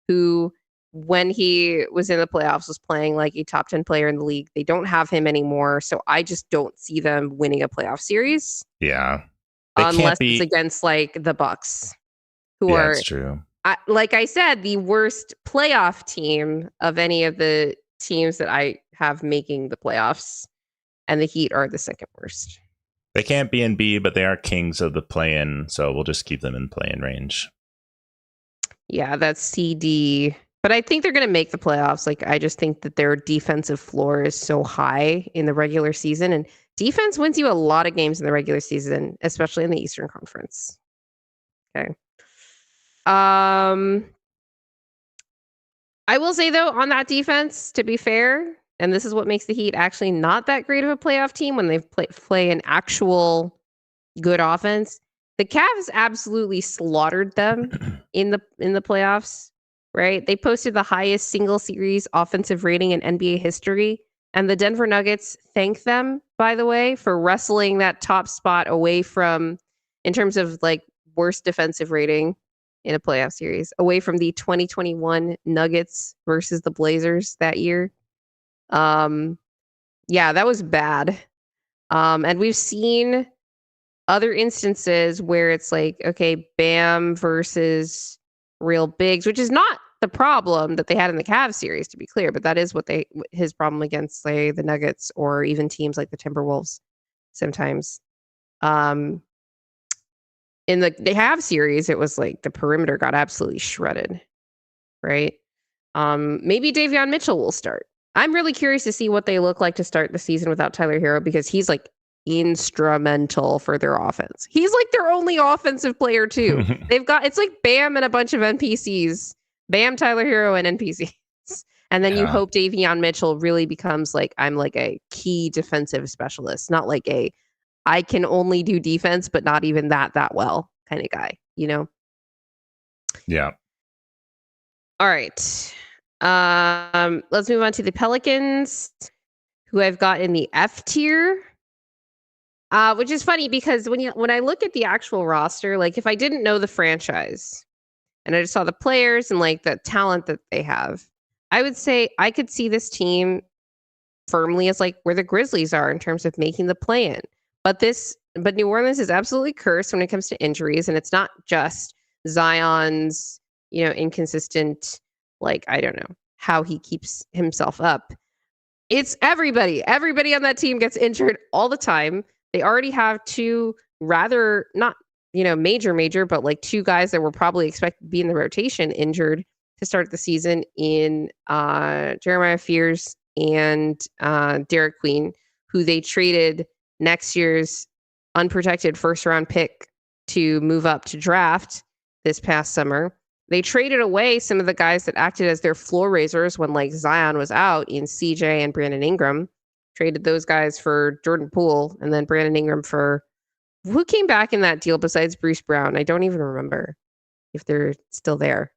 who, when he was in the playoffs, was playing like a top 10 player in the league. They don't have him anymore. So I just don't see them winning a playoff series. Yeah. Unless it's against like the Bucks, who are, that's true. Like I said, the worst playoff team of any of the teams that I have making the playoffs. And the Heat are the second worst. They can't be in B, but they are kings of the play-in. So we'll just keep them in play-in range. Yeah, that's CD. But I think they're going to make the playoffs. Like, I just think that their defensive floor is so high in the regular season. And defense wins you a lot of games in the regular season, especially in the Eastern Conference. Okay. I will say, though, on that defense, to be fair, and this is what makes the Heat actually not that great of a playoff team when they play an actual good offense. The Cavs absolutely slaughtered them in the playoffs, right? They posted the highest single series offensive rating in NBA history. And the Denver Nuggets thank them, by the way, for wrestling that top spot away from, in terms of like worst defensive rating in a playoff series, away from the 2021 Nuggets versus the Blazers that year. Yeah, that was bad. And we've seen other instances where it's like, okay, Bam versus real bigs, which is not the problem that they had in the Cavs series, to be clear, but that is what his problem against, say, the Nuggets or even teams like the Timberwolves sometimes. In the Cavs series, it was like the perimeter got absolutely shredded, right? Maybe Davion Mitchell will start. I'm really curious to see what they look like to start the season without Tyler Hero, because he's like instrumental for their offense. He's like their only offensive player too. It's like Bam and a bunch of NPCs. Bam, Tyler Hero, and NPCs. And then you hope Davion Mitchell really becomes like, I'm like a key defensive specialist, not like I can only do defense, but not even that well kind of guy, you know? Yeah. All right. Let's move on to the Pelicans, who I've got in the F tier. Which is funny because when I look at the actual roster, like if I didn't know the franchise and I just saw the players and like the talent that they have, I would say I could see this team firmly as like where the Grizzlies are in terms of making the play-in. But New Orleans is absolutely cursed when it comes to injuries, and it's not just Zion's, inconsistent, like, I don't know how he keeps himself up. It's everybody. Everybody on that team gets injured all the time. They already have two rather not, major, but like two guys that were probably expected to be in the rotation injured to start the season in Jeremiah Fears and Derek Queen, who they traded next year's unprotected first round pick to move up to draft this past summer. They traded away some of the guys that acted as their floor raisers when like Zion was out in CJ and Brandon Ingram. Traded those guys for Jordan Poole and then Brandon Ingram for Who came back in that deal besides Bruce Brown? I don't even remember if they're still there.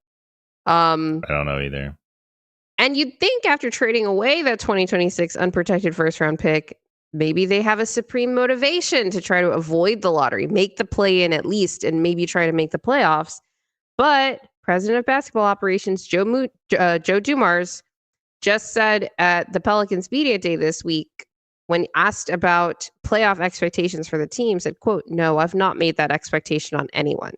I don't know either. And you'd think after trading away that 2026 unprotected first round pick, maybe they have a supreme motivation to try to avoid the lottery, make the play in at least, and maybe try to make the playoffs. But president of basketball operations, Joe Dumars, just said at the Pelicans media day this week, when asked about playoff expectations for the team, said, quote, "No, I've not made that expectation on anyone.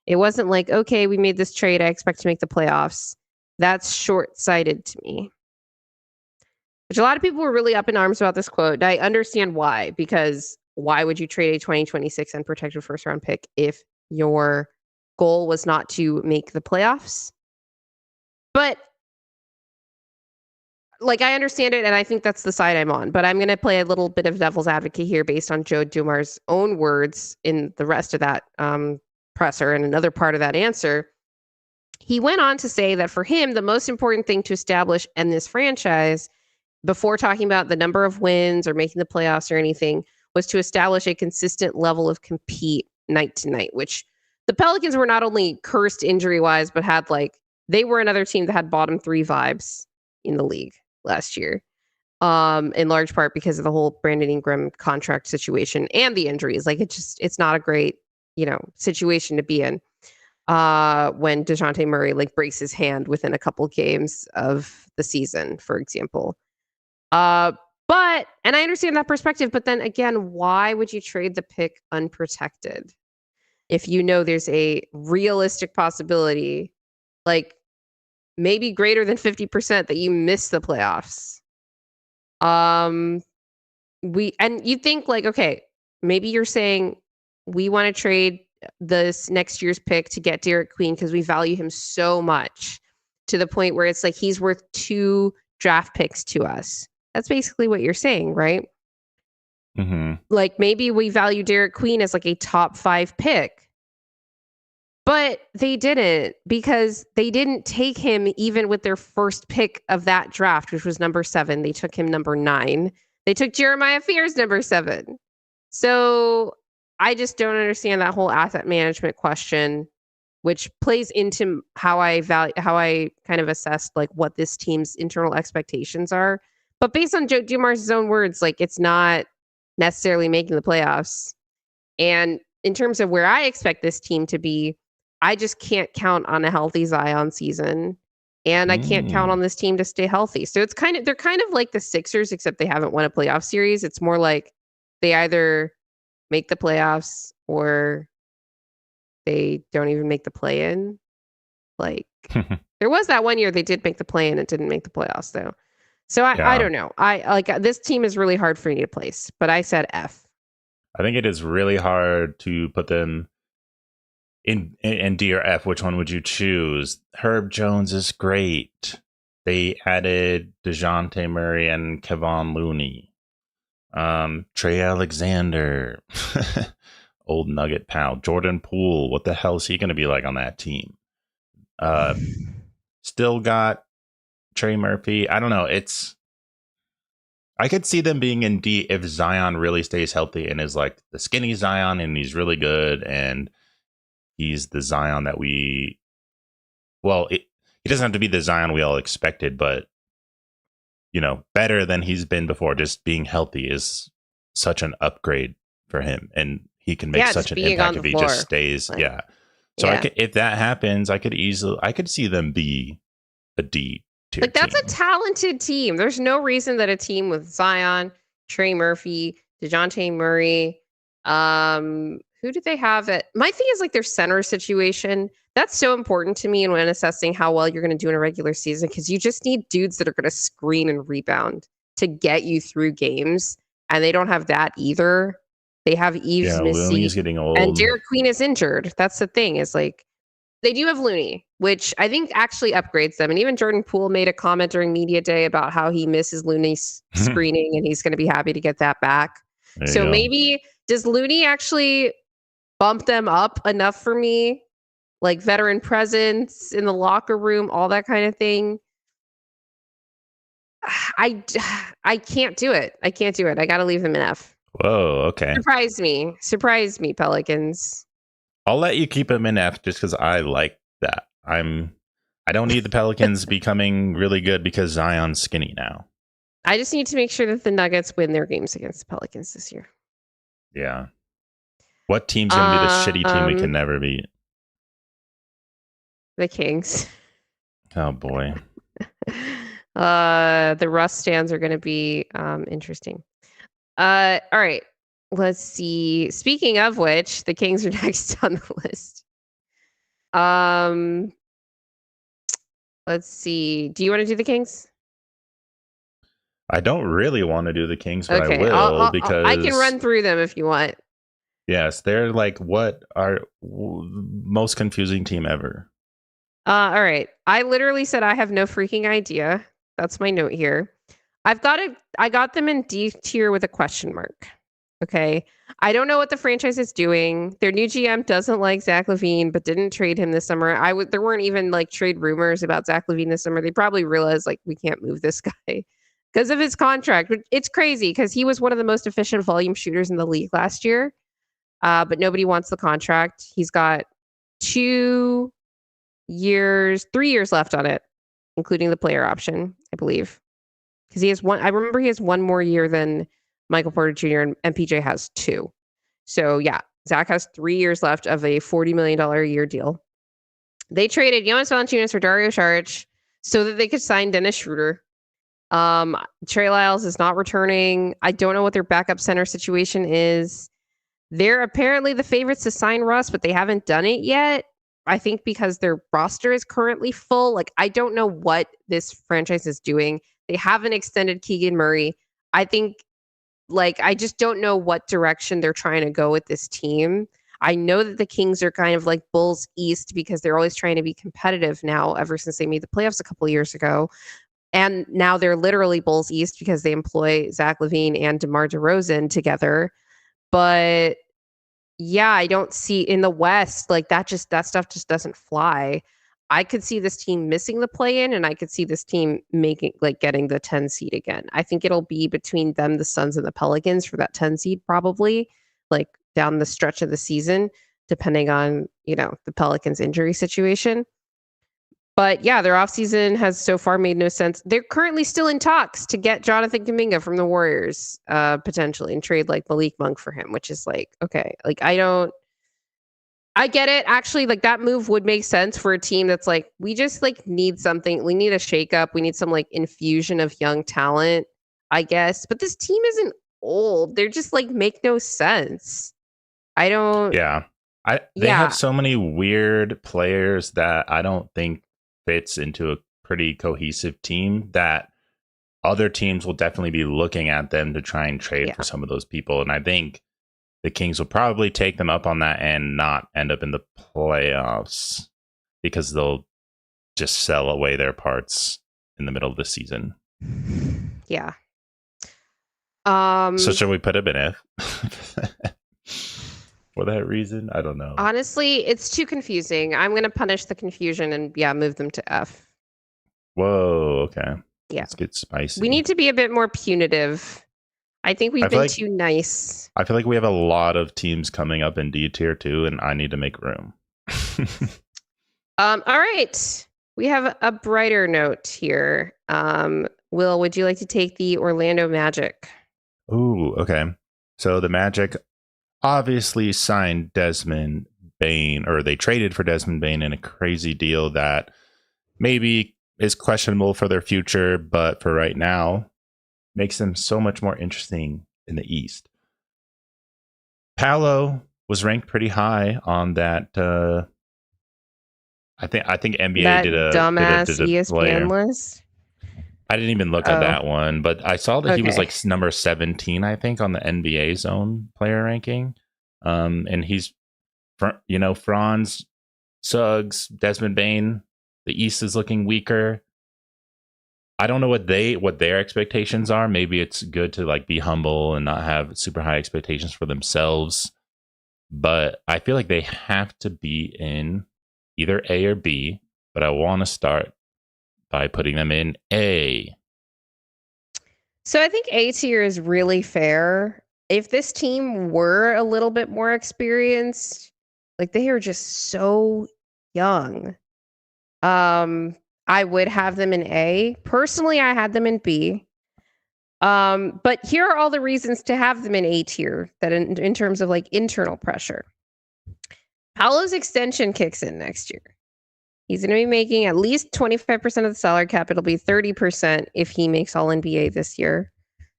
It wasn't like, okay, we made this trade, I expect to make the playoffs. That's short-sighted to me." Which a lot of people were really up in arms about this quote. And I understand why, because why would you trade a 2026 unprotected first round pick if your goal was not to make the playoffs? But like, I understand it, and I think that's the side I'm on. But I'm going to play a little bit of devil's advocate here based on Joe Dumars' own words in the rest of that presser and another part of that answer. He went on to say that for him, the most important thing to establish in this franchise, before talking about the number of wins or making the playoffs or anything, was to establish a consistent level of compete night to night, which the Pelicans were not only cursed injury-wise, but had they were another team that had bottom 3 vibes in the league last year, in large part because of the whole Brandon Ingram contract situation and the injuries. It's not a great, situation to be in when DeJounte Murray breaks his hand within a couple games of the season, for example. And I understand that perspective, but then again, why would you trade the pick unprotected if you know there's a realistic possibility, maybe greater than 50%, that you miss the playoffs? You think okay, maybe you're saying we want to trade this next year's pick to get Derek Queen because we value him so much to the point where it's he's worth 2 draft picks to us. That's basically what you're saying, right? Mm-hmm. Maybe we value Derek Queen as a top 5 pick. But they didn't, because they didn't take him even with their first pick of that draft, which was number 7. They took him number 9. They took Jeremiah Fears number 7. So I just don't understand that whole asset management question, which plays into how I kind of assessed what this team's internal expectations are. But based on Joe Dumars' own words, it's not necessarily making the playoffs. And in terms of where I expect this team to be, I just can't count on a healthy Zion season. And I can't count on this team to stay healthy. So they're kind of like the Sixers, except they haven't won a playoff series. It's more like they either make the playoffs or they don't even make the play-in. There was that one year they did make the play-in and didn't make the playoffs, though. So I don't know. This team is really hard for me to place, but I said F. I think it is really hard to put them in D or F. Which one would you choose? Herb Jones is great. They added DeJounte Murray and Kevon Looney. Trey Alexander, old Nugget pal. Jordan Poole, what the hell is he going to be like on that team? Still got Trey Murphy. I don't know. I could see them being in D if Zion really stays healthy and is the skinny Zion and he's really good and he's the Zion that he doesn't have to be the Zion we all expected, but better than he's been before. Just being healthy is such an upgrade for him, and he can make such an impact if he just stays. So if that happens, I could see them be a D tier that's team. a talented team. There's no reason that a team with Zion, Trey Murphy, DeJounte Murray, who do they have my thing is their center situation. That's so important to me when assessing how well you're going to do in a regular season, because you just need dudes that are going to screen and rebound to get you through games. And they don't have that either. They have Yves Missy, getting old, and Derek Queen is injured. That's the thing, is they do have Looney, which I think actually upgrades them. And even Jordan Poole made a comment during media day about how he misses Looney's screening and he's going to be happy to get that back. So maybe does Looney actually bump them up enough for me? Veteran presence in the locker room, all that kind of thing. I can't do it. I got to leave them in F. Whoa, okay. Surprise me, Pelicans. I'll let you keep him in F just because I like that. I don't need the Pelicans becoming really good because Zion's skinny now. I just need to make sure that the Nuggets win their games against the Pelicans this year. Yeah. What team's gonna be the shitty team we can never beat? The Kings. Oh boy. The Rust stands are gonna be interesting. All right. Let's see. Speaking of which, the Kings are next on the list. Let's see. Do you want to do the Kings? I don't really want to do the Kings, but Okay, I will because I can run through them if you want. Yes, they're like most confusing team ever. All right. I literally said I have no freaking idea. That's my note here. I got them in D tier with a question mark. Okay. I don't know what the franchise is doing. Their new GM doesn't like Zach LaVine, but didn't trade him this summer. There weren't even like trade rumors about Zach LaVine this summer. They probably realized like we can't move this guy because of his contract. It's crazy because he was one of the most efficient volume shooters in the league last year. But nobody wants the contract. He's got 3 years left on it, including the player option, I believe. Because he has one. I remember he has one more year than Michael Porter Jr. and MPJ has 2. So yeah, Zach has 3 years left of a $40 million a year deal. They traded Jonas Valanciunas for Dario Saric so that they could sign Dennis Schroeder. Trey Lyles is not returning. I don't know what their backup center situation is. They're apparently the favorites to sign Russ, but they haven't done it yet. I think because their roster is currently full. Like, I don't know what this franchise is doing. They haven't extended Keegan Murray. I think, like, I just don't know what direction they're trying to go with this team. I know that the Kings are kind of like Bulls East because they're always trying to be competitive now ever since they made the playoffs a couple of years ago. And now they're literally Bulls East because they employ Zach LaVine and DeMar DeRozan together. But yeah, I don't see in the West, like that stuff just doesn't fly. I could see this team missing the play-in, and I could see this team getting the 10 seed again. I think it'll be between them, the Suns, and the Pelicans for that 10 seed, probably, like down the stretch of the season, depending on, the Pelicans injury situation. But yeah, their offseason has so far made no sense. They're currently still in talks to get Jonathan Kuminga from the Warriors, potentially, and trade like Malik Monk for him, which is like, okay, like I get it. Actually, like that move would make sense for a team that's like, we just like need something. We need a shakeup. We need some like infusion of young talent, I guess. But this team isn't old. They're just like make no sense. I don't. Yeah. They have so many weird players that I don't think fits into a pretty cohesive team that other teams will definitely be looking at them to try and trade for some of those people. And I think the Kings will probably take them up on that and not end up in the playoffs because they'll just sell away their parts in the middle of the season. Yeah. So should we put him in F? For that reason? I don't know. Honestly, it's too confusing. I'm going to punish the confusion and move them to F. Whoa, okay. Yeah. Let's get spicy. We need to be a bit more punitive. I think we've been too nice. I feel like we have a lot of teams coming up in D tier too, and I need to make room. All right. We have a brighter note here. Will, would you like to take the Orlando Magic? Ooh, okay. So the Magic obviously signed Desmond Bane, or they traded for Desmond Bane in a crazy deal that maybe is questionable for their future, but for right now, makes them so much more interesting in the East. Paolo was ranked pretty high on that. I think NBA that did a dumbass did a ESPN list. I didn't even look at that one, but I saw that he was like number 17, I think, on the NBA Zone player ranking. And he's, Franz, Suggs, Desmond Bane. The East is looking weaker. I don't know what their expectations are. Maybe it's good to like be humble and not have super high expectations for themselves. But I feel like they have to be in either A or B. But I want to start by putting them in A. So I think A tier is really fair. if this team were a little bit more experienced, like they are just so young. I would have them in A. Personally, I had them in B. But here are all the reasons to have them in A tier that in terms of like internal pressure. Paolo's extension kicks in next year. He's going to be making at least 25% of the salary cap. It'll be 30% if he makes All NBA this year.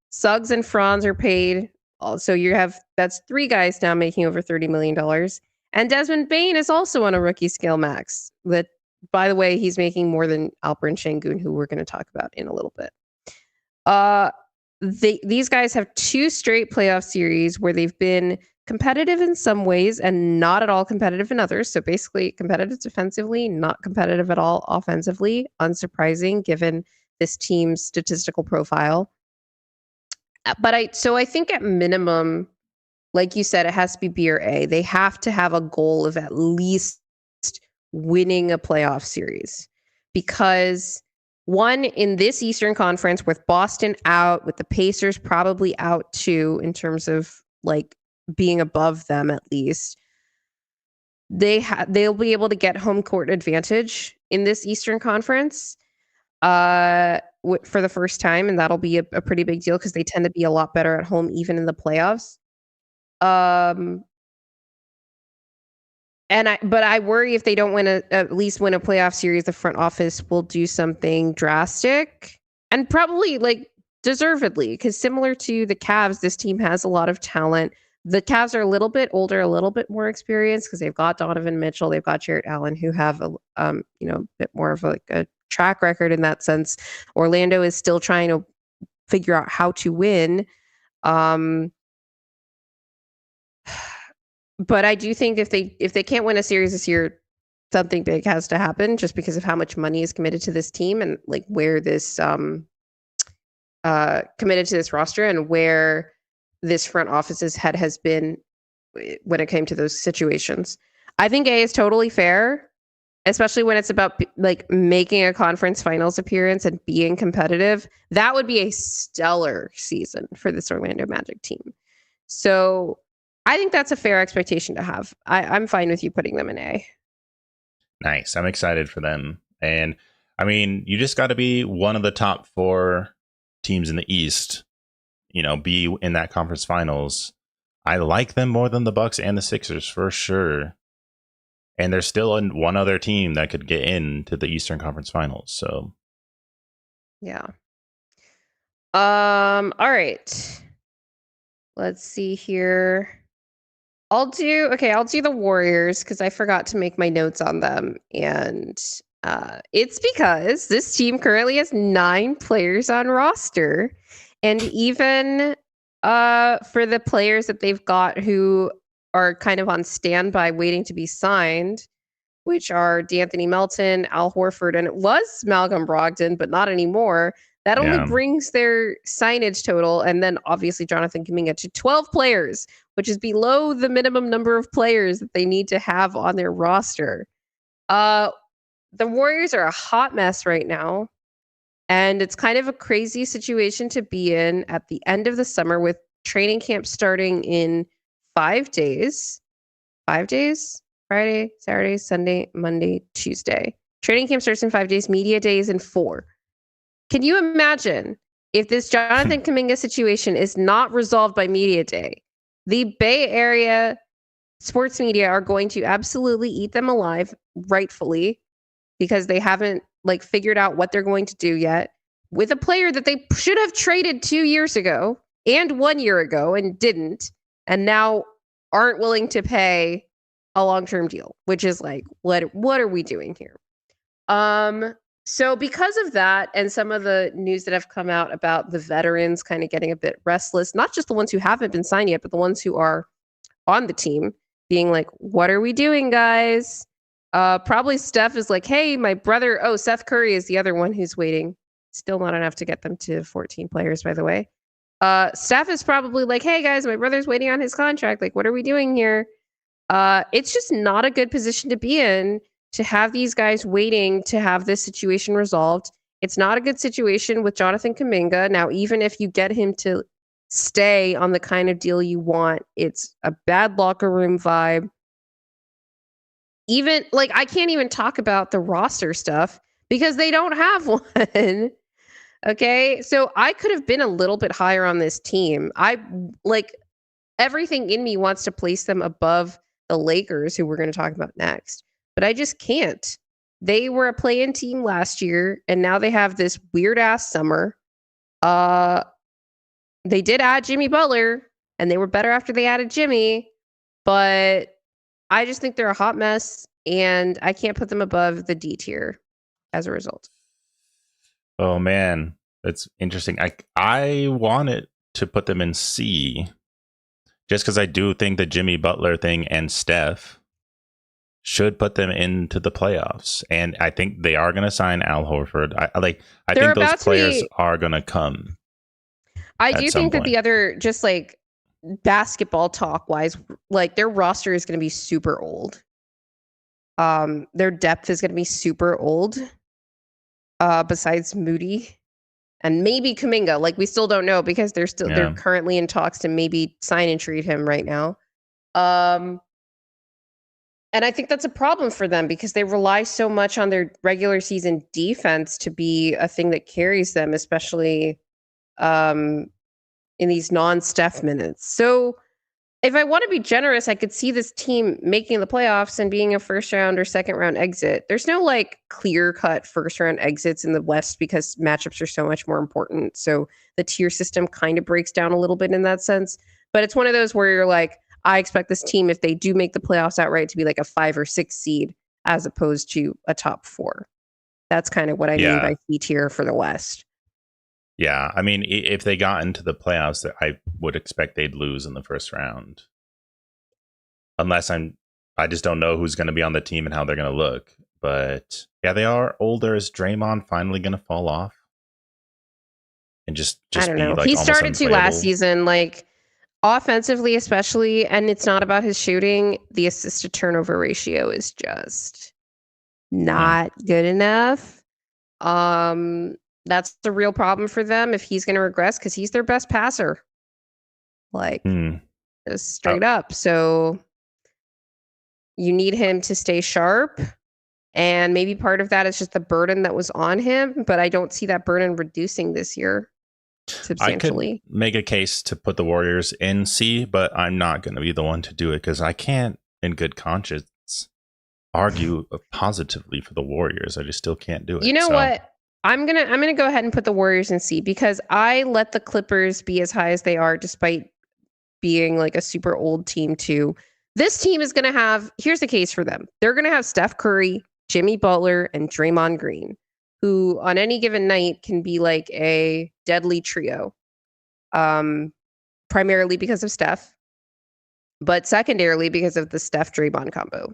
Suggs and Franz are paid. Also, that's 3 guys now making over $30 million. And Desmond Bane is also on a rookie scale max. That, by the way, he's making more than Alperen Şengün, who we're going to talk about in a little bit. These guys have 2 straight playoff series where they've been competitive in some ways and not at all competitive in others. So basically competitive defensively, not competitive at all offensively. Unsurprising given this team's statistical profile. But I think at minimum, like you said, it has to be B or A. They have to have a goal of at least winning a playoff series. Because one, in this Eastern Conference with Boston out, with the Pacers probably out too, in terms of like being above them at least, they'll be able to get home court advantage in this Eastern Conference for the first time, and that'll be a pretty big deal because they tend to be a lot better at home even in the playoffs. But I worry if they don't at least win a playoff series, the front office will do something drastic and probably like deservedly, because similar to the Cavs, this team has a lot of talent. The Cavs are a little bit older, a little bit more experienced because they've got Donovan Mitchell, they've got Jarrett Allen, who have a bit more of a track record in that sense. Orlando is still trying to figure out how to win. But I do think if they can't win a series this year, something big has to happen just because of how much money is committed to this team and like where this committed to this roster and where this front office's head has been when it came to those situations. I think A is totally fair, especially when it's about like making a conference finals appearance and being competitive. That would be a stellar season for this Orlando Magic team. So I think that's a fair expectation to have. I'm fine with you putting them in A. Nice. I'm excited for them. And I mean, you just got to be one of the top 4 teams in the East, be in that conference finals. I like them more than the Bucks and the Sixers for sure. And there's still one other team that could get into the Eastern Conference Finals. So, yeah. All right. Let's see here. I'll do the Warriors because I forgot to make my notes on them. And it's because this team currently has 9 players on roster. And even for the players that they've got who are kind of on standby waiting to be signed, which are D'Anthony Melton, Al Horford, and it was Malcolm Brogdon, but not anymore. That only brings their signage total, and then obviously Jonathan Kuminga, to 12 players, which is below the minimum number of players that they need to have on their roster. The Warriors are a hot mess right now, and it's kind of a crazy situation to be in at the end of the summer with training camp starting in 5 days. 5 days? Friday, Saturday, Sunday, Monday, Tuesday. Training camp starts in 5 days. Media days in 4. Can you imagine if this Jonathan Kuminga situation is not resolved by media day? The Bay Area sports media are going to absolutely eat them alive, rightfully, because they haven't figured out what they're going to do yet with a player that they should have traded 2 years ago and 1 year ago and didn't, and now aren't willing to pay a long-term deal, which is what are we doing here? So because of that and some of the news that have come out about the veterans kind of getting a bit restless, not just the ones who haven't been signed yet, but the ones who are on the team being like, what are we doing, guys? Probably Steph is like, hey, my brother, Seth Curry is the other one who's waiting. Still not enough to get them to 14 players, by the way. Steph is probably like, hey, guys, my brother's waiting on his contract. What are we doing here? It's just not a good position to be in, to have these guys waiting to have this situation resolved. It's not a good situation with Jonathan Kuminga. Now, even if you get him to stay on the kind of deal you want. It's a bad locker room vibe. Even like I can't even talk about the roster stuff because they don't have one. Okay. So I could have been a little bit higher on this team. I like everything in me wants to place them above the Lakers, who we're going to talk about next, but I just can't. They were a play-in team last year, and now they have this weird ass summer. They did add Jimmy Butler, and they were better after they added Jimmy, but I just think they're a hot mess, and I can't put them above the D tier as a result. Oh man, that's interesting. I wanted to put them in C just because I do think the Jimmy Butler thing and Steph should put them into the playoffs, and I think they are going to sign Al Horford. I think those players are going to come. I do think that the other, just like basketball talk wise, like their roster is going to be super old. Their depth is going to be super old. Besides Moody and maybe Kuminga, like we still don't know because they're currently in talks to maybe sign and trade him right now. And I think that's a problem for them because they rely so much on their regular season defense to be a thing that carries them, especially in these non-Steph minutes. So if I want to be generous, I could see this team making the playoffs and being a first round or second round exit. There's no like clear cut first round exits in the West because matchups are so much more important. So the tier system kind of breaks down a little bit in that sense. But it's one of those where you're like, I expect this team, if they do make the playoffs outright, to be like a 5 or 6 seed as opposed to a top 4. That's kind of what I mean by C tier for the West. Yeah, I mean, if they got into the playoffs, I would expect they'd lose in the first round. Unless I just don't know who's going to be on the team and how they're going to look. But yeah, they are older. Is Draymond finally going to fall off? And just I don't know. Like he started to last season, like offensively especially, and it's not about his shooting. The assist to turnover ratio is just not good enough. That's the real problem for them if he's going to regress because he's their best passer. Like, just straight up. So you need him to stay sharp. And maybe part of that is just the burden that was on him. But I don't see that burden reducing this year substantially. I could make a case to put the Warriors in C, but I'm not going to be the one to do it because I can't, in good conscience, argue positively for the Warriors. I just still can't do it. You know what? I'm gonna go ahead and put the Warriors in C because I let the Clippers be as high as they are despite being like a super old team too. This team is gonna have, here's the case for them. They're gonna have Steph Curry, Jimmy Butler, and Draymond Green, who on any given night can be like a deadly trio. Primarily because of Steph, but secondarily because of the Steph Draymond combo,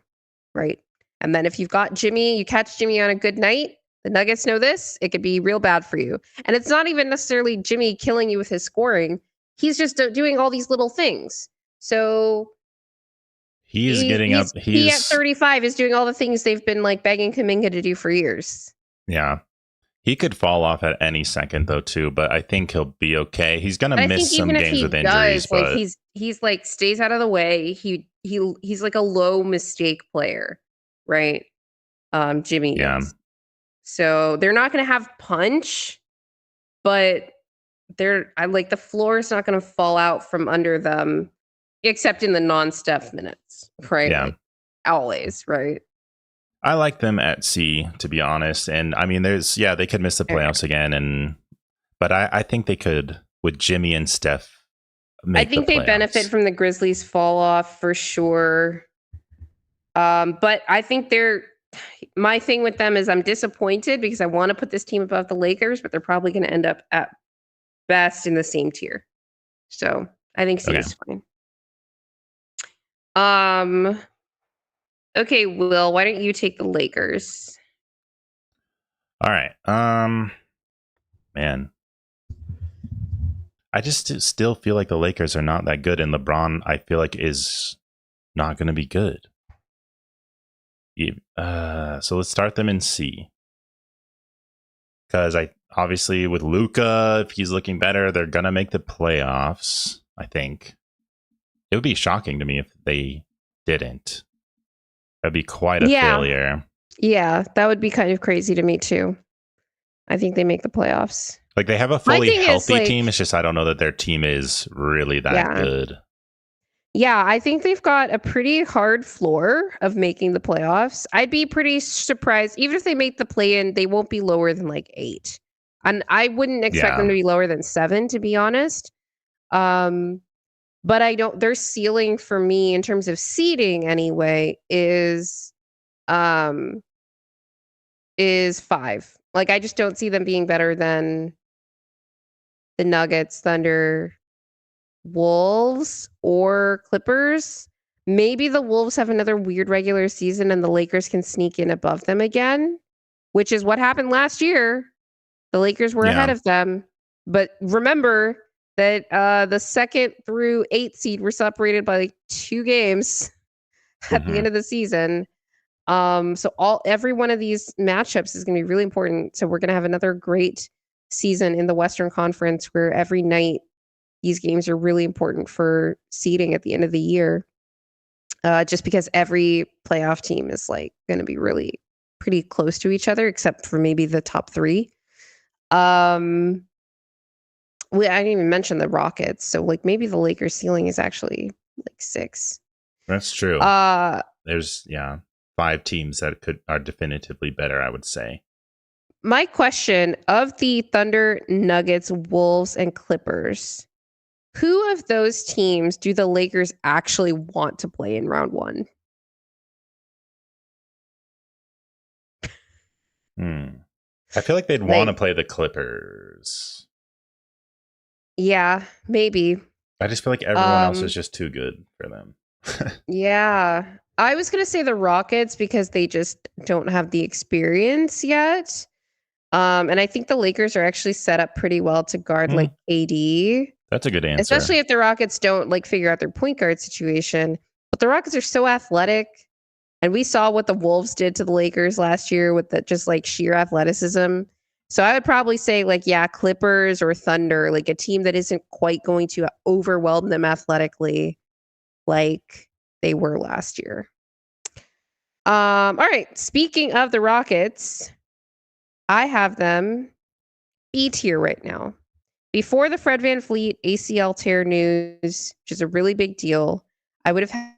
right? And then if you've got Jimmy, you catch Jimmy on a good night. The Nuggets know this. It could be real bad for you. And it's not even necessarily Jimmy killing you with his scoring. He's just doing all these little things. So he's getting up. He at 35 is doing all the things they've been like begging Kuminga to do for years. Yeah. He could fall off at any second though too, but I think he'll be okay. He's going to miss some games with injuries, but like he's like stays out of the way. He's like a low mistake player, right? Jimmy is. So they're not going to have punch, but I like the floor is not going to fall out from under them, except in the non-Steph minutes, right? Yeah, like, always, right? I like them at C, to be honest. And I mean, they could miss the playoffs again, but I think they could with Jimmy and Steph. I think they benefit from the Grizzlies fall off for sure. But I think my thing with them is I'm disappointed because I want to put this team above the Lakers, but they're probably going to end up at best in the same tier. So I think C is fine. Okay, Will, why don't you take the Lakers? All right. Man. I just still feel like the Lakers are not that good, and LeBron, I feel like, is not going to be good. So let's start them in C. Because obviously with Luka, if he's looking better, they're gonna make the playoffs. I think it would be shocking to me if they didn't. That'd be quite a failure. Yeah, that would be kind of crazy to me too. I think they make the playoffs. Like they have a fully healthy team. It's just I don't know that their team is really that good. Yeah, I think they've got a pretty hard floor of making the playoffs. I'd be pretty surprised. Even if they make the play-in, they won't be lower than like 8. And I wouldn't expect them to be lower than 7, to be honest. But their ceiling for me in terms of seeding anyway is 5. Like I just don't see them being better than the Nuggets, Thunder, Wolves, or Clippers. Maybe the Wolves have another weird regular season and the Lakers can sneak in above them again, which is what happened last year. The Lakers were ahead of them. But remember that the 2nd through 8th seed were separated by like 2 games at the end of the season. So every one of these matchups is going to be really important. So we're going to have another great season in the Western Conference where every night these games are really important for seeding at the end of the year. Just because every playoff team is like going to be really pretty close to each other, except for maybe the top 3. I didn't even mention the Rockets. So like maybe the Lakers ceiling is actually like 6. That's true. There's 5 teams that are definitively better, I would say. My question of the Thunder, Nuggets, Wolves, and Clippers, who of those teams do the Lakers actually want to play in round 1? I feel like they'd want to play the Clippers. Yeah, maybe. I just feel like everyone else is just too good for them. Yeah. I was going to say the Rockets because they just don't have the experience yet. And I think the Lakers are actually set up pretty well to guard like AD. That's a good answer. Especially if the Rockets don't like figure out their point guard situation. But the Rockets are so athletic. And we saw what the Wolves did to the Lakers last year with the just like sheer athleticism. So I would probably say like, Clippers or Thunder, like a team that isn't quite going to overwhelm them athletically like they were last year. All right. Speaking of the Rockets, I have them B tier right now. Before the Fred VanVleet ACL tear news, which is a really big deal, I would have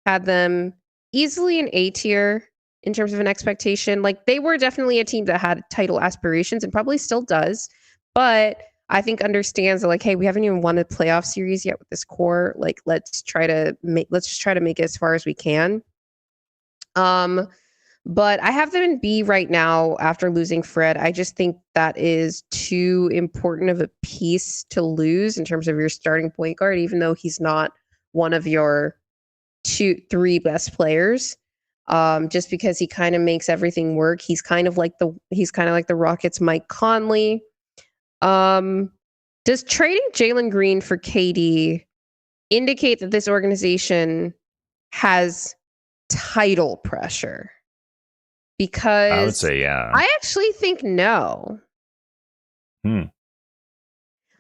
had them easily an A tier in terms of an expectation. Like they were definitely a team that had title aspirations and probably still does, but I think understands that like, hey, we haven't even won a playoff series yet with this core. Like let's just try to make it as far as we can. But I have them in B right now after losing Fred. I just think that is too important of a piece to lose in terms of your starting point guard, even though he's not one of your 2-3 best players. Just because he kind of makes everything work. He's kind of like the Rockets' Mike Conley. Does trading Jalen Green for KD indicate that this organization has title pressure? Because I would say, yeah. I actually think no.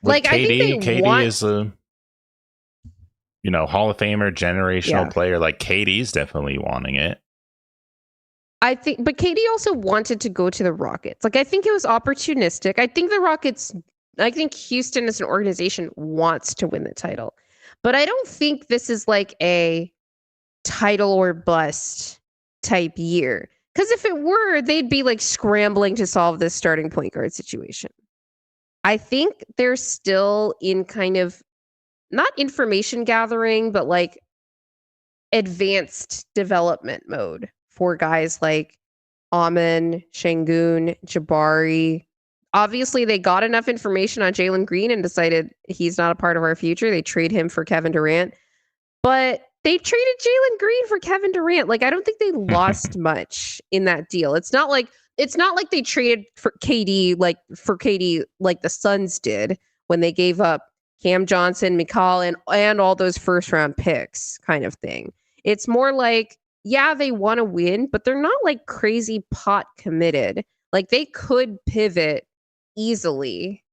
Like KD is a Hall of Famer, generational player. Like KD's definitely wanting it. I think, but KD also wanted to go to the Rockets. Like I think it was opportunistic. I think Houston as an organization wants to win the title. But I don't think this is like a title or bust type year. Because if it were, they'd be like scrambling to solve this starting point guard situation. I think they're still in kind of not information gathering, but like advanced development mode for guys like Amen, Şengün, Jabari. Obviously, they got enough information on Jalen Green and decided he's not a part of our future. They trade him for Kevin Durant. But they traded Jalen Green for Kevin Durant. Like, I don't think they lost much in that deal. It's not like they traded for KD like the Suns did when they gave up Cam Johnson, McCall, and all those first round picks kind of thing. It's more like, yeah, they want to win, but they're not like crazy pot committed. Like they could pivot easily,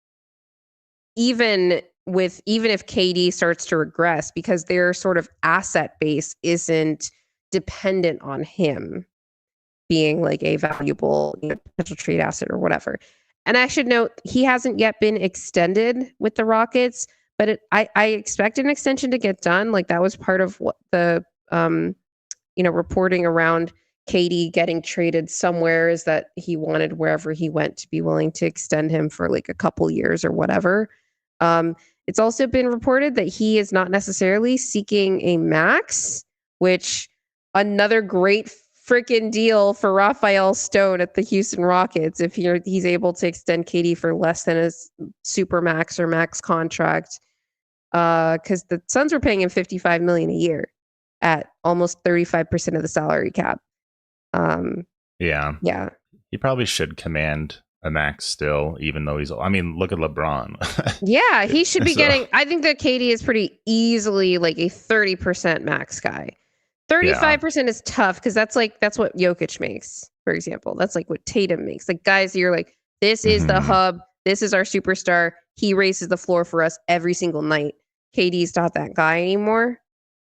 even if KD starts to regress, because their sort of asset base isn't dependent on him being like a valuable, potential trade asset or whatever. And I should note he hasn't yet been extended with the Rockets, but I expect an extension to get done. Like that was part of what the reporting around KD getting traded somewhere, is that he wanted wherever he went to be willing to extend him for like a couple years or whatever. It's also been reported that he is not necessarily seeking a max, which another great freaking deal for Raphael Stone at the Houston Rockets if he's able to extend KD for less than his super max or max contract. Because the Suns were paying him $55 million a year at almost 35% of the salary cap. Yeah. Yeah. He probably should command a max still, even though I mean, look at LeBron. Yeah, he should be So, getting, I think that KD is pretty easily like a 30% max guy. 35% is tough because that's what Jokic makes, for example. That's like what Tatum makes. Like guys, you're like, this is the hub. This is our superstar. He races the floor for us every single night. KD's not that guy anymore.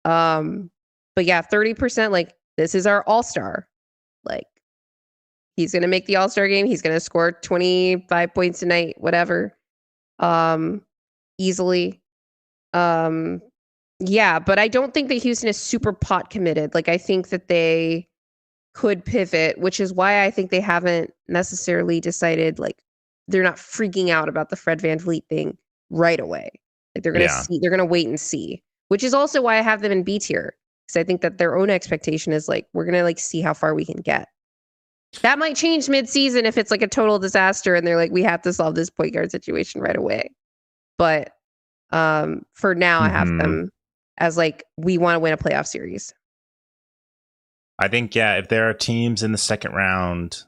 But yeah, 30%, like this is our all-star. Like he's going to make the all-star game. He's going to score 25 points a night, whatever. Easily. Yeah, but I don't think that Houston is super pot committed. Like I think that they could pivot, which is why I think they haven't necessarily decided, like they're not freaking out about the Fred VanVleet thing right away. Like they're going to wait and see, which is also why I have them in B tier. Because I think that their own expectation is like, we're going to like see how far we can get. That might change mid-season if it's like a total disaster and they're like, we have to solve this point guard situation right away. But for now, I have them as like, we want to win a playoff series. I think, if there are teams in the second round,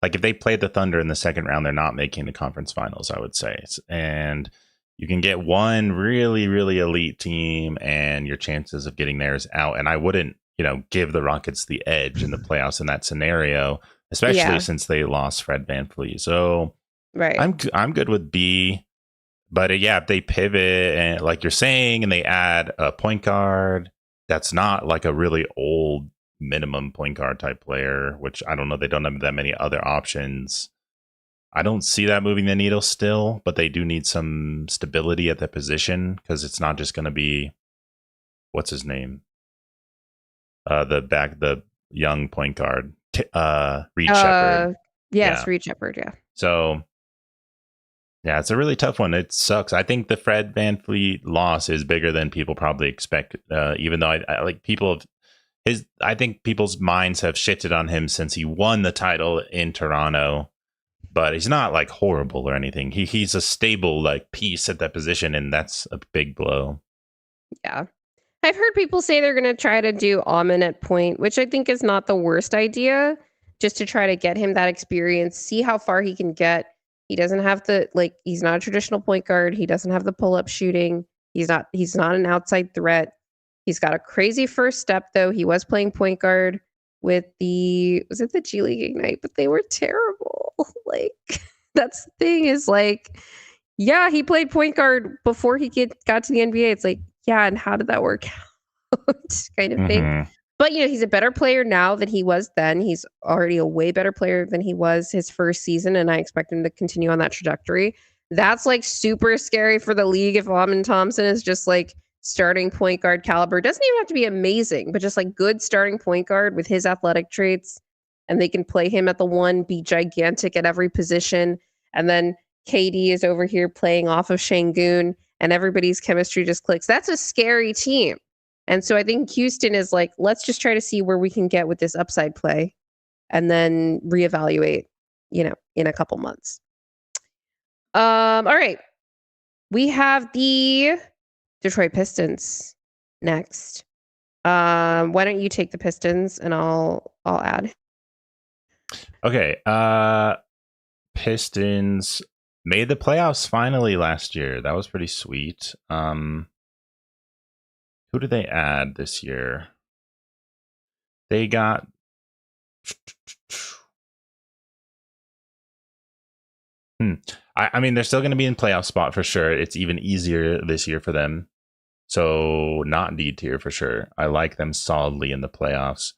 like if they play the Thunder in the second round, they're not making the conference finals, I would say. And you can get one really, really elite team and your chances of getting there is out. And I wouldn't, give the Rockets the edge in the playoffs in that scenario, especially since they lost Fred VanVleet. So right. I'm good with B. But if they pivot and like you're saying, and they add a point guard that's not like a really old minimum point guard type player, which I don't know, they don't have that many other options. I don't see that moving the needle still, but they do need some stability at that position because it's not just going to be, what's his name? The young point guard, Reed Shepherd. Yes, Reed Shepherd, yeah. So yeah, it's a really tough one. It sucks. I think the Fred VanVleet loss is bigger than people probably expect. Even though I like people I think people's minds have shifted on him since he won the title in Toronto. But he's not like horrible or anything. He's a stable like piece at that position, and that's a big blow. Yeah, I've heard people say they're going to try to do Amen at point, which I think is not the worst idea. Just to try to get him that experience, see how far he can get. He doesn't have he's not a traditional point guard. He doesn't have the pull-up shooting. He's not an outside threat. He's got a crazy first step though. He was playing point guard with the G League Ignite, but they were terrible. Like that's the thing is like, yeah, he played point guard before he got to the NBA. It's like, yeah, and how did that work out? Kind of thing. But, he's a better player now than he was then. He's already a way better player than he was his first season, and I expect him to continue on that trajectory. That's, like, super scary for the league if Amen Thompson is just, like, starting point guard caliber. Doesn't even have to be amazing, but just, like, good starting point guard with his athletic traits, and they can play him at the one, be gigantic at every position, and then KD is over here playing off of Şengün, and everybody's chemistry just clicks. That's a scary team. And so I think Houston is like, let's just try to see where we can get with this upside play and then reevaluate, in a couple months. All right. We have the Detroit Pistons next. Why don't you take the Pistons and I'll add. Okay. Pistons made the playoffs finally last year. That was pretty sweet. Who did they add this year? They got I mean, they're still going to be in playoff spot for sure. It's even easier this year for them. So not D tier for sure. I like them solidly in the playoffs.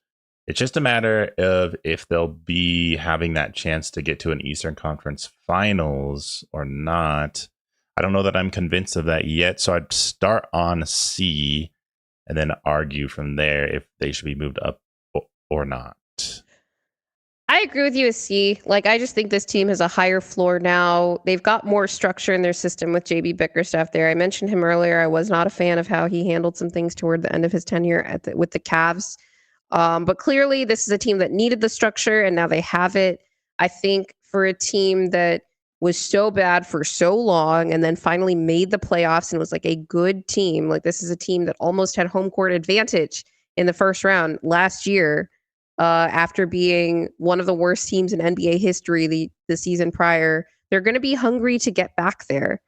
It's just a matter of if they'll be having that chance to get to an Eastern Conference Finals or not. I don't know that I'm convinced of that yet. So I'd start on C and then argue from there if they should be moved up or not. I agree with you with C. Like, I just think this team has a higher floor now. They've got more structure in their system with JB Bickerstaff there. I mentioned him earlier. I was not a fan of how he handled some things toward the end of his tenure with the Cavs. But clearly, this is a team that needed the structure, and now they have it. I think for a team that was so bad for so long and then finally made the playoffs and was like a good team, like this is a team that almost had home court advantage in the first round last year. After being one of the worst teams in NBA history the season prior, they're going to be hungry to get back there.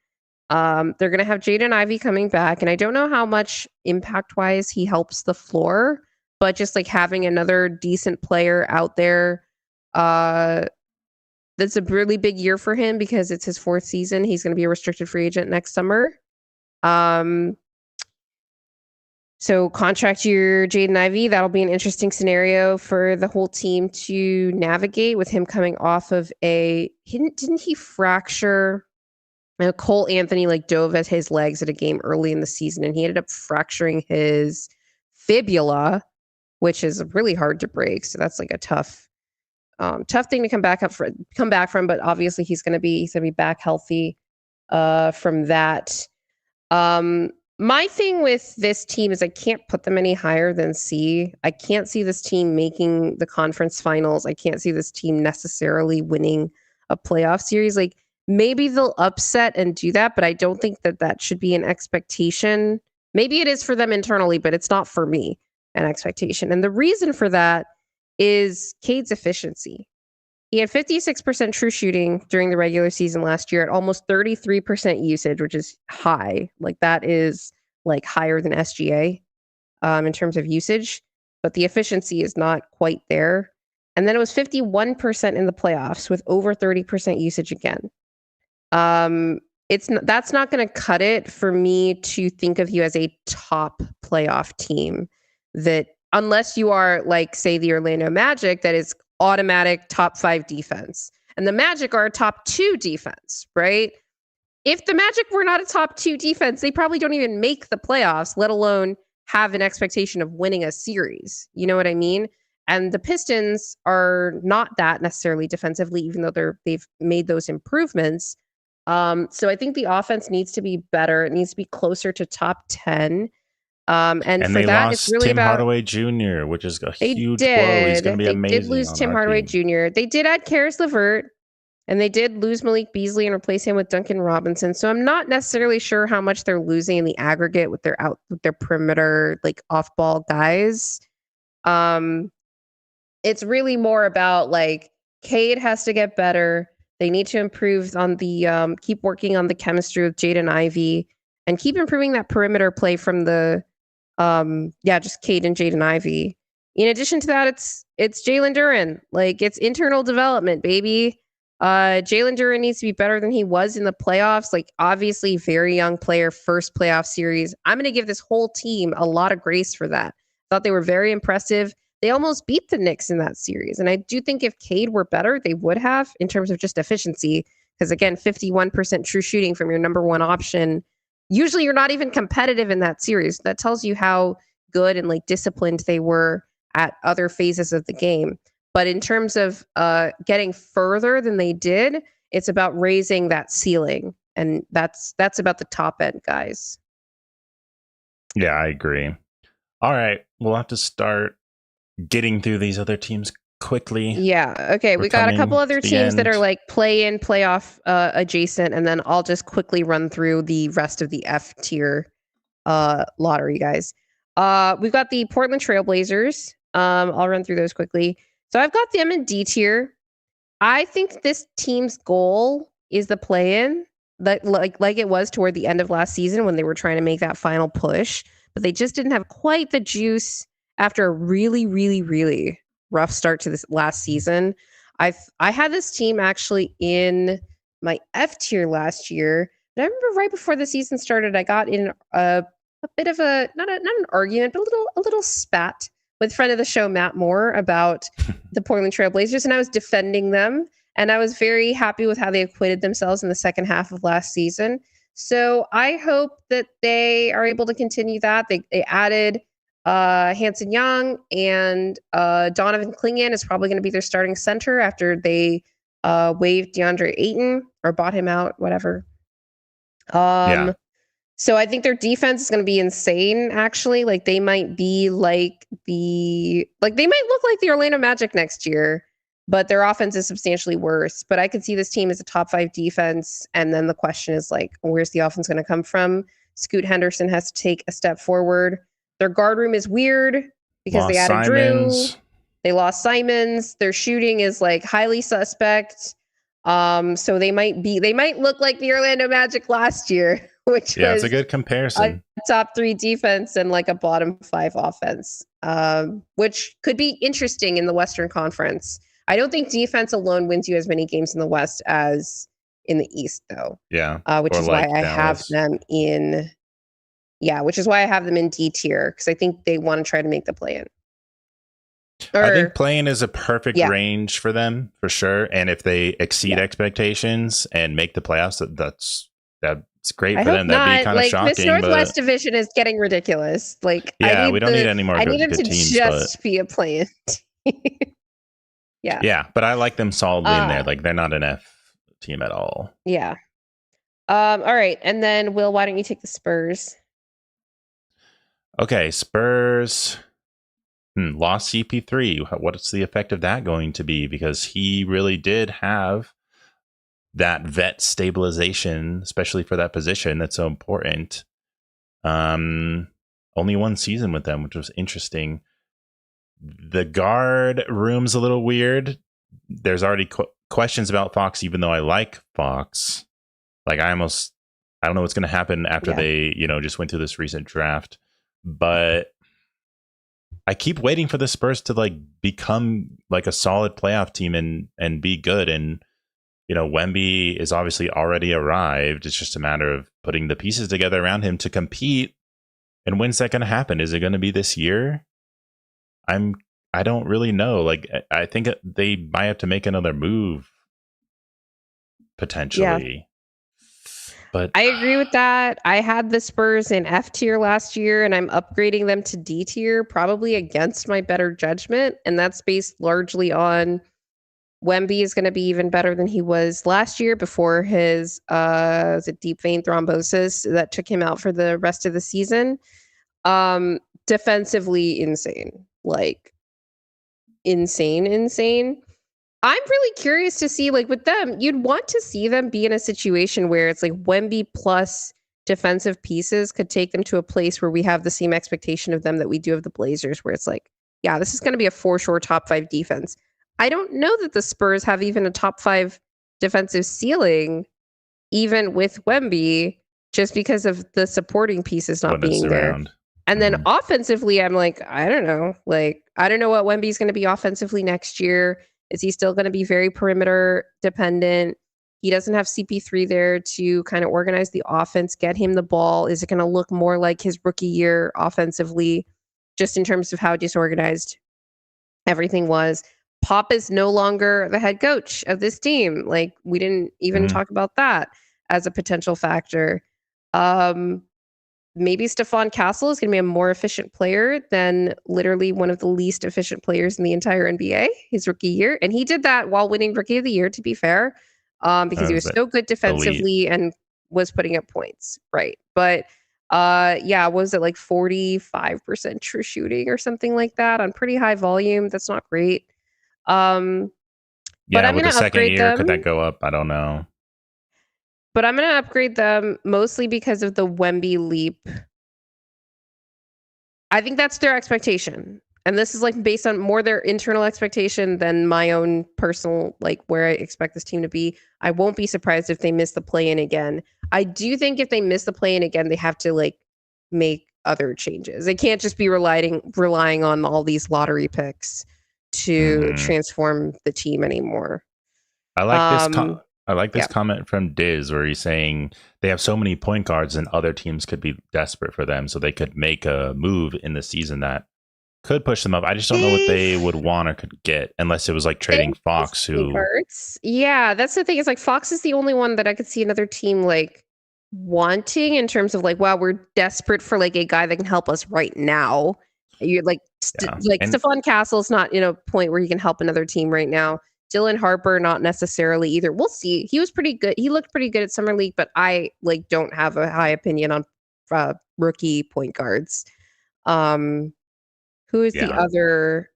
They're going to have Jaden Ivey coming back, and I don't know how much impact-wise he helps the floor, but just like having another decent player out there, that's a really big year for him because it's his fourth season. He's going to be a restricted free agent next summer. So contract your Jaden Ivey. That'll be an interesting scenario for the whole team to navigate with him coming off of didn't he fracture? Cole Anthony like dove at his legs at a game early in the season, and he ended up fracturing his fibula, which is really hard to break. So that's like a tough thing to come back from. But obviously he's gonna be back healthy from that. My thing with this team is I can't put them any higher than C. I can't see this team making the conference finals. I can't see this team necessarily winning a playoff series. Like maybe they'll upset and do that, but I don't think that should be an expectation. Maybe it is for them internally, but it's not for me an expectation. And the reason for that is Cade's efficiency. He had 56% true shooting during the regular season last year at almost 33% usage, which is high. Like that is like higher than SGA in terms of usage, but the efficiency is not quite there. And then it was 51% in the playoffs with over 30% usage again. That's not going to cut it for me to think of you as a top playoff team that unless you are like, say, the Orlando Magic, that is automatic top 5 defense. And the Magic are a top 2 defense, right? If the Magic were not a top 2 defense, they probably don't even make the playoffs, let alone have an expectation of winning a series. You know what I mean? And the Pistons are not that necessarily defensively, even though they've made those improvements. So I think the offense needs to be better. It needs to be closer to top 10. And for they that, lost it's really Tim about Hardaway Jr., which is a huge blow. He's going to be amazing. They did lose Tim Hardaway Jr. They did add Karis LeVert, and they did lose Malik Beasley and replace him with Duncan Robinson. So I'm not necessarily sure how much they're losing in the aggregate with their perimeter like off ball guys. It's really more about like Cade has to get better. They need to improve on the keep working on the chemistry with Jaden Ivey and keep improving that perimeter play from the just Cade and Jaden Ivey. In addition to that, it's Jalen Duren. Like it's internal development, baby. Jalen Duren needs to be better than he was in the playoffs. Like obviously very young player, first playoff series. I'm going to give this whole team a lot of grace for that. Thought they were very impressive. They almost beat the Knicks in that series. And I do think if Cade were better, they would have in terms of just efficiency. Because again, 51% true shooting from your number one option. Usually you're not even competitive in that series. That tells you how good and like disciplined they were at other phases of the game. But in terms of getting further than they did, it's about raising that ceiling. And that's about the top end, guys. Yeah, I agree. All right. We'll have to start getting through these other teams quickly. Yeah. Okay. We got a couple other teams that are like play-in, playoff adjacent, and then I'll just quickly run through the rest of the F tier lottery, guys. We've got the Portland Trailblazers. I'll run through those quickly. So I've got them in D tier. I think this team's goal is the play-in, like it was toward the end of last season when they were trying to make that final push, but they just didn't have quite the juice after a really, really, really rough start to this last season. I had this team actually in my F tier last year. And I remember right before the season started, I got in a bit of a not an argument, but a little spat with friend of the show Matt Moore about the Portland Trail Blazers, and I was defending them, and I was very happy with how they acquitted themselves in the second half of last season. So I hope that they are able to continue that. They added Hanson Young, and Donovan Clingan is probably going to be their starting center after they waived DeAndre Ayton or bought him out, whatever. Yeah. So I think their defense is going to be insane, actually. Like they might be like they might look like the Orlando Magic next year, but their offense is substantially worse. But I could see this team as a top 5 defense. And then the question is like, where's the offense going to come from? Scoot Henderson has to take a step forward. Their guard room is weird because they added Simons. Drew. They lost Simons. Their shooting is like highly suspect. So they might look like the Orlando Magic last year, which was it's a good comparison. A top 3 defense and like a bottom 5 offense, which could be interesting in the Western Conference. I don't think defense alone wins you as many games in the West as in the East, though. Yeah, which is why I have them in. Yeah, which is why I have them in D tier, because I think they want to try to make the play-in. I think play-in is a perfect range for them, for sure. And if they exceed expectations and make the playoffs, that's great for them. That'd be kind of shocking. This Northwest division is getting ridiculous. Like, we don't need any more good teams. I need them to just be a play-in team. Yeah, but I like them solidly in there. Like, they're not an F team at all. Yeah. All right, and then Will, why don't you take the Spurs? Okay, Spurs lost CP3. What's the effect of that going to be? Because he really did have that vet stabilization, especially for that position that's so important. Only one season with them, which was interesting. The guard room's a little weird. There's already questions about Fox, even though I like Fox. Like, I don't know what's going to happen after they, just went through this recent draft. But I keep waiting for the Spurs to like become like a solid playoff team and be good. And, Wemby is obviously already arrived. It's just a matter of putting the pieces together around him to compete. And when's that going to happen? Is it going to be this year? I don't really know. Like, I think they might have to make another move potentially. Yeah. But I agree with that. I had the Spurs in F tier last year, and I'm upgrading them to D tier, probably against my better judgment. And that's based largely on Wemby is going to be even better than he was last year before his deep vein thrombosis that took him out for the rest of the season. Defensively insane. Like insane. I'm really curious to see, like, with them, you'd want to see them be in a situation where it's like Wemby plus defensive pieces could take them to a place where we have the same expectation of them that we do of the Blazers, where it's like, yeah, this is going to be a for sure top 5 defense. I don't know that the Spurs have even a top 5 defensive ceiling, even with Wemby, just because of the supporting pieces not being there. And then offensively, I'm like, I don't know. Like, I don't know what Wemby's going to be offensively next year. Is he still going to be very perimeter dependent? He doesn't have CP3 there to kind of organize the offense, get him the ball. Is it going to look more like his rookie year offensively, just in terms of how disorganized everything was? Pop is no longer the head coach of this team. Like, we didn't even talk about that as a potential factor. Maybe Stephon Castle is going to be a more efficient player than literally one of the least efficient players in the entire NBA his rookie year. And he did that while winning Rookie of the Year, to be fair, because he was so good defensively and was putting up points. Right. But was it like 45% true shooting or something like that on pretty high volume? That's not great. But I'm with the second year, could that go up? I don't know. But I'm going to upgrade them mostly because of the Wemby leap. I think that's their expectation. And this is like based on more their internal expectation than my own personal, like where I expect this team to be. I won't be surprised if they miss the play-in again. I do think if they miss the play-in again, they have to like make other changes. They can't just be relying on all these lottery picks to transform the team anymore. I like this. I like this Yeah. comment from Diz where he's saying they have so many point guards and other teams could be desperate for them, so they could make a move in the season that could push them up. I just don't know what they would want or could get unless it was like They trading Fox, point who guards. Yeah, that's the thing. Is like Fox is the only one that I could see another team like wanting in terms of like, wow, we're desperate for like a guy that can help us right now. You're like, yeah, like and Stephon Castle's not in a point where he can help another team right now. Dylan Harper, not necessarily either. We'll see. He was pretty good. He looked pretty good at summer league, but I like don't have a high opinion on rookie point guards. Um, who is the yeah, other?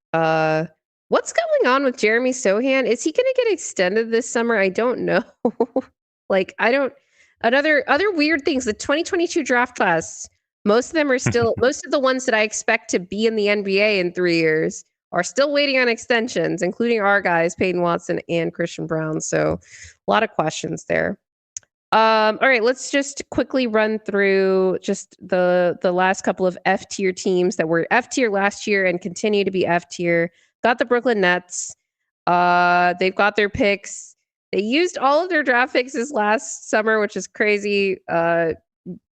What's going on with Jeremy Sohan? Is he going to get extended this summer? I don't know. Like, I don't. Other weird things. The 2022 draft class. Most of them are still. Most of the ones that I expect to be in the NBA in 3 years are still waiting on extensions, including our guys, Peyton Watson and Christian Brown. So, a lot of questions there. All right, let's just quickly run through just the last couple of F tier teams that were F tier last year and continue to be F tier. Got the Brooklyn Nets. They've got their picks. They used all of their draft picks this last summer, which is crazy.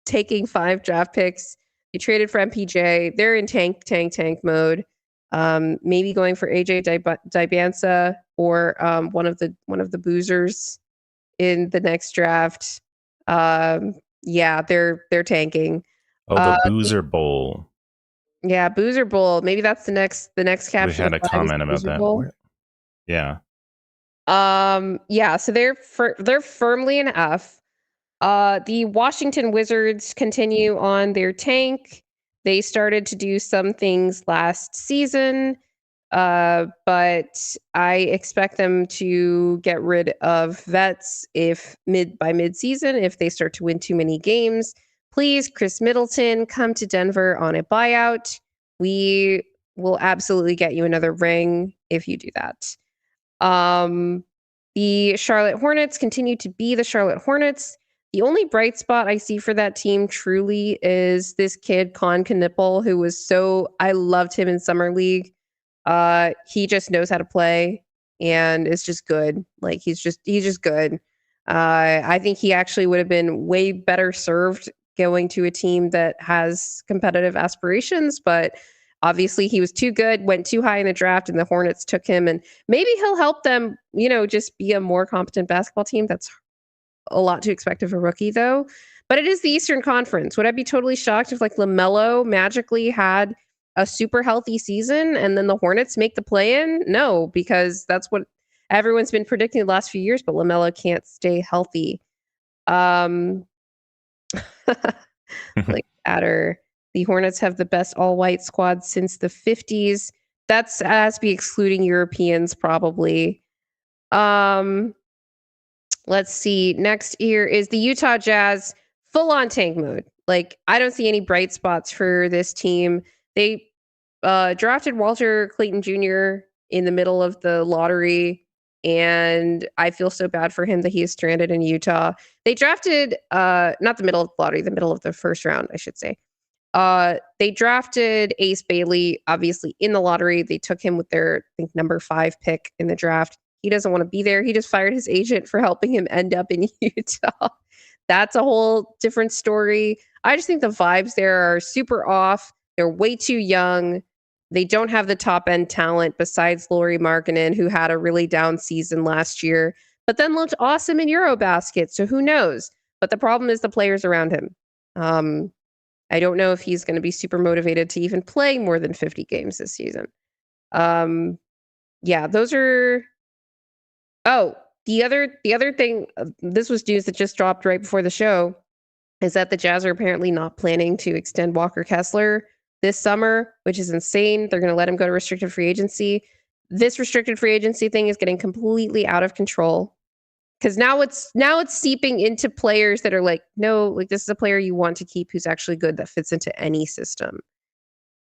Taking 5 draft picks. They traded for MPJ. They're in tank mode. Maybe going for AJ Dibansa or one of the boozers in the next draft. Yeah, they're tanking. oh, the Boozer Bowl. Yeah, Boozer Bowl. Maybe that's the next caption. We had a comment about that. Yeah. Yeah, so they're firmly in F. The Washington Wizards continue on their tank. They started to do some things last season. But I expect them to get rid of vets by mid-season if they start to win too many games. Please, Chris Middleton, come to Denver on a buyout. We will absolutely get you another ring if you do that. The Charlotte Hornets continue to be the Charlotte Hornets. The only bright spot I see for that team truly is this kid, Con Knipple, who was I loved him in Summer League. He just knows how to play and is just good. Like he's just good. I think he actually would have been way better served going to a team that has competitive aspirations, but obviously he was too good, went too high in the draft, and the Hornets took him. And maybe he'll help them, just be a more competent basketball team. That's a lot to expect of a rookie, though. But it is the Eastern Conference. Would I be totally shocked if like LaMelo magically had a super healthy season and then the Hornets make the play-in? No, because that's what everyone's been predicting the last few years, but LaMelo can't stay healthy. Like Adder, the Hornets have the best all-white squad since the 50s. That's has to be excluding Europeans, probably. Let's see. Next year is the Utah Jazz, full-on tank mode. Like, I don't see any bright spots for this team. They drafted Walter Clayton Jr. in the middle of the lottery, and I feel so bad for him that he is stranded in Utah. They drafted, not the middle of the lottery, the middle of the first round, I should say. They drafted Ace Bailey, obviously, in the lottery. They took him with their, I think, number 5 pick in the draft. He doesn't want to be there. He just fired his agent for helping him end up in Utah. That's a whole different story. I just think the vibes there are super off. They're way too young. They don't have the top end talent besides Lauri Markkanen, who had a really down season last year, but then looked awesome in Eurobasket. So who knows? But the problem is the players around him. I don't know if he's going to be super motivated to even play more than 50 games this season. Yeah, those are. Oh, the other thing, this was news that just dropped right before the show, is that the Jazz are apparently not planning to extend Walker Kessler this summer, which is insane. They're going to let him go to restricted free agency. This restricted free agency thing is getting completely out of control because now it's seeping into players that are like, no, like this is a player you want to keep who's actually good that fits into any system.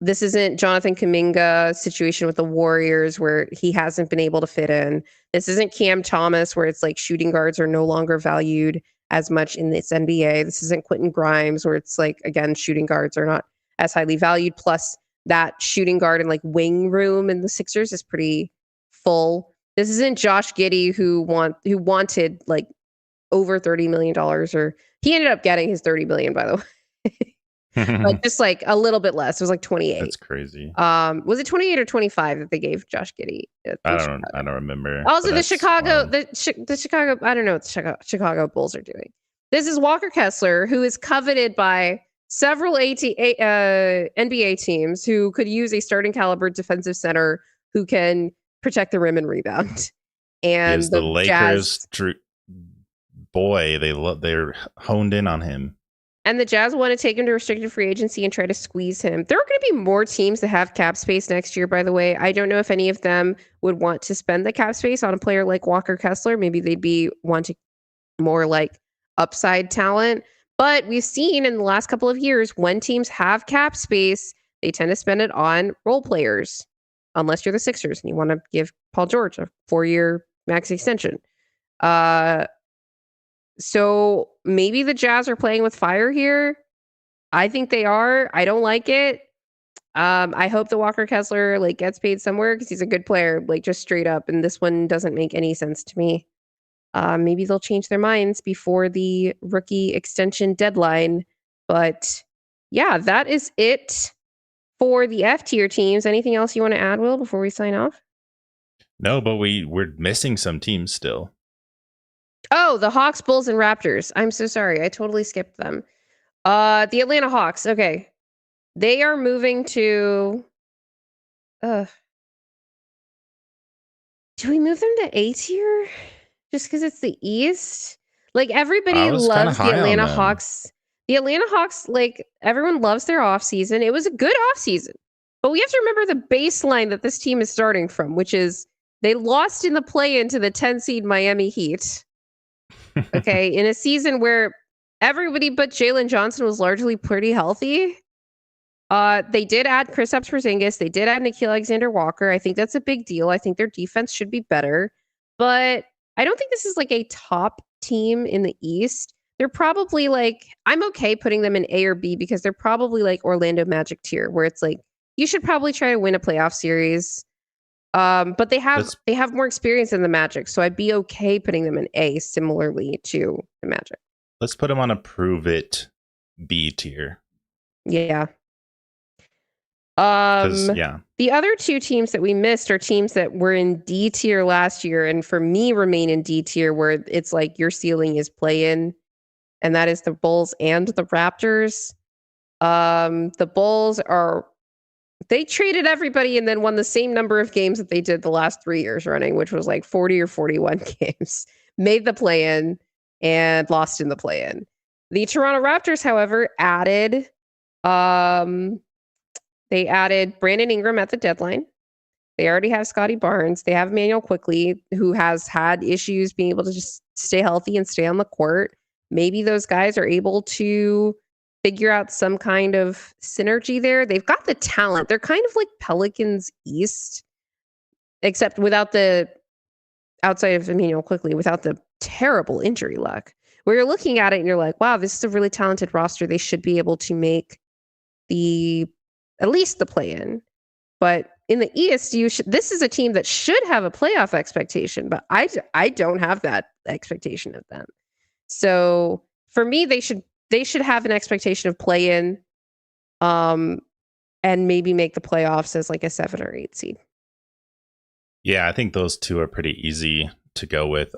This isn't Jonathan Kuminga situation with the Warriors where he hasn't been able to fit in. This isn't Cam Thomas where it's like shooting guards are no longer valued as much in this NBA. This isn't Quentin Grimes where it's like, again, shooting guards are not as highly valued. Plus that shooting guard and like wing room in the Sixers is pretty full. This isn't Josh Giddey who wanted like over $30 million, or he ended up getting his 30 million, by the way. But just like a little bit less. It was like 28. That's crazy. Was it 28 or 25 that they gave Josh Giddey? I don't remember. Also, the Chicago, the Chicago, I don't know what the Chicago Bulls are doing. This is Walker Kessler, who is coveted by several NBA teams who could use a starting caliber defensive center who can protect the rim and rebound. And the Lakers, boy, they're honed in on him. And the Jazz want to take him to restricted free agency and try to squeeze him. There are going to be more teams that have cap space next year, by the way. I don't know if any of them would want to spend the cap space on a player like Walker Kessler. Maybe they'd be wanting more like upside talent. But we've seen in the last couple of years, when teams have cap space, they tend to spend it on role players. Unless you're the Sixers and you want to give Paul George a 4-year max extension. So maybe the Jazz are playing with fire here. I think they are. I don't like it. I hope the Walker Kessler like gets paid somewhere because he's a good player, like just straight up. And this one doesn't make any sense to me. Maybe they'll change their minds before the rookie extension deadline. But yeah, that is it for the F tier teams. Anything else you want to add, Will, before we sign off? No, but we're missing some teams still. Oh, the Hawks, Bulls, and Raptors. I'm so sorry. I totally skipped them. The Atlanta Hawks. Okay. They are moving to... do we move them to A tier? Just because it's the East? Like, everybody loves the Atlanta Hawks. The Atlanta Hawks, like, everyone loves their offseason. It was a good offseason. But we have to remember the baseline that this team is starting from, which is they lost in the play-in to the 10-seed Miami Heat. Okay, in a season where everybody but Jalen Johnson was largely pretty healthy. They did add Kristaps Porzingis. They did add Nickeil Alexander-Walker. I think that's a big deal. I think their defense should be better. But I don't think this is like a top team in the East. They're probably like, I'm okay putting them in A or B because they're probably like Orlando Magic tier, where it's like, you should probably try to win a playoff series. But they have more experience than the Magic, so I'd be okay putting them in A, similarly to the Magic. Let's put them on a prove it B tier. Yeah. Yeah. The other two teams that we missed are teams that were in D tier last year, and for me remain in D tier, where it's like your ceiling is play-in, and that is the Bulls and the Raptors. The Bulls they traded everybody and then won the same number of games that they did the last 3 years running, which was like 40 or 41 games. Made the play-in and lost in the play-in. The Toronto Raptors, however, added Brandon Ingram at the deadline. They already have Scotty Barnes. They have Emmanuel Quickley, who has had issues being able to just stay healthy and stay on the court. Maybe those guys are able to figure out some kind of synergy there. They've got the talent. They're kind of like Pelicans East, except without the outside of Emmanuel Quickley, without the terrible injury luck. Where you're looking at it and you're like, wow, this is a really talented roster. They should be able to make at least the play-in. But in the East, this is a team that should have a playoff expectation, but I don't have that expectation of them. So for me, they should have an expectation of play-in, and maybe make the playoffs as like a 7 or 8 seed. Yeah, I think those two are pretty easy to go with.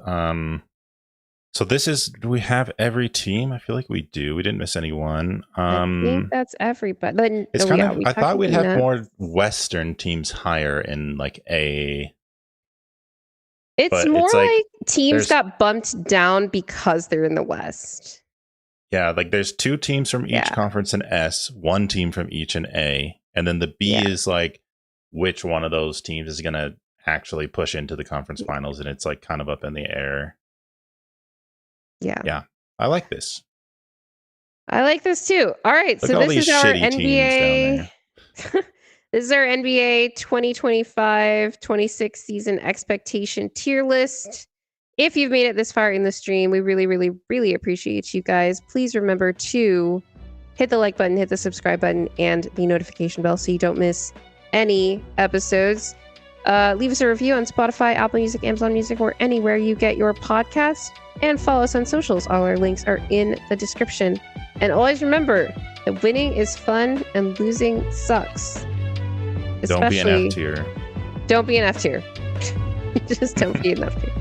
So do we have every team? I feel like we do. We didn't miss anyone. I think that's everybody. Then, I thought we'd have more Western teams higher in like A. It's more like teams got bumped down because they're in the West. Yeah, like there's 2 teams from each conference in S, 1 team from each in A, and then the B is like which one of those teams is going to actually push into the conference finals, and it's like kind of up in the air. Yeah. I like this. I like this too. All right, so this is our NBA. This is our NBA 2025-26 season expectation tier list. If you've made it this far in the stream, we really, really, really appreciate you guys. Please remember to hit the like button, hit the subscribe button, and the notification bell so you don't miss any episodes. Leave us a review on Spotify, Apple Music, Amazon Music, or anywhere you get your podcast. And follow us on socials. All our links are in the description. And always remember that winning is fun and losing sucks. Don't be an F tier. Don't be an F tier. Just don't be an F tier.